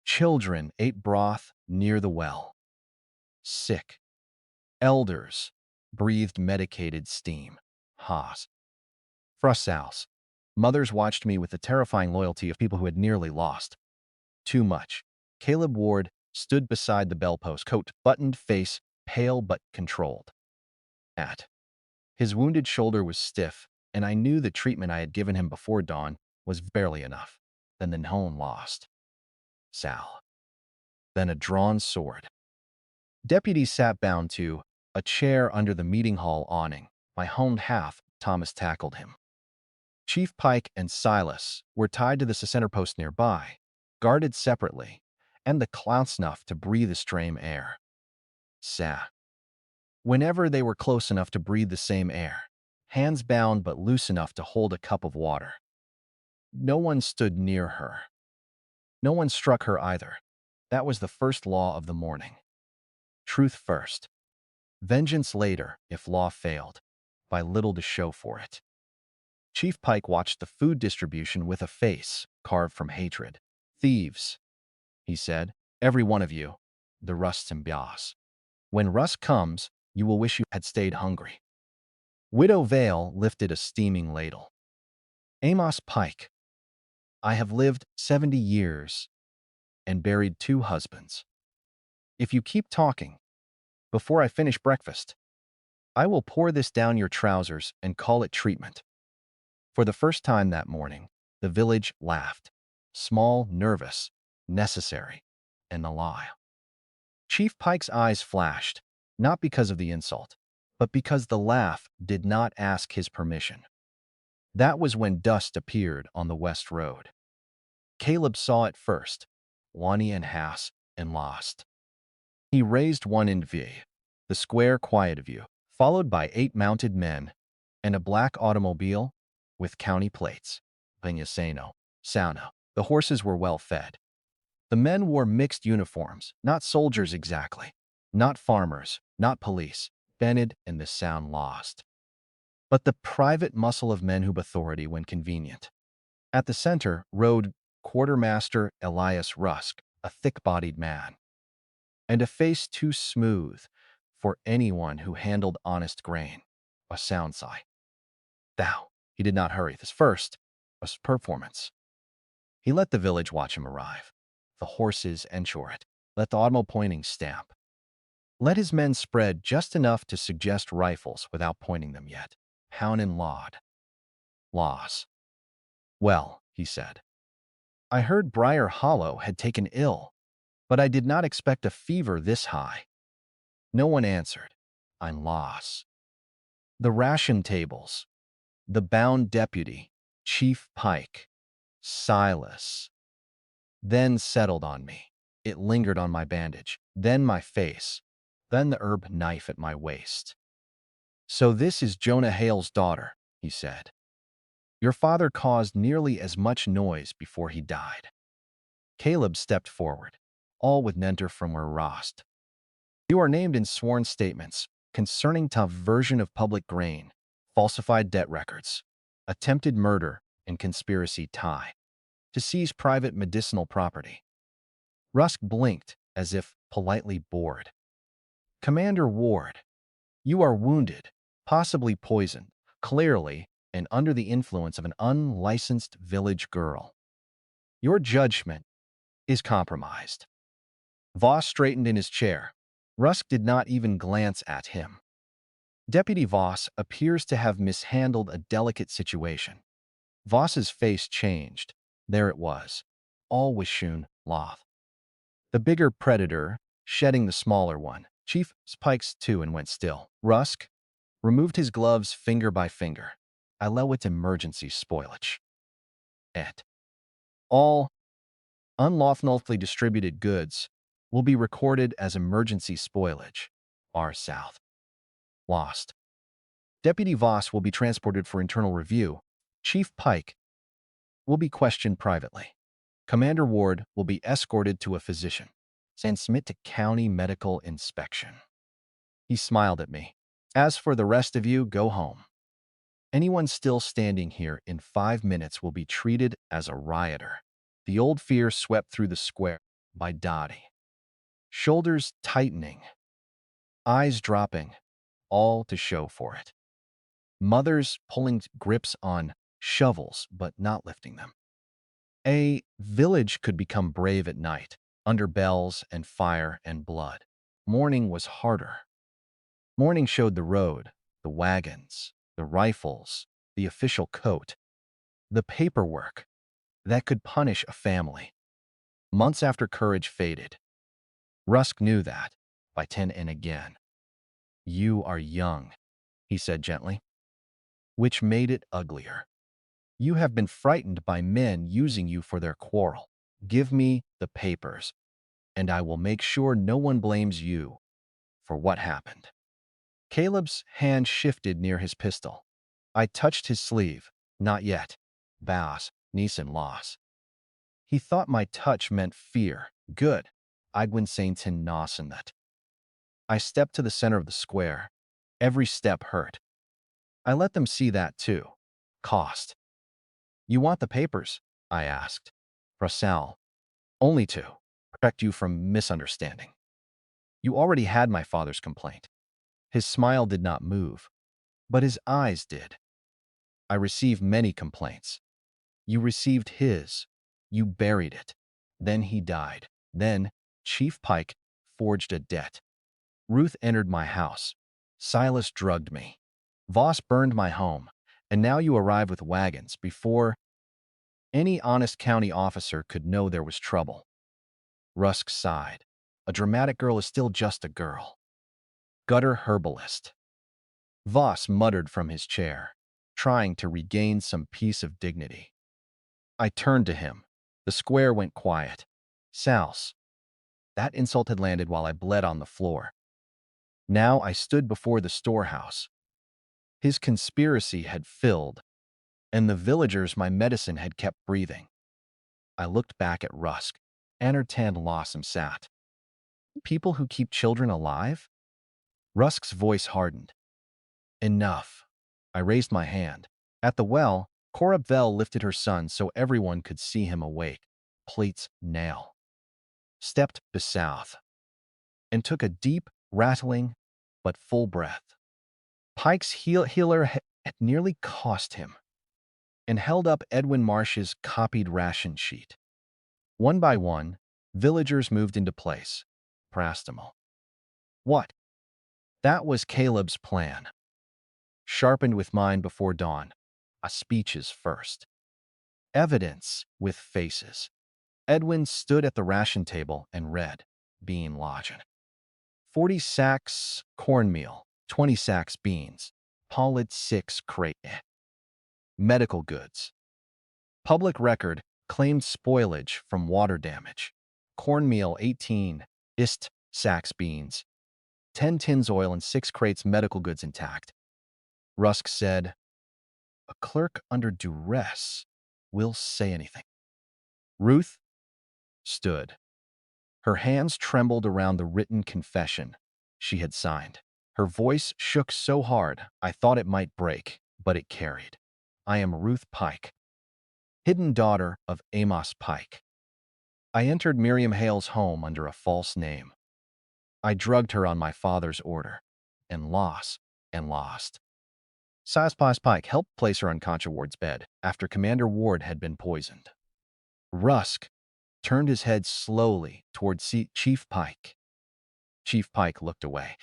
Children ate broth near the well. Sick. Elders breathed medicated steam. Haas. Frust Souse. Mothers watched me with the terrifying loyalty of people who had nearly lost. Too much. Caleb Ward stood beside the bellpost, coat buttoned, face pale but controlled. His wounded shoulder was stiff, and I knew the treatment I had given him before dawn was barely enough. Then the known lost. Sal. Then a drawn sword. Deputy sat bound to a chair under the meeting hall awning. My honed half, Thomas tackled him. Chief Pike and Silas were tied to the center post nearby, guarded separately, and the clown snuff to breathe the same air. Whenever they were close enough to breathe the same air, hands bound but loose enough to hold a cup of water. No one stood near her. No one struck her either. That was the first law of the morning. Truth first. Vengeance later, if law failed, by little to show for it. Chief Pike watched the food distribution with a face carved from hatred. Thieves, he said, every one of you, the Rusts and Bias. When rust comes, you will wish you had stayed hungry. Widow Vale lifted a steaming ladle. Amos Pike, I have lived 70 years and buried 2 husbands. If you keep talking, before I finish breakfast, I will pour this down your trousers and call it treatment. For the first time that morning, the village laughed. Small, nervous, necessary, and alive. Chief Pike's eyes flashed, not because of the insult, but because the laugh did not ask his permission. That was when dust appeared on the west road. Caleb saw it first, Wani and Hass, and lost. He raised one in V, the square quiet view, followed by 8 mounted men and a black automobile with county plates. Peñaseno, Sauna. The horses were well fed. The men wore mixed uniforms, not soldiers exactly, not farmers, not police, Bennett and the sound lost. But the private muscle of men who authority when convenient. At the center rode Quartermaster Elias Rusk, a thick-bodied man, and a face too smooth for anyone who handled honest grain, a sound sigh. He did not hurry this first, a performance. He let the village watch him arrive. The horses ensure it. Let the automobile pointing stamp. Let his men spread just enough to suggest rifles without pointing them yet. Pound and laud. Loss. Well, he said. I heard Briar Hollow had taken ill, but I did not expect a fever this high. No one answered. I'm lost. The ration tables. The bound deputy. Chief Pike. Silas. Then settled on me. It lingered on my bandage, then my face, then the herb knife at my waist. So this is Jonah Hale's daughter, he said. Your father caused nearly as much noise before he died. Caleb stepped forward, all with Nenter from where Rost. You are named in sworn statements concerning version of public grain, falsified debt records, attempted murder, and conspiracy tie to seize private medicinal property. Rusk blinked as if politely bored. Commander Ward, you are wounded, possibly poisoned, clearly, and under the influence of an unlicensed village girl. Your judgment is compromised. Voss straightened in his chair. Rusk did not even glance at him. Deputy Voss appears to have mishandled a delicate situation. Voss's face changed. There it was. All was shewn loth. The bigger predator, shedding the smaller one. Chief Pikes too and went still. Rusk removed his gloves finger by finger. I allowed emergency spoilage. All unlawfully distributed goods will be recorded as emergency spoilage. R. South. Lost. Deputy Voss will be transported for internal review. Chief Pike will be questioned privately. Commander Ward will be escorted to a physician and submit to county medical inspection. He smiled at me. As for the rest of you, go home. Anyone still standing here in 5 minutes will be treated as a rioter. The old fear swept through the square by Dottie. Shoulders tightening, eyes dropping, all to show for it. Mothers pulling grips on shovels but not lifting them. A village could become brave at night, under bells and fire and blood. Morning was harder. Morning showed the road, the wagons, the rifles, the official coat, the paperwork that could punish a family. Months after courage faded, Rusk knew that, by 10 and again. "You are young," he said gently, which made it uglier. "You have been frightened by men using you for their quarrel. Give me the papers, and I will make sure no one blames you for what happened." Caleb's hand shifted near his pistol. I touched his sleeve. "Not yet. Baas, Neeson loss." He thought my touch meant fear. "Good. Igwin Saintin Nasenat." I stepped to the center of the square. Every step hurt. I let them see that too. Cost. "You want the papers?" I asked. "Rasal. Only to protect you from misunderstanding. You already had my father's complaint." His smile did not move, but his eyes did. "I received many complaints. You received his. You buried it. Then he died. Then Chief Pike forged a debt. Ruth entered my house. Silas drugged me. Voss burned my home. And now you arrive with wagons before any honest county officer could know there was trouble." Rusk sighed. "A dramatic girl is still just a girl." Gutter herbalist. Voss muttered from his chair, trying to regain some piece of dignity. I turned to him. The square went quiet. "Sals." That insult had landed while I bled on the floor. Now I stood before the storehouse. His conspiracy had filled, and the villagers my medicine had kept breathing. I looked back at Rusk. Anertan Lawsome sat. "People who keep children alive?" Rusk's voice hardened. "Enough." I raised my hand. At the well, Korabvel lifted her son so everyone could see him awake. Plates nail. Stepped besouth and took a deep, rattling, but full breath. Pike's healer had nearly cost him, and held up Edwin Marsh's copied ration sheet. One by one, villagers moved into place. Paracetamol. What? That was Caleb's plan. Sharpened with mine before dawn. A speeches first. Evidence with faces. Edwin stood at the ration table and read, "Bean lodging. 40 sacks cornmeal, 20 sacks beans, Paulid 6 crate. Medical goods. Public record claimed spoilage from water damage. Cornmeal 18 ist sacks beans, 10 tins oil and 6 crates medical goods intact." Rusk said, "A clerk under duress will say anything." Ruth stood. Her hands trembled around the written confession she had signed. Her voice shook so hard I thought it might break, but it carried. "I am Ruth Pike, hidden daughter of Amos Pike. I entered Miriam Hale's home under a false name. I drugged her on my father's order, and lost. Silas Pike helped place her on Concha Ward's bed after Commander Ward had been poisoned." Rusk turned his head slowly toward Chief Pike. Chief Pike looked away.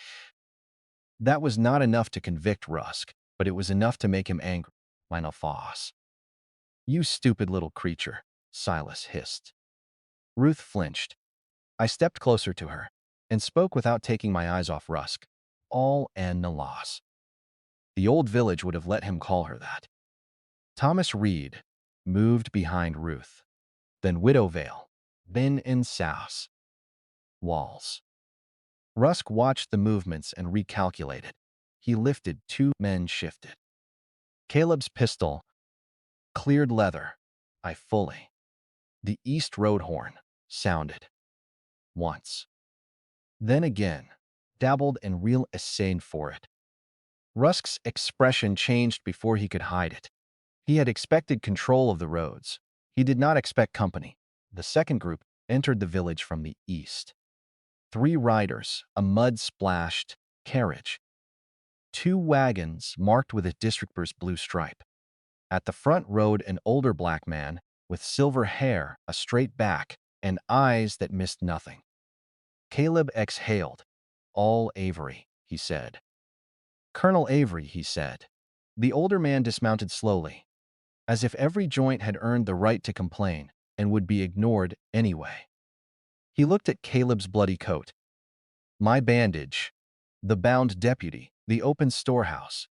That was not enough to convict Rusk, but it was enough to make him angry. "Meine Foss." "You stupid little creature," Silas hissed. Ruth flinched. I stepped closer to her and spoke without taking my eyes off Rusk. "All en the loss." The old village would have let him call her that. Thomas Reed moved behind Ruth. Then Widowvale. Then in Souse. Walls. Rusk watched the movements and recalculated. He lifted, 2 men shifted. Caleb's pistol cleared leather. I fully. The East Road horn sounded. Once. Then again, dabbled and real essayed for it. Rusk's expression changed before he could hide it. He had expected control of the roads. He did not expect company. The second group entered the village from the east. 3 riders, a mud-splashed carriage. 2 wagons marked with a district's blue stripe. At the front rode an older black man with silver hair, a straight back, and eyes that missed nothing. Caleb exhaled. "All Avery," he said. "Colonel Avery," he said. The older man dismounted slowly, as if every joint had earned the right to complain and would be ignored anyway. He looked at Caleb's bloody coat. "My bandage, the bound deputy, the open storehouse."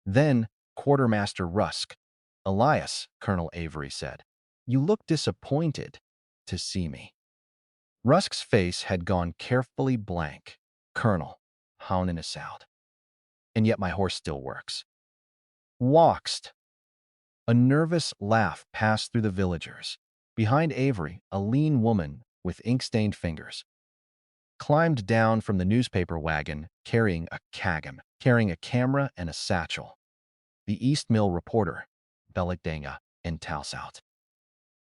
Then Quartermaster Rusk. "Elias," Colonel Avery said, "you look disappointed to see me." Rusk's face had gone carefully blank. "Colonel, hounding us out. And yet my horse still works." "Walkst." A nervous laugh passed through the villagers. Behind Avery, a lean woman with ink-stained fingers climbed down from the newspaper wagon carrying a camera and a satchel. The East Mill reporter, Belikdanga and Talsout.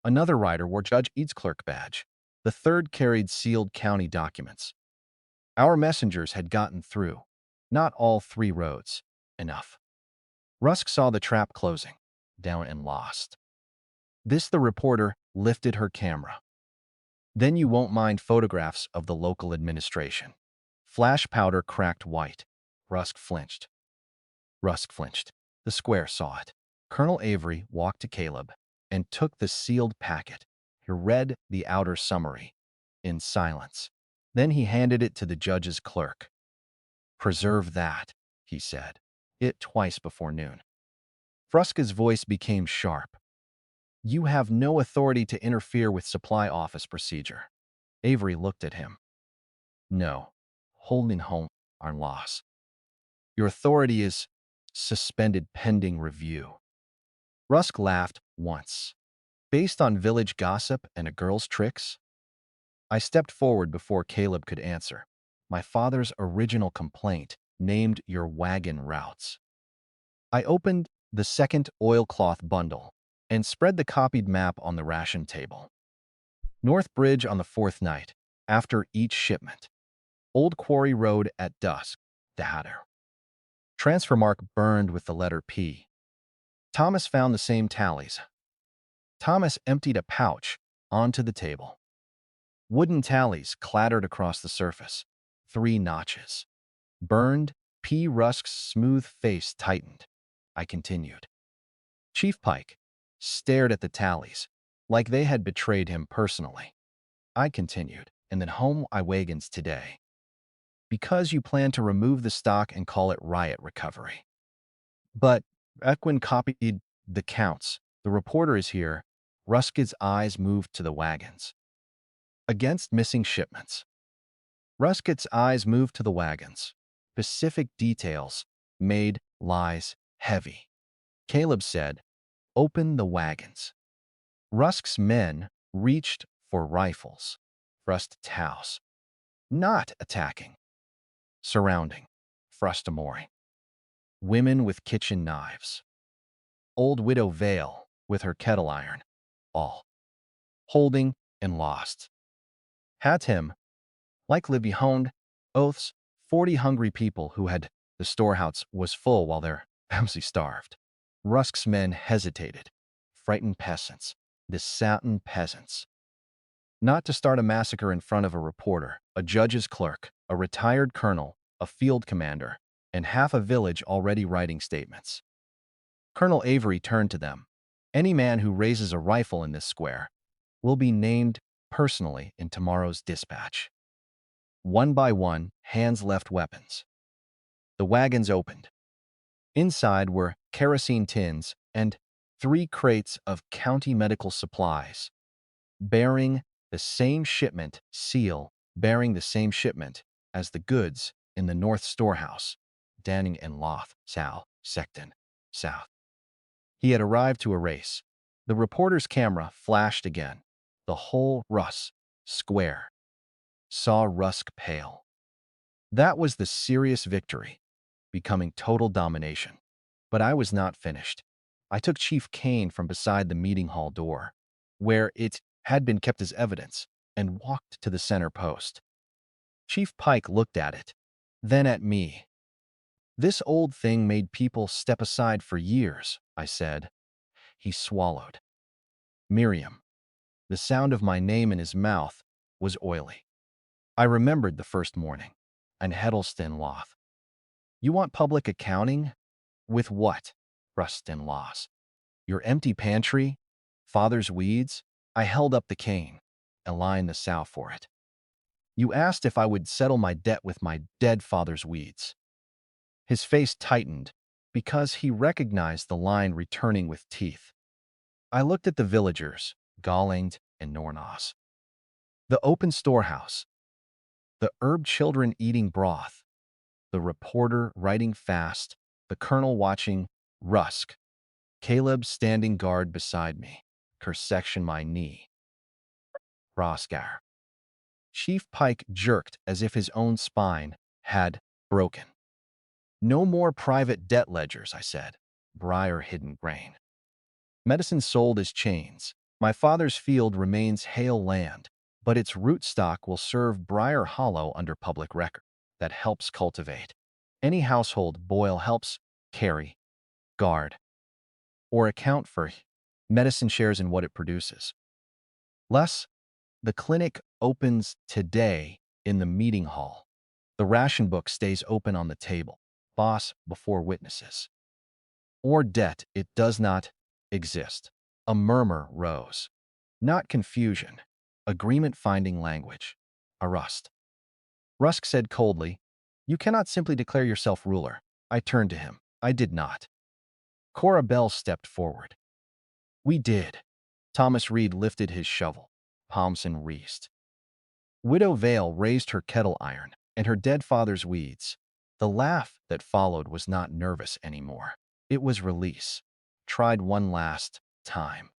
Another rider wore Judge Eads' clerk badge. The third carried sealed county documents. Our messengers had gotten through. Not all 3 roads. Enough. Rusk saw the trap closing. Down and lost. The reporter lifted her camera. "Then you won't mind photographs of the local administration." Flash powder cracked white. Rusk flinched. The square saw it. Colonel Avery walked to Caleb and took the sealed packet. He read the outer summary in silence. Then he handed it to the judge's clerk. "Preserve that," he said. "It twice before noon." Rusk's voice became sharp. "You have no authority to interfere with supply office procedure." Avery looked at him. "No, holding home our loss. Your authority is suspended pending review." Rusk laughed once. "Based on village gossip and a girl's tricks?" I stepped forward before Caleb could answer. "My father's original complaint named your wagon routes." I opened the second oilcloth bundle and spread the copied map on the ration table. North Bridge on the 4th night, after each shipment. Old Quarry Road at dusk, Dahader. Transfer mark burned with the letter P. Thomas found the same tallies. Thomas emptied a pouch onto the table. Wooden tallies clattered across the surface. 3 notches. Burned, P. Rusk's smooth face tightened. I continued. Chief Pike stared at the tallies, like they had betrayed him personally. I continued, "And then home I wagons today. Because you plan to remove the stock and call it riot recovery." But Equin copied the counts. "The reporter is here." Rusk's eyes moved to the wagons. "Against missing shipments." Rusk's eyes moved to the wagons. Specific details made lies heavy. Caleb said, "Open the wagons." Rusk's men reached for rifles. Frust's house. Not attacking. Surrounding. Frustamori. Women with kitchen knives. Old widow Vale with her kettle iron. All. Holding and lost. Had him, like Libby honed, oaths, 40 hungry people who had the storehouse was full while their family starved. Rusk's men hesitated. Frightened peasants. The satin peasants. Not to start a massacre in front of a reporter, a judge's clerk, a retired colonel, a field commander, and half a village already writing statements. Colonel Avery turned to them. "Any man who raises a rifle in this square will be named personally in tomorrow's dispatch." One by one, hands left weapons. The wagons opened. Inside were kerosene tins and 3 crates of county medical supplies, bearing the same shipment as the goods in the North Storehouse, Danning and Loth, Secton, South. He had arrived to erase. The reporter's camera flashed again. The whole Russ square saw Rusk pale. That was the serious victory, becoming total domination. But I was not finished. I took Chief Kane from beside the meeting hall door, where it had been kept as evidence, and walked to the center post. Chief Pike looked at it, then at me. This old thing made people step aside for years, I said. He swallowed. Miriam. The sound of my name in his mouth was oily. I remembered the first morning, and Hedelston Loth. You want public accounting? With what? Rustin Laws. Your empty pantry? Father's weeds? I held up the cane, aligned the sow for it. You asked if I would settle my debt with my dead father's weeds. His face tightened because he recognized the line returning with teeth. I looked at the villagers, Galling and Nornos. The open storehouse, the herb children eating broth, the reporter writing fast, the colonel watching, Rusk, Caleb standing guard beside me, cursection my knee. Roscar. Chief Pike jerked as if his own spine had broken. No more private debt ledgers, I said. Briar hidden grain. Medicine sold as chains. My father's field remains Hale land, but its rootstock will serve Briar Hollow under public record. That helps cultivate. Any household Boyle helps carry, guard, or account for medicine shares in what it produces. Less, the clinic opens today in the meeting hall. The ration book stays open on the table. Boss before witnesses. Or debt, it does not exist. A murmur rose. Not confusion. Agreement finding language. A rust. Rusk said coldly, "You cannot simply declare yourself ruler." I turned to him. I did not. Cora Bell stepped forward. We did. Thomas Reed lifted his shovel. Palmson reached. Widow Vale raised her kettle iron and her dead father's weeds. The laugh that followed was not nervous anymore. It was release. Tried one last time.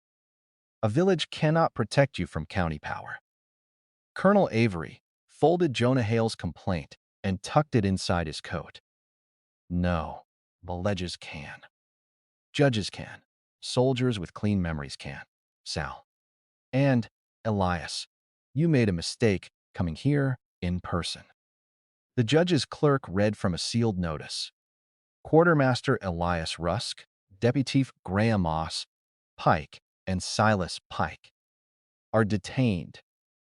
A village cannot protect you from county power. Colonel Avery folded Jonah Hale's complaint and tucked it inside his coat. No, villagers can. Judges can. Soldiers with clean memories can. Sal. And, Elias, you made a mistake coming here in person. The judge's clerk read from a sealed notice. Quartermaster Elias Rusk, Deputy Graham Moss, Pike, and Silas Pike are detained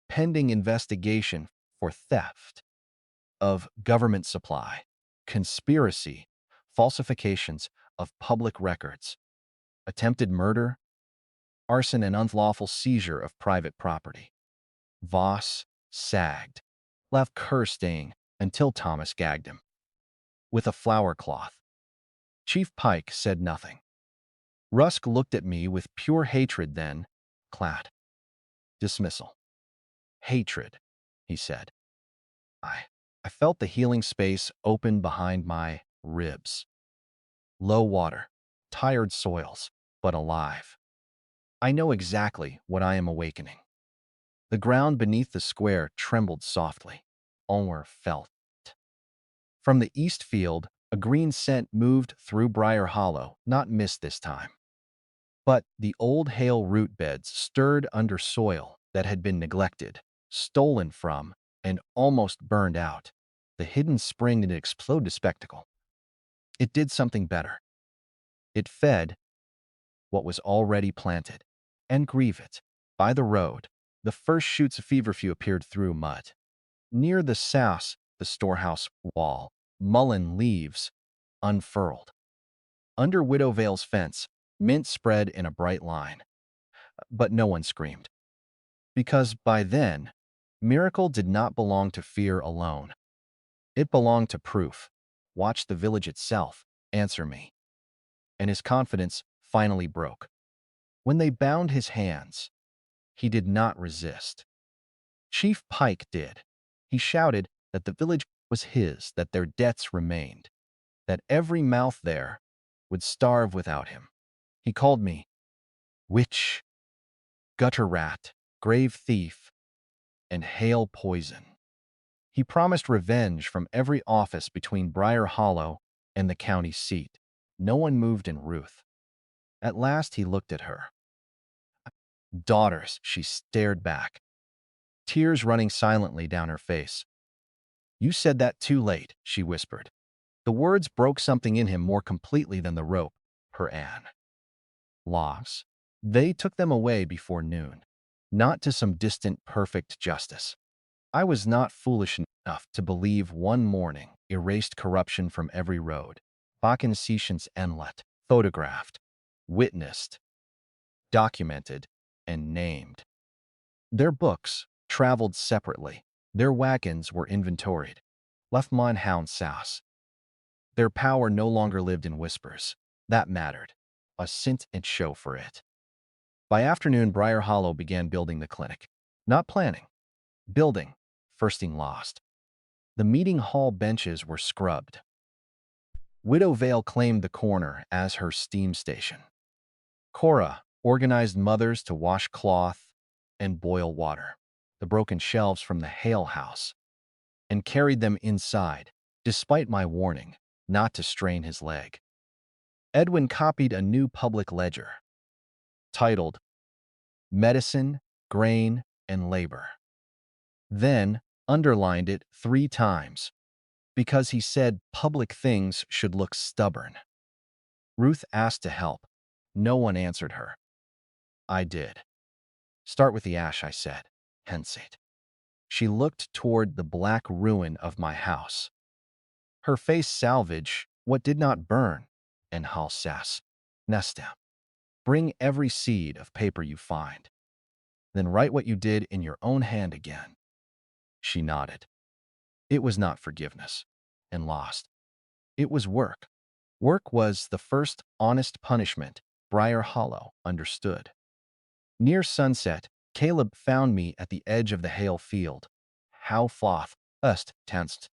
pending investigation for theft of government supply, conspiracy, falsifications of public records, attempted murder, arson and unlawful seizure of private property. Voss sagged, left Kerr staying until Thomas gagged him with a flour cloth. Chief Pike said nothing. Rusk looked at me with pure hatred then, clad. Dismissal. Hatred, he said. I felt the healing space open behind my ribs. Low water, tired soils, but alive. I know exactly what I am awakening. The ground beneath the square trembled softly. Onwer felt. From the east field, a green scent moved through Briar Hollow, not mist this time. But the old Hale root beds stirred under soil that had been neglected, stolen from, and almost burned out. The hidden spring didn't explode to spectacle. It did something better. It fed what was already planted. And grieve it. By the road, the first shoots of feverfew appeared through mud. Near the souse, the storehouse wall, mullein leaves unfurled. Under Widow Vale's fence, mint spread in a bright line. But no one screamed. Because by then, miracle did not belong to fear alone. It belonged to proof. Watch the village itself answer me. And his confidence finally broke. When they bound his hands, he did not resist. Chief Pike did. He shouted that the village was his, that their debts remained, that every mouth there would starve without him. He called me witch, gutter rat, grave thief, and Hale poison. He promised revenge from every office between Briar Hollow and the county seat. No one moved in Ruth. At last he looked at her. Daughters, she stared back, tears running silently down her face. You said that too late, she whispered. The words broke something in him more completely than the rope. Per Anne. Laws. They took them away before noon. Not to some distant perfect justice. I was not foolish enough to believe one morning erased corruption from every road. Vacancies Enlet. Photographed. Witnessed. Documented. And named. Their books traveled separately. Their wagons were inventoried. Left Manhwa Sass. Their power no longer lived in whispers. That mattered. A scent and show for it. By afternoon, Briar Hollow began building the clinic. Not planning. Building. Firsting lost. The meeting hall benches were scrubbed. Widow Vale claimed the corner as her steam station. Cora organized mothers to wash cloth and boil water. The broken shelves from the Hale house, and carried them inside, despite my warning not to strain his leg. Edwin copied a new public ledger, titled Medicine, Grain, and Labor. Then underlined it 3 times, because he said public things should look stubborn. Ruth asked to help. No one answered her. I did. Start with the ash, I said. Hensate. She looked toward the black ruin of my house. Her face salvage what did not burn, and Hal sass. Nesta. Bring every seed of paper you find. Then write what you did in your own hand again. She nodded. It was not forgiveness, and lost. It was work. Work was the first honest punishment Briar Hollow understood. Near sunset, Caleb found me at the edge of the Hale field. How floth, tensed.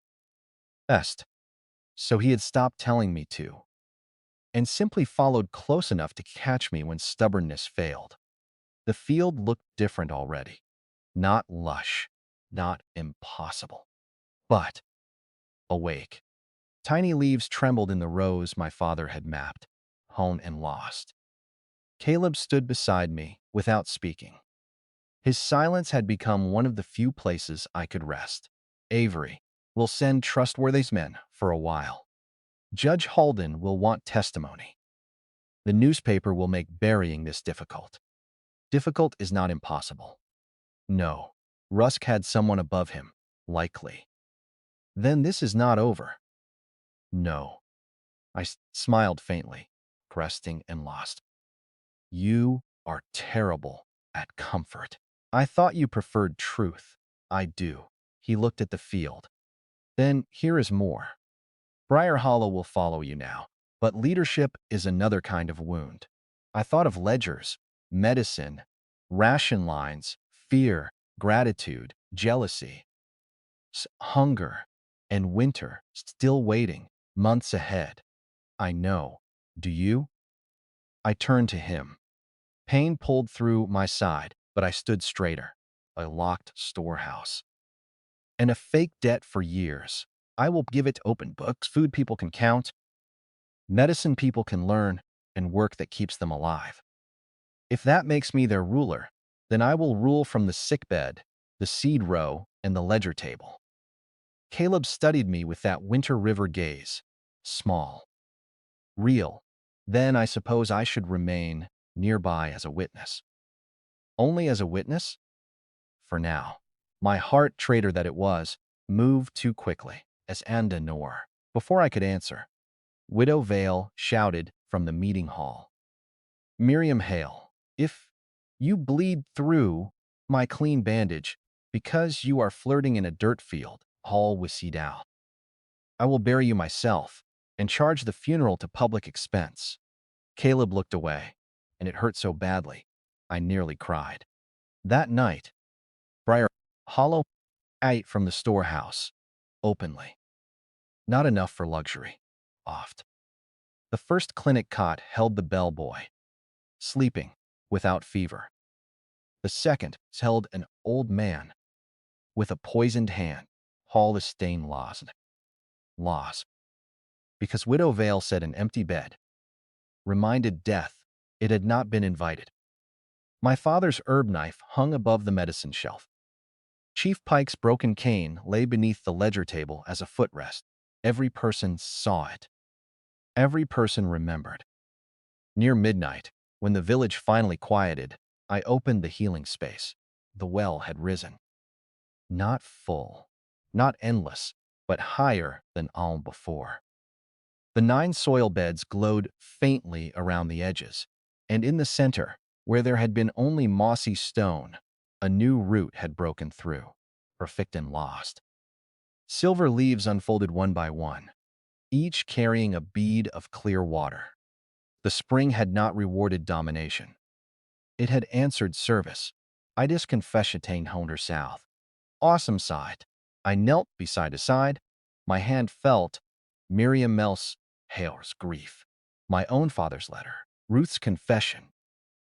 So he had stopped telling me to, and simply followed close enough to catch me when stubbornness failed. The field looked different already. Not lush, not impossible, but awake. Tiny leaves trembled in the rows my father had mapped, honed and lost. Caleb stood beside me without speaking. His silence had become one of the few places I could rest. Avery will send trustworthy men for a while. Judge Halden will want testimony. The newspaper will make burying this difficult. Difficult is not impossible. No, Rusk had someone above him, likely. Then this is not over. No. I smiled faintly, resting and lost. You are terrible at comfort. I thought you preferred truth. I do. He looked at the field. Then here is more. Briar Hollow will follow you now, but leadership is another kind of wound. I thought of ledgers, medicine, ration lines, fear, gratitude, jealousy, hunger, and winter still waiting, months ahead. I know. Do you? I turned to him. Pain pulled through my side, but I stood straighter. A locked storehouse. And a fake debt for years. I will give it open books. Food people can count. Medicine people can learn, and work that keeps them alive. If that makes me their ruler, then I will rule from the sickbed, the seed row, and the ledger table. Caleb studied me with that Winter River gaze. Small. Real. Then I suppose I should remain nearby as a witness. Only as a witness? For now. My heart, traitor that it was, moved too quickly, as Anda Nor. Before I could answer, Widow Vale shouted from the meeting hall. Miriam Hale, if you bleed through my clean bandage because you are flirting in a dirt field, Hall whistled out. I will bury you myself and charge the funeral to public expense. Caleb looked away, and it hurt so badly, I nearly cried. That night, Briar Hollow ate from the storehouse, openly. Not enough for luxury, oft. The first clinic cot held the bellboy, sleeping, without fever. The second held an old man, with a poisoned hand, Hall the stain lost. Loss. Because Widow Vale said an empty bed reminded death it had not been invited. My father's herb knife hung above the medicine shelf. Chief Pike's broken cane lay beneath the ledger table as a footrest. Every person saw it. Every person remembered. Near midnight, when the village finally quieted, I opened the healing space. The well had risen. Not full, not endless, but higher than all before. The 9 soil beds glowed faintly around the edges, and in the center, where there had been only mossy stone, a new root had broken through, perfect and lost. Silver leaves unfolded one by one, each carrying a bead of clear water. The spring had not rewarded domination. It had answered service. I disconfessiontain honed her south. Awesome side. I knelt beside his side. My hand felt Miriam Hale's grief, my own father's letter, Ruth's confession,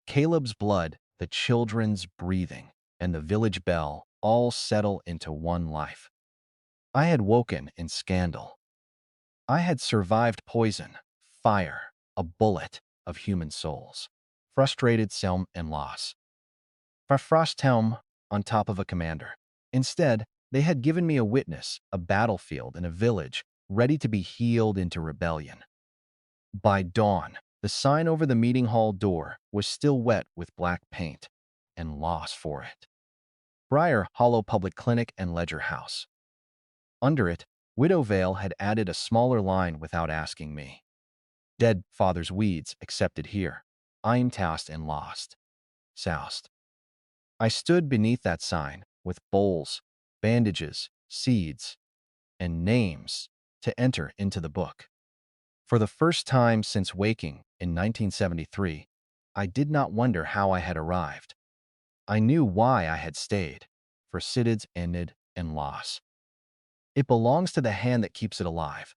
Caleb's blood, the children's breathing, and the village bell all settle into one life. I had woken in scandal. I had survived poison, fire, a bullet of human souls, frustrated selm and loss. Frosthelm on top of a commander. Instead, they had given me a witness, a battlefield, and a village ready to be healed into rebellion. By dawn, the sign over the meeting hall door was still wet with black paint, and loss for it. Briar Hollow Public Clinic and Ledger House. Under it, Widow Vale had added a smaller line without asking me. Dead father's weeds accepted here. I'm tossed and lost. Soused. I stood beneath that sign with bowls, bandages, seeds, and names to enter into the book. For the first time since waking in 1973, I did not wonder how I had arrived. I knew why I had stayed, for Sidid's ended and loss. It belongs to the hand that keeps it alive.